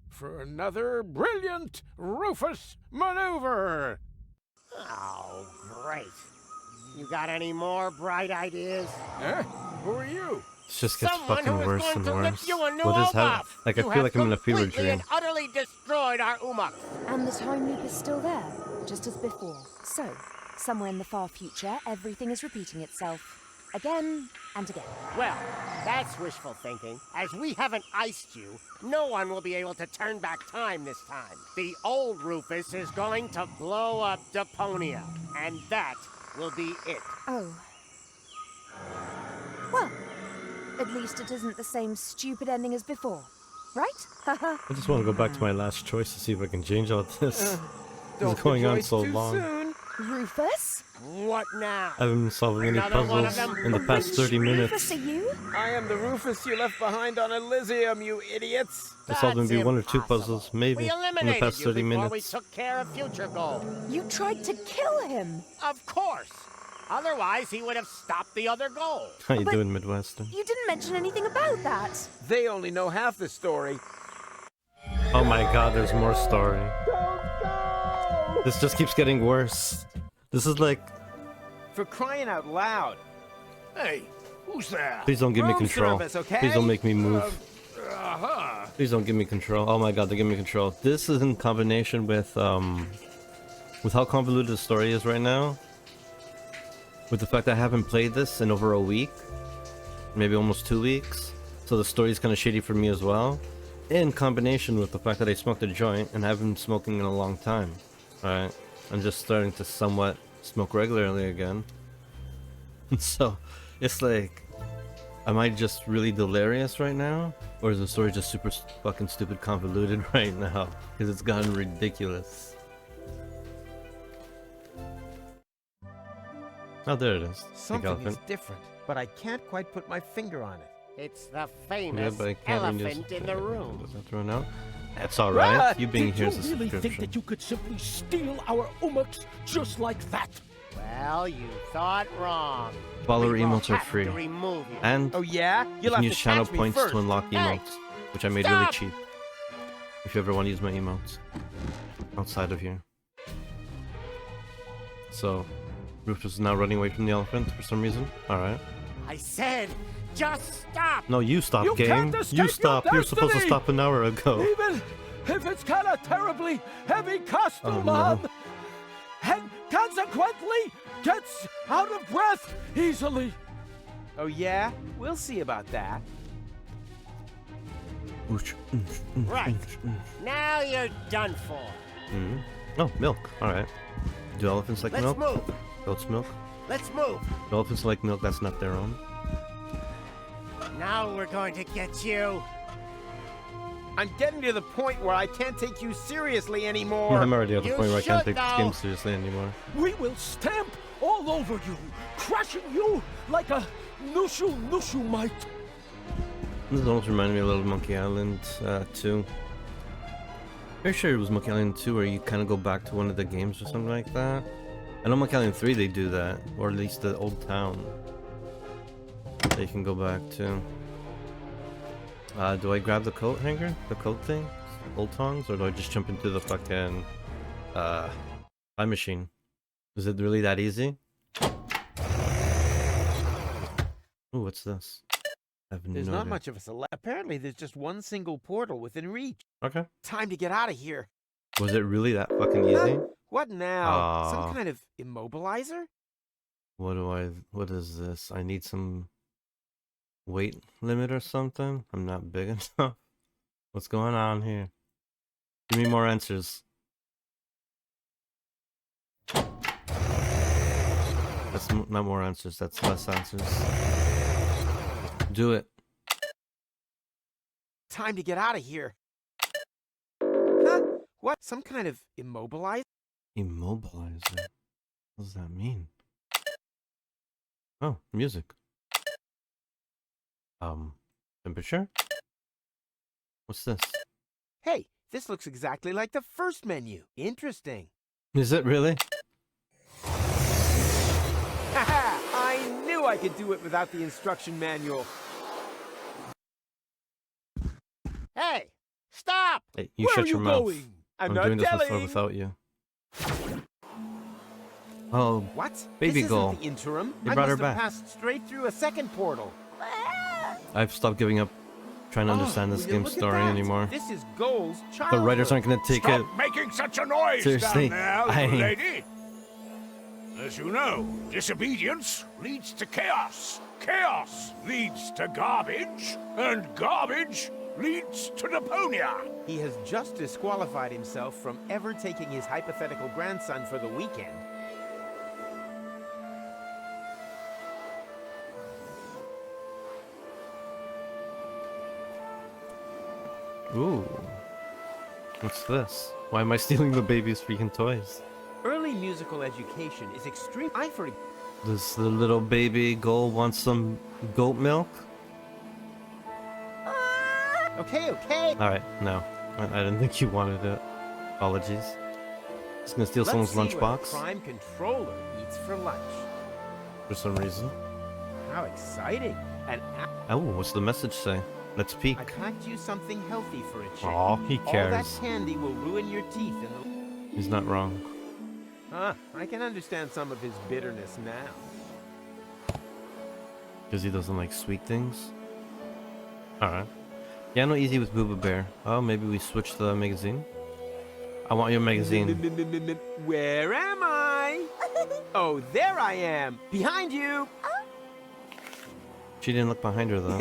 for another brilliant Rufus maneuver. Oh, great. You got any more bright ideas? Huh? Who are you? It just gets Someone fucking who is worse going and to worse. rip you a new What is happening? off. Like, I You feel like I'm in a fever completely dream. and utterly destroyed our Umaks. And the time loop is still there, just as before. So, somewhere in the far future, everything is repeating itself. Again and again. Well, that's wishful thinking. As we haven't iced you, no one will be able to turn back time this time. The old Rufus is going to blow up Deponia, and that will be it. Oh. Well, at least it isn't the same stupid ending as before, right? I just want to go back to my last choice to see if I can change all this. This is going on so long. Rufus? What now? I haven't been solving any Another one of puzzles them? in the past 30 minutes. Rufus, are you? I am the Rufus you left behind on Elysium, you idiots. I solved maybe one or two impossible. puzzles, maybe, We in the eliminated past you 30 before minutes. we took care of future Goal. You tried to kill him. Of course. Otherwise, he would have stopped the other Goal. How you But- doing, Midwestern? You didn't mention anything about that. They only know half the story. Oh my god, there's more story. This just keeps getting worse. This is like, For crying out loud. Hey, who's there? please don't give me Room control. service, okay? Please don't make me move. Uh-huh. Please don't give me control. Oh my god, they give me control. This is in combination with how convoluted the story is right now. With the fact that I haven't played this in over a week. Maybe almost 2 weeks. So the story's kind of shady for me as well. In combination with the fact that I smoked a joint and haven't been smoking in a long time. Alright? I'm just starting to somewhat smoke regularly again. So, it's like, am I just really delirious right now? Or is the story just super fucking stupid convoluted right now? Because it's gotten ridiculous. Oh, there it is. Something is different, but I can't quite put my finger on it. It's the famous but I can't elephant in the room. Was that thrown out? That's alright. You being Did here you is a really think subscription. that you could simply steal our Umaks just like that? Well, you thought wrong. Follower We will emotes are have free. to remove you. And Oh yeah? you You'll can have use to channel catch me points first. to unlock Hey, emotes, which I made really stop! cheap. If you ever want to use my emotes outside of here. So, Rufus is now running away from the elephant for some reason. Alright. I said, just stop. No, you stop, You game. can't escape You your stop. You're supposed to destiny! stop an hour ago. Even if it's got a terribly heavy costume Oh, no. on, and consequently gets out of breath easily. Oh yeah? We'll see about that. Right. Now you're done for. Mm. Oh, milk. Alright. Do elephants like Let's milk? move. Goats milk? Let's move. Do elephants like milk that's not their own? Now we're going to get you. I'm getting to the point where I can't take you seriously anymore. I'm already at the You point where I can't should take this know. game seriously anymore. We will stamp all over you, crushing you like a Nushu might. This almost reminded me a little of Monkey Island 2. Pretty sure it was Monkey Island 2 where you kind of go back to one of the games or something like that. I know Monkey Island 3 they do that, or at least the old town. They can go back to. Do I grab the coat hanger? The coat thing? Old tongs? Or do I just jump into the fucking time machine? Is it really that easy? Ooh, what's this? I have There's no not idea. much of a select. Apparently, there's just one single portal within reach. Okay. Time to get out of here. Was it really that fucking easy? What now? Aw. Some kind of immobilizer? What is this? I need some weight limit or something? I'm not big enough. What's going on here? Give me more answers. That's not more answers, that's less answers. Do it. Time to get out of here. Huh? What? Some kind of immobilizer? Immobilizer? What does that mean? Oh, music. Temperature? What's this? Hey, this looks exactly like the first menu. Interesting. Is it really? Haha! I knew I could do it without the instruction manual. Hey, stop! Hey, you Where shut are your you mouth. going? I'm I'm not doing this telling. without you. Oh, What? baby this goal. Isn't the interim. They I brought must her have back. passed straight through a second portal. I've stopped giving up trying to understand this will you game's look at story that? anymore. This is Goal's The childhood. writers aren't gonna take Stop it. making such a noise Seriously, down there, little I- lady. As you know, disobedience leads to chaos. Chaos leads to garbage, and garbage leads to Deponia. He has just disqualified himself from ever taking his hypothetical grandson for the weekend. Ooh. What's this? Why am I stealing the baby's freaking toys? Early musical education is extreme. Does the little baby Goal want some goat milk? Okay, okay. Alright, no. I didn't think you wanted it. Apologies. Just gonna steal someone's Let's see what lunchbox the prime controller eats for lunch. for some reason. How exciting! And Oh, what's the message say? Let's peek. I packed you something healthy for a change. Aw, he All that cares. candy will ruin your teeth in He's not wrong. the... I can understand some of his bitterness now. Because he doesn't like sweet things? Alright. Yeah, no easy with Booba Bear. Oh, maybe we switch the magazine? I want your magazine. Where am I? Oh, there I am! Behind you! She didn't look behind her though.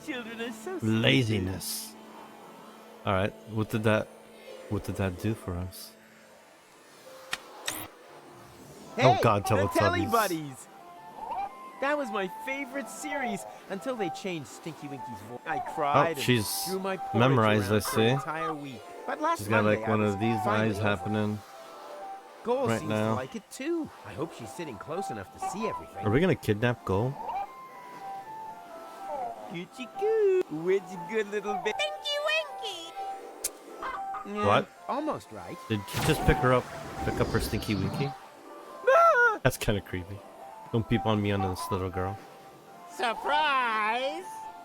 Children are so Laziness. Alright, what did that do for us? Hey, Oh god, the Telly Teletubbies. Buddies! That was my favorite series until they changed Stinky Winky's voice. I cried and she's threw my porridge memorized, around I for an see. entire week. But last She's got Monday, like I one was of these finally eyes over. happening. Goal right seems now. to like it too. I hope she's sitting close enough to see everything. Are we gonna kidnap Goal? Coochie coo! Which good little bit. Stinky Winky! What? Almost right. Did you just pick her up? Pick up her stinky winky? That's kind of creepy. Don't peep on me on this little girl. Surprise!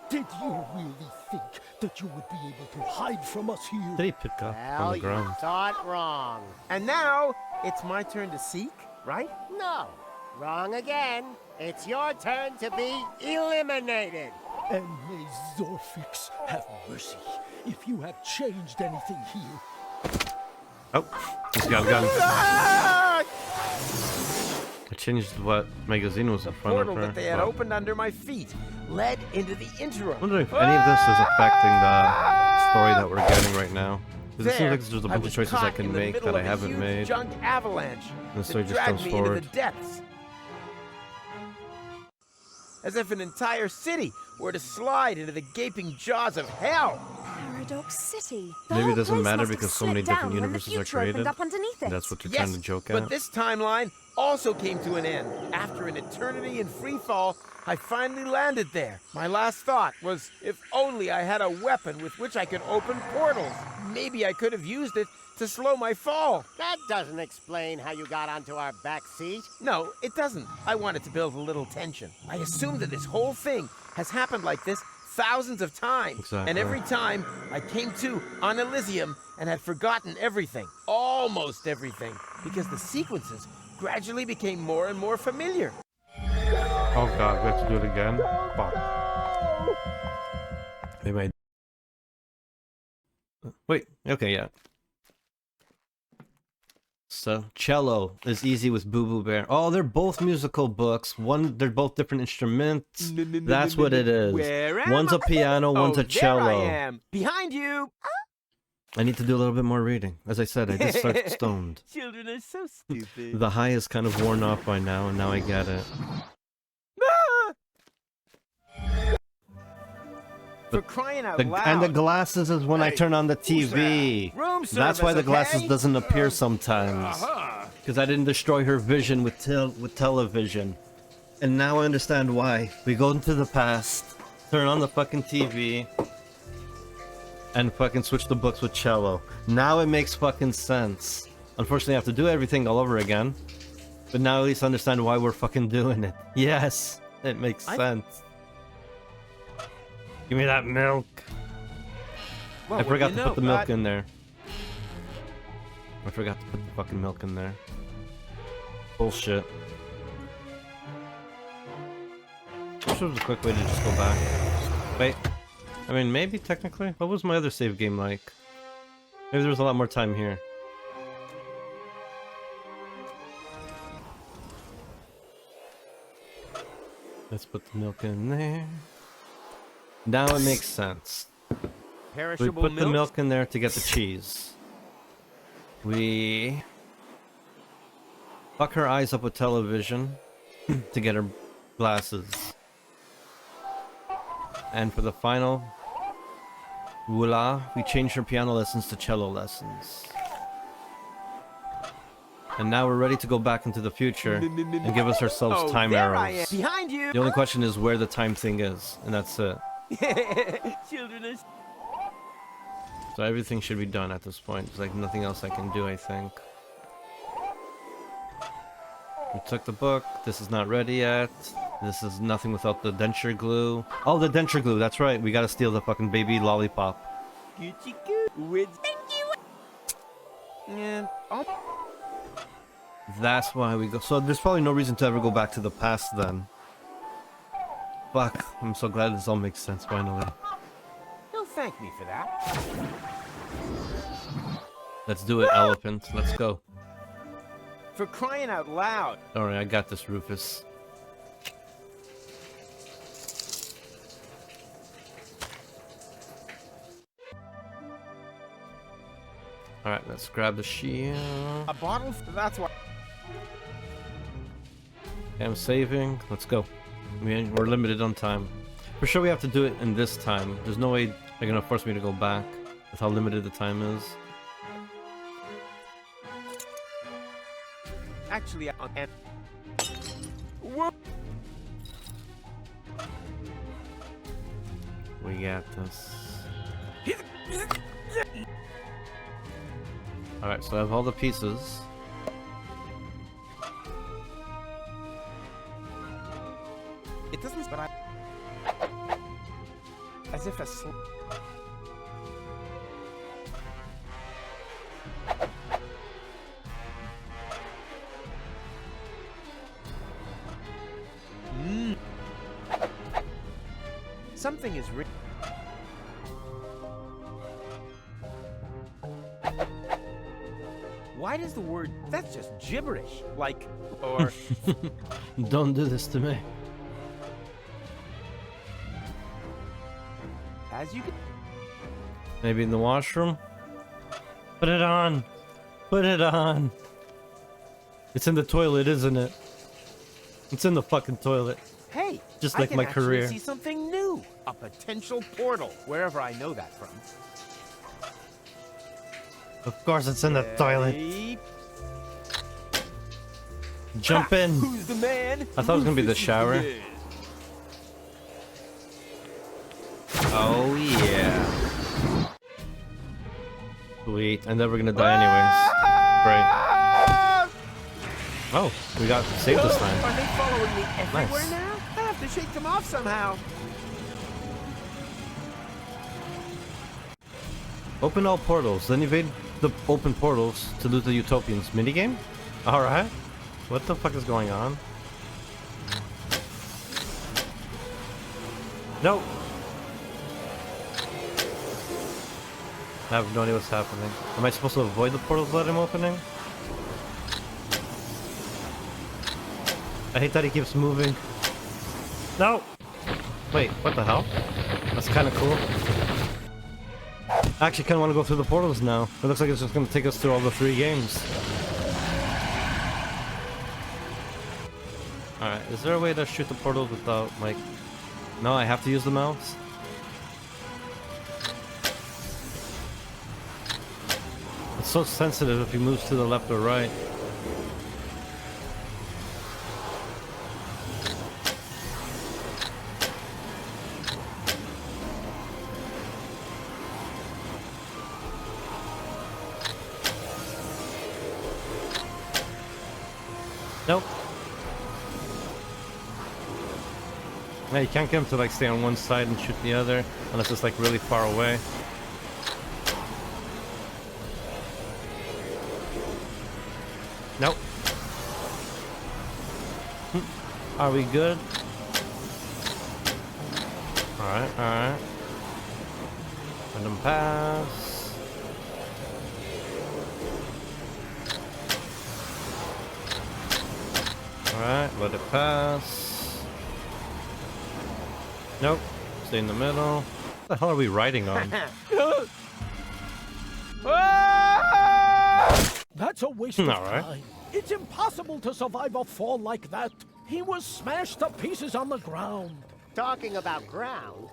Did you really think that you would be able to hide from us here? Did he pick up on Well, the you ground? thought wrong. And now it's my turn to seek, right? No, wrong again. It's your turn to be eliminated. And may Zorfix have mercy if you have changed anything here. Oh, he's got a gun. Ah! I changed what magazine was in front of Portal her. that they had Oh. opened under my feet led into the interim. I wonder if any of this is affecting the story that we're getting right now. Because it seems like there's a bunch of choices I can make that I haven't made. Junk avalanche And the story that just dragged comes me forward. into the depths. As if an entire city were to slide into the gaping jaws of hell. Paradox City. The Maybe it whole doesn't place matter must have because so many slipped down different when the universes are future opened created. up underneath it. And that's what they're Yes, trying to joke but at. this timeline also came to an end. After an eternity in free fall, I finally landed there. My last thought was, if only I had a weapon with which I could open portals. Maybe I could have used it to slow my fall. That doesn't explain how you got onto our back seat. No, it doesn't. I wanted to build a little tension. I assume that this whole thing has happened like this thousands of times. Exactly. And every time I came to on Elysium and had forgotten everything, almost everything, because the sequences gradually became more and more familiar. Oh god, we have to do it again? Fuck. They might... Wait, okay, yeah. So, cello is easy with Boo Boo Bear. Oh, they're both musical books. They're both different instruments. That's what it is. One's a piano, one's a cello. There I am, behind you. I need to do a little bit more reading. As I said, I just started stoned. Children are so stupid. The high is kind of worn off by now, and now I get it. For crying out loud. And the glasses is when I turn on the TV. Room That's why service, the glasses okay? doesn't appear sometimes. Because I didn't destroy her vision with television. And now I understand why. We go into the past, turn on the fucking TV, and fucking switch the books with cello. Now it makes fucking sense. Unfortunately, I have to do everything all over again. But now at least I understand why we're fucking doing it. Yes, it makes sense. Give me that milk. Well, I forgot to put the milk in. in there. I forgot to put the fucking milk in there. Bullshit. This was a quick way to just go back. Wait. I mean, maybe technically. What was my other save game like? Maybe there was a lot more time here. Let's put the milk in there. Now it makes sense. We put the milk in there to get the cheese. We fuck her eyes up with television to get her glasses. And for the final voila, we change her piano lessons to cello lessons. And now we're ready to go back into the future and give us ourselves time arrows. Behind you. The only question is where the time thing is, and that's it. Children are... So everything should be done at this point. There's like nothing else I can do, I think. We took the book. This is not ready yet. This is nothing without the denture glue. Oh, the denture glue. That's right. We gotta steal the fucking baby lollipop. Thank you. And That's why we go. So there's probably no reason to ever go back to the past then. Fuck. I'm so glad this all makes sense finally. don't thank me for that. Let's do it, elephant. Let's go. For crying out loud. Alright, I got this, Rufus. Alright, let's grab the shield. A bottle? That's why. Okay, I'm saving. Let's go. We're limited on time. For sure we have to do it in this time. There's no way they're gonna force me to go back with how limited the time is. Actually, We got this. Alright, so I have all the pieces. it doesn't, but I. As if a Something is real. Why does the word that's just gibberish? Like, or Don't do this to me. as you can. Maybe in the washroom? Put it on! Put it on! It's in the toilet, isn't it? It's in the fucking toilet. Hey, Just I like can my actually career. see something new. A potential portal, wherever I know that from. Of course it's in the toilet. Jump in! Who's the man? I thought it was gonna be the shower. Oh yeah. Sweet. And then we're gonna die anyways. Great. Oh, we got saved this time. Are they following me everywhere Nice. now? I have to shake them off somehow. Open all portals, then evade the open portals to loot the Utopians. Minigame? Alright. What the fuck is going on? No! I have no idea what's happening. Am I supposed to avoid the portals that I'm opening? I hate that he keeps moving. No! Wait, what the hell? That's kind of cool. I actually kind of want to go through the portals now. It looks like it's just going to take us through all the 3 games. Alright, is there a way to shoot the portals without, like... No, I have to use the mouse? It's so sensitive if he moves to the left or right. Nope. Yeah, you can't get him to like stay on one side and shoot the other unless it's like really far away. Nope. Are we good? Alright, alright. Let him pass. Alright, let it pass. Nope. Stay in the middle. What the hell are we riding on? That's a waste of time. It's impossible to survive a fall like that. He was smashed to pieces on the ground. Talking about ground,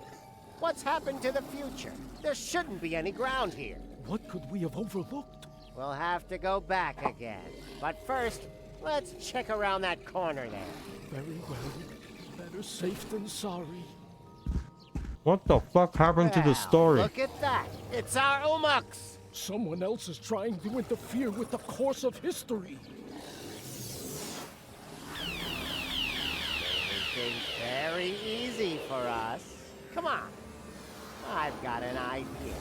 what's happened to the future? There shouldn't be any ground here. What could we have overlooked? We'll have to go back again. But first, let's check around that corner there. Very well. Better safe than sorry. What the fuck happened to the story? Look at that. It's our Umux. Someone else is trying to interfere with the course of history. Everything's very easy for us. Come on. I've got an idea.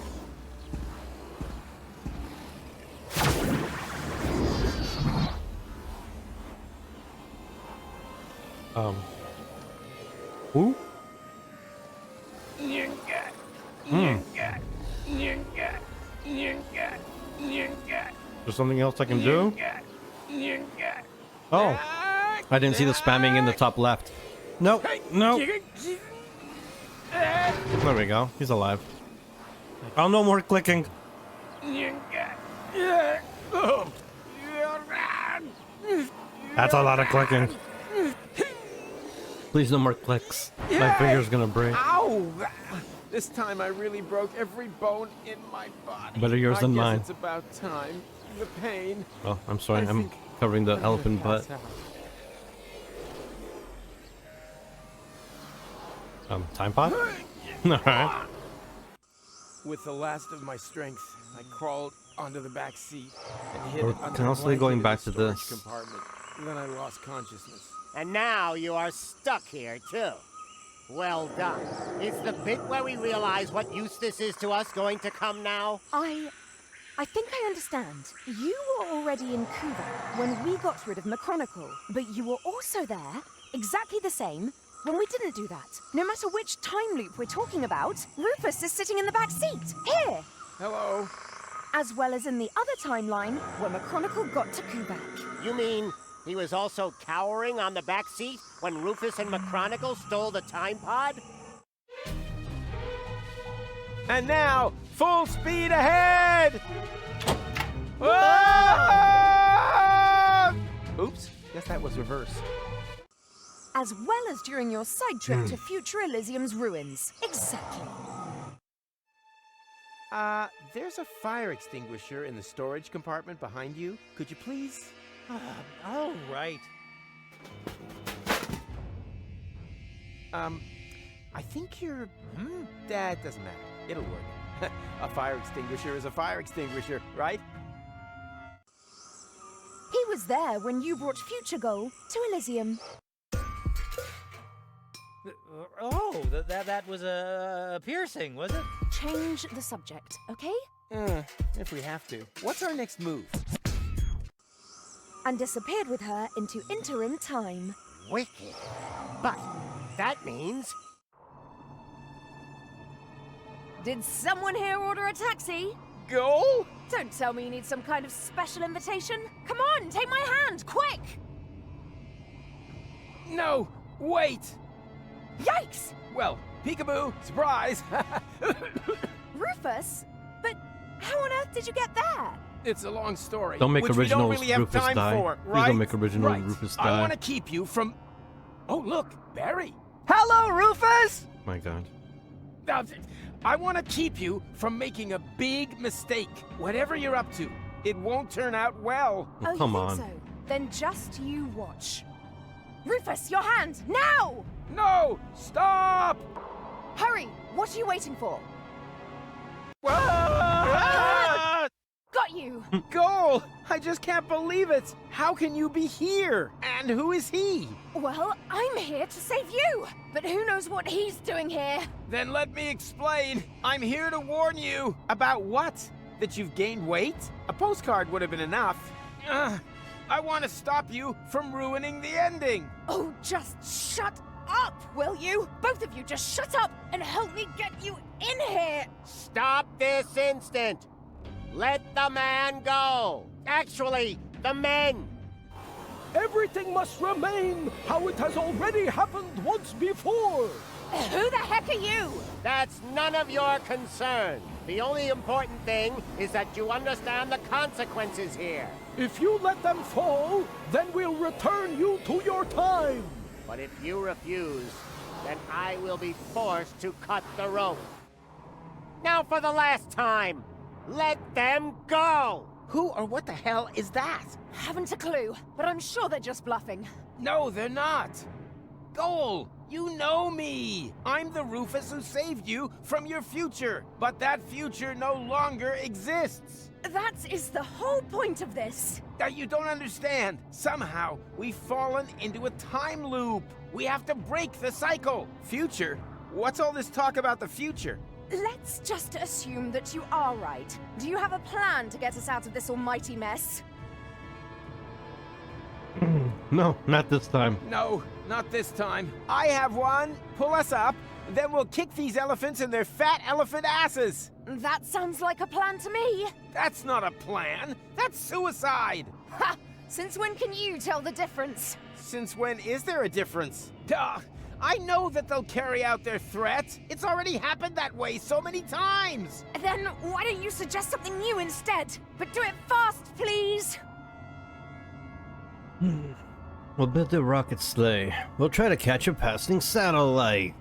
Who? There's something else I can do? Oh. I didn't see the spamming in the top left. Nope. Nope. There we go. He's alive. Oh, no more clicking. That's a lot of clicking. Please, no more clicks. My finger's gonna break. Ow! This time I really broke every bone in my body. Better yours than mine. It's about time. The pain. Oh, I'm sorry. I'm covering the elephant butt. Time pod? Alright. With the last of my strength, I crawled onto the back seat and hid We're under constantly the going blanket back of to the storage this. compartment. Then I lost consciousness. And now you are stuck here, too. Well done. Is the bit where we realize what use this is to us going to come now? I think I understand. You were already in Kuvak when we got rid of McChronicle, but you were also there, exactly the same, when we didn't do that. No matter which time loop we're talking about, Rufus is sitting in the back seat. Here! Hello. As well as in the other timeline, where McChronicle got to Kuvak. You mean he was also cowering on the back seat when Rufus and McChronicle stole the time pod? And now, full speed ahead! Oops, guess that was reversed. As well as during your side trip to Future Elysium's ruins. Exactly. There's a fire extinguisher in the storage compartment behind you. Could you please? All right. I think you're... That doesn't matter. It'll work. A fire extinguisher is a fire extinguisher, right? He was there when you brought Future Goal to Elysium. Oh, that was a piercing, was it? Change the subject, okay? If we have to. What's our next move? And disappeared with her into interim time. Wicked. But that means... Did someone here order a taxi? Go? Don't tell me you need some kind of special invitation. Come on, take my hand, quick! No, wait! Yikes! Well, peekaboo, surprise! Rufus? But how on earth did you get there? It's a long story. Don't make which original we don't really have Rufus time die. for, Please right? don't make original right. Rufus die. I want to keep you from... Oh, look, Barry. Hello, Rufus! My God. I want to keep you from making a big mistake. Whatever you're up to, it won't turn out well. Oh, come you on. think so? Then just you watch. Rufus, your hand, now! No! Stop! Hurry! What are you waiting for? Ah! Got you! Goal! I just can't believe it! How can you be here? And who is he? Well, I'm here to save you! But who knows what he's doing here? Then let me explain. I'm here to warn you. About what? That you've gained weight? A postcard would have been enough. I want to stop you from ruining the ending. Oh, just shut up, will you? Both of you just shut up and help me get you in here! Stop this instant! Let the man go! Actually, the men! Everything must remain how it has already happened once before. Who the heck are you? That's none of your concern. The only important thing is that you understand the consequences here. If you let them fall, then we'll return you to your time. But if you refuse, then I will be forced to cut the rope. Now for the last time, let them go! Who or what the hell is that? Haven't a clue, but I'm sure they're just bluffing. No, they're not. Goal, you know me. I'm the Rufus who saved you from your future. But that future no longer exists. That is the whole point of this. That you don't understand. Somehow, we've fallen into a time loop. We have to break the cycle. Future? What's all this talk about the future? Let's just assume that you are right. Do you have a plan to get us out of this almighty mess? No, not this time. No, not this time. I have one. Pull us up. Then we'll kick these elephants in their fat elephant asses. That sounds like a plan to me. That's not a plan. That's suicide. Ha! Since when can you tell the difference? Since when is there a difference? Duh! I know that they'll carry out their threat. It's already happened that way so many times. Then why don't you suggest something new instead? But do it fast, please. We'll build a rocket sleigh. We'll try to catch a passing satellite.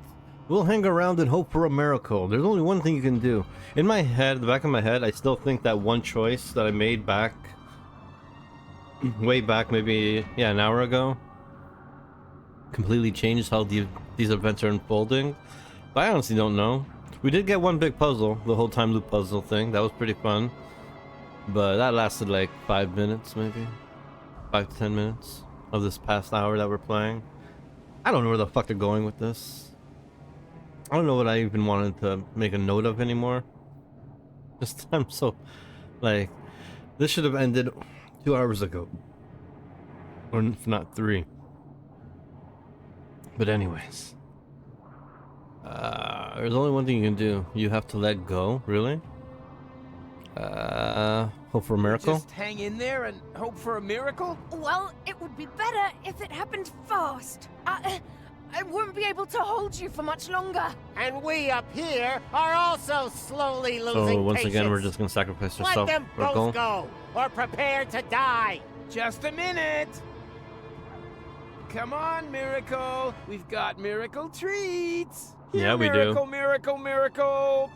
We'll hang around and hope for a miracle. There's only one thing you can do. In my head, the back of my head, I still think that one choice that I made back, way back, maybe, yeah, an hour ago, completely changed how these events are unfolding. But I honestly don't know. We did get one big puzzle, the whole time loop puzzle thing. That was pretty fun. But that lasted like 5 minutes, maybe. 5 to 10 minutes of this past hour that we're playing. I don't know where the fuck they're going with this. I don't know what I even wanted to make a note of anymore. Just, I'm so, like, this should have ended 2 hours ago. Or if not 3. But anyways. There's only one thing you can do. You have to let go, really? Hope for a miracle? Just hang in there and hope for a miracle? Well, it would be better if it happened fast. I won't be able to hold you for much longer. And we up here are also slowly losing So once patience. again, we're just gonna sacrifice Let ourselves them for a goal? both go, or prepare to die. Just a minute. Come on, Miracle. We've got miracle treats. Here, Yeah, we do. miracle, miracle, miracle.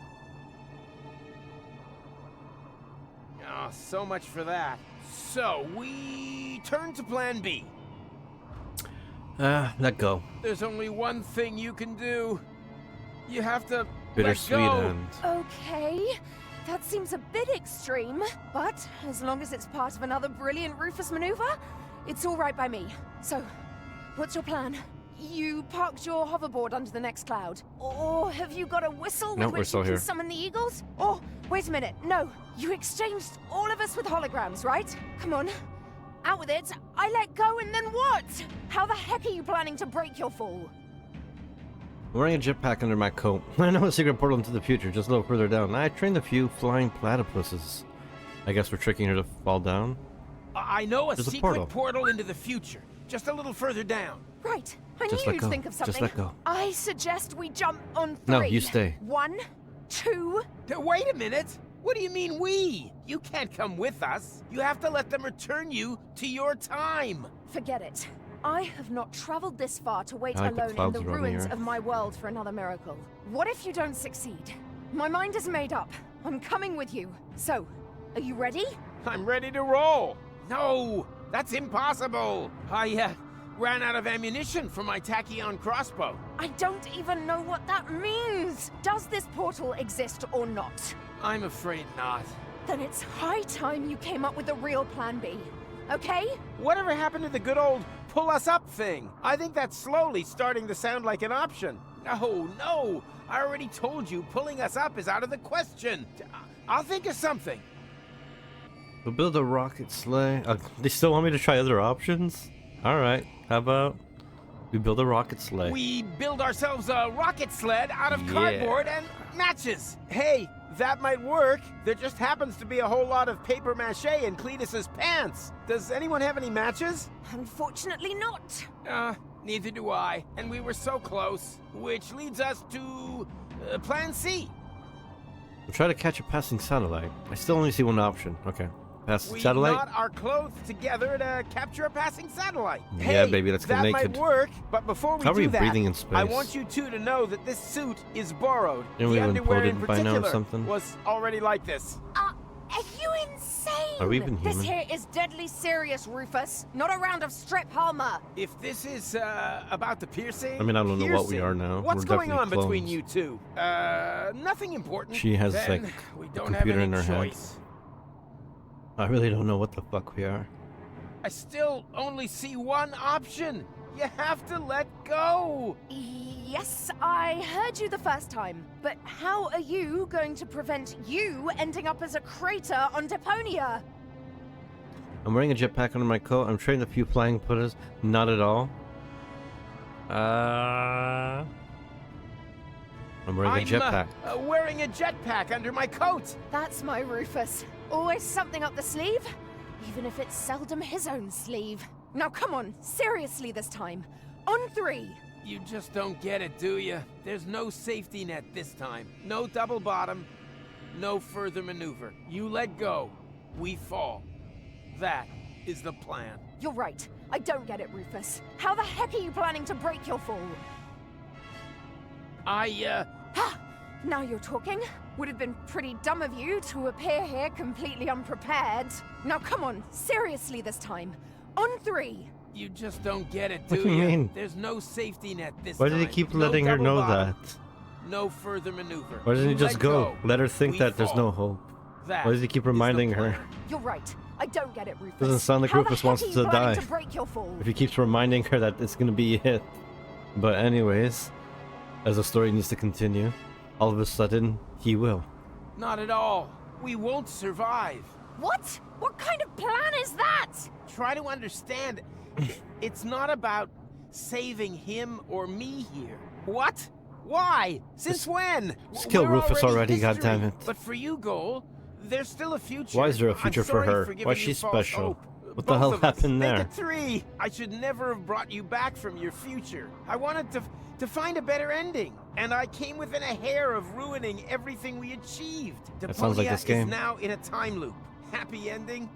Oh, so much for that. So, we turn to plan B. Let go. There's only one thing you can do. You have to Bittersweet let go. end. Okay, that seems a bit extreme, but as long as it's part of another brilliant Rufus maneuver, it's all right by me. So, what's your plan? You parked your hoverboard under the next cloud? Or have you got a whistle with Nope, we're which still you can here. summon the eagles? Or Wait a minute. No, you exchanged all of us with holograms, right? Come on. Out with it. I let go and then what? How the heck are you planning to break your fall? I'm wearing a jetpack under my coat. I know a secret portal into the future, just a little further down. I trained a few flying platypuses. I guess we're tricking her to fall down? I know a There's a secret portal into the future, just a little further down. Right. I Just knew let you'd go. think of something. Just let go. I suggest we jump on 3. No, you stay. 1, 2. Wait a minute. What do you mean we? You can't come with us. You have to let them return you to your time. Forget it. I have not traveled this far to wait I like the alone in clouds the around ruins here. of my world for another miracle. What if you don't succeed? My mind is made up. I'm coming with you. So, are you ready? I'm ready to roll. No, that's impossible. I ran out of ammunition for my tachyon crossbow. I don't even know what that means. Does this portal exist or not? I'm afraid not. Then it's high time you came up with a real plan B. Okay? Whatever happened to the good old pull us up thing? I think that's slowly starting to sound like an option. No. I already told you pulling us up is out of the question. I'll think of something. We'll build a rocket sleigh. They still want me to try other options? Alright, how about we build a rocket sleigh? We build ourselves a rocket sled out of cardboard and matches. Hey, that might work. There just happens to be a whole lot of paper mache in Cletus's pants. Does anyone have any matches? Unfortunately not. Neither do I. And we were so close. Which leads us to Plan C. We'll try to catch a passing satellite. I still only see one option. Okay. Passing We satellite? knot our clothes together to capture a passing satellite. Yeah, Hey, baby, let's go that naked. might work, but before we How are do we that, breathing in space? I want you two to know that this suit is borrowed. Didn't we The underwear in imploded by now or particular something? was already like this. Are you insane? Are we even This human? here is deadly serious, Rufus. Not a round of strep Halma. If this is about the piercing, I mean, I don't know what we piercing, are now. What's We're going on definitely between clones. you two? Nothing important. She has, Then like, we a don't have computer any in her head. choice. I really don't know what the fuck we are. I still only see one option. You have to let go. Yes, I heard you the first time. But how are you going to prevent you ending up as a crater on Deponia? I'm wearing a jetpack under my coat. I'm trained a few flying putters. Not at all. I'm wearing a jetpack. Wearing a jetpack under my coat. That's my Rufus. Always something up the sleeve, even if it's seldom his own sleeve. Now come on, seriously this time. On 3. You just don't get it, do you? There's no safety net this time. No double bottom. No further maneuver. You let go. We fall. That is the plan. You're right. I don't get it, Rufus. How the heck are you planning to break your fall? Now you're talking. Would have been pretty dumb of you to appear here completely unprepared. Now come on, seriously this time. On 3. You just don't get it, do What do you mean? There's no safety net this Why time. did he keep No letting her double know bottom. that? No further maneuver. Why doesn't he You just let go? Let her think We that there's fall. no hope. That Why does he keep is the reminding her? plan. You're right. I don't get it, Rufus. Doesn't sound like How Rufus the heck wants are you to planning die. to break your fall? If he keeps reminding her that it's gonna be it. But anyways, as the story needs to continue, all of a sudden, he will. Not at all. We won't survive. What? What kind of plan is that? Try to understand. It's not about saving him or me here. What? Why? Since when? Just kill We're Rufus already, history. goddammit. But for you, Goal, there's still a future. Why is there a I'm future for sorry her? giving Why is you she false special? hope. What the Both hell of us. happened there? Make it 3. I should never have brought you back from your future. I wanted to find a better ending, and I came within a hair of ruining everything we achieved. That sounds like Deponia this game. is now in a time loop. Happy ending?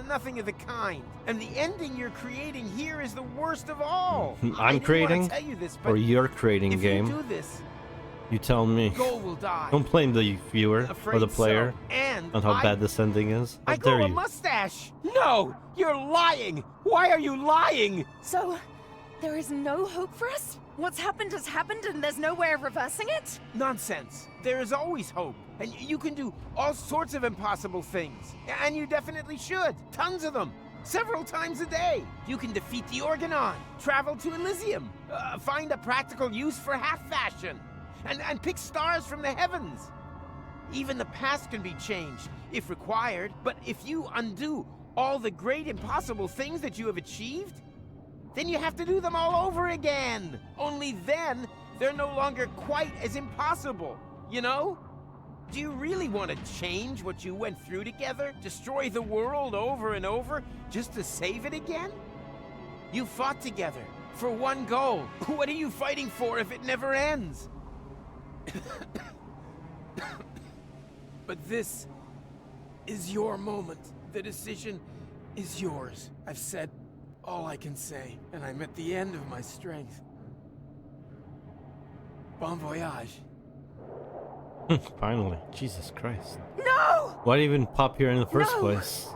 Nothing of the kind. And the ending you're creating here is the worst of all. I I'm didn't wanna creating? tell you this, but Or you're creating if game? you do this, You tell me. Goal will die. Don't blame the viewer or Afraid the player so. And on how I- bad this ending is. How I dare grow a you? mustache. No, you're lying. Why are you lying? So, there is no hope for us? What's happened has happened and there's no way of reversing it? Nonsense. There is always hope. And you can do all sorts of impossible things. And you definitely should. Tons of them. Several times a day. You can defeat the Organon, travel to Elysium, find a practical use for half fashion, and pick stars from the heavens. Even the past can be changed, if required. But if you undo all the great impossible things that you have achieved, then you have to do them all over again. Only then, they're no longer quite as impossible, you know? Do you really want to change what you went through together? Destroy the world over and over just to save it again? You fought together for one goal. What are you fighting for if it never ends? But this is your moment. The decision is yours. I've said all I can say, and I'm at the end of my strength. Bon voyage. Finally. Jesus Christ. No! Why'd he even pop here in the first place?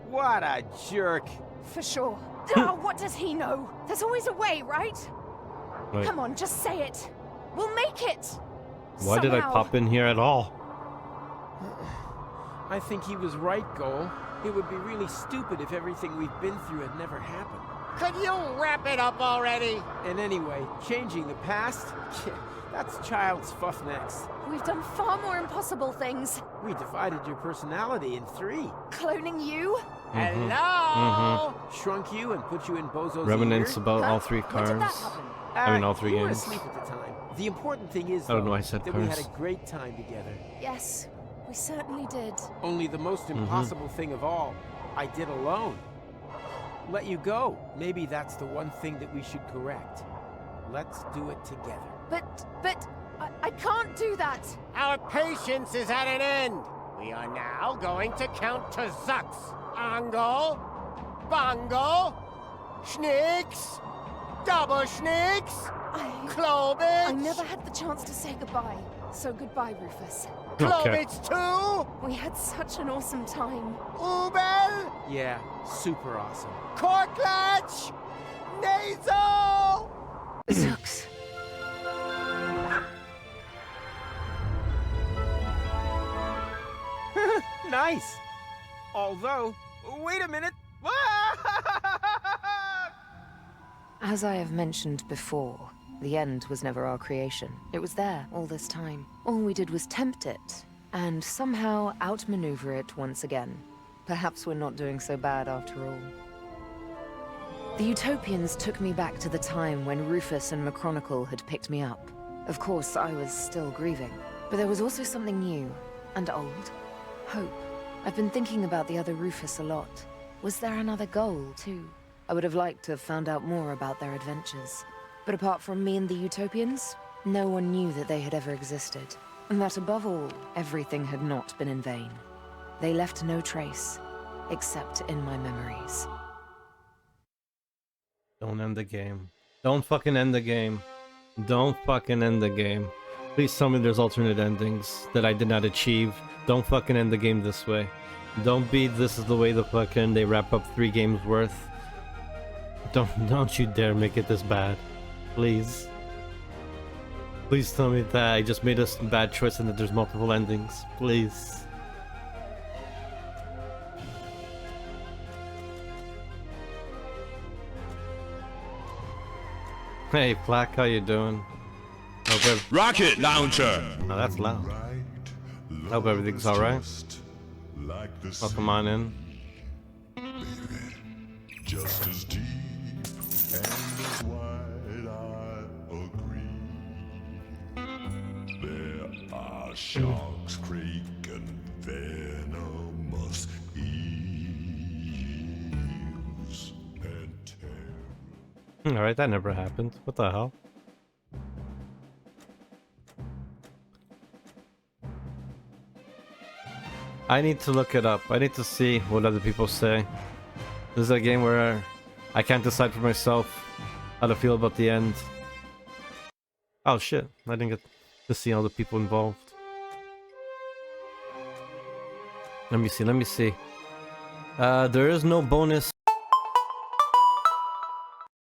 What a jerk. For sure. Oh, what does he know? There's always a way, right? Wait. Come on, just say it. We'll make it. Why did I pop in here at all? I think he was right, Goal. It would be really stupid if everything we've been through had never happened. Could you wrap it up already? And anyway, changing the past? That's child's fuff next. We've done far more impossible things. We divided your personality in 3. Cloning you? Hello? Shrunk you and put you in Bozo's Remnants ear? about all 3 When did that cars. happen? I mean, all 3 you were games. asleep at the time. The important thing is, I don't know though, why I said that we had cars. a great time together. Yes, we certainly did. Only the most impossible thing of all, I did alone. Let you go. Maybe that's the one thing that we should correct. Let's do it together. But I can't do that. Our patience is at an end. We are now going to count to Zux. Angle, Bongo, Schnicks, Double Schnicks, Klobitz. I never had the chance to say goodbye. So goodbye, Rufus. Klobitz 2, We had such an awesome time. Ubel, Yeah, super awesome. Korklatch, Nasal. Zux. Nice. Although, wait a minute. As I have mentioned before, the end was never our creation. It was there all this time. All we did was tempt it, and somehow outmaneuver it once again. Perhaps we're not doing so bad after all. The Utopians took me back to the time when Rufus and McChronicle had picked me up. Of course, I was still grieving, but there was also something new and old. Hope. I've been thinking about the other Rufus a lot. Was there another goal, too? I would have liked to have found out more about their adventures. But apart from me and the Utopians, no one knew that they had ever existed. And that above all, everything had not been in vain. They left no trace, except in my memories. Don't end the game. Don't fucking end the game. Don't fucking end the game. Please tell me there's alternate endings that I did not achieve. Don't fucking end the game this way. Don't be this is the way the fucking they wrap up 3 games worth. Don't you dare make it this bad. Please. Please tell me that I just made a bad choice and that there's multiple endings. Please. Hey, Black, how you doing? Rocket launcher! Oh, that's loud. Hope everything's alright. Welcome on in. Just as deep and as wide, I agree. There are sharks, crake, and venomous eels and Alright, that never happened. What the hell? I need to look it up. I need to see what other people say. This is a game where I can't decide for myself how to feel about the end. Oh shit, I didn't get to see all the people involved. Let me see. There is no bonus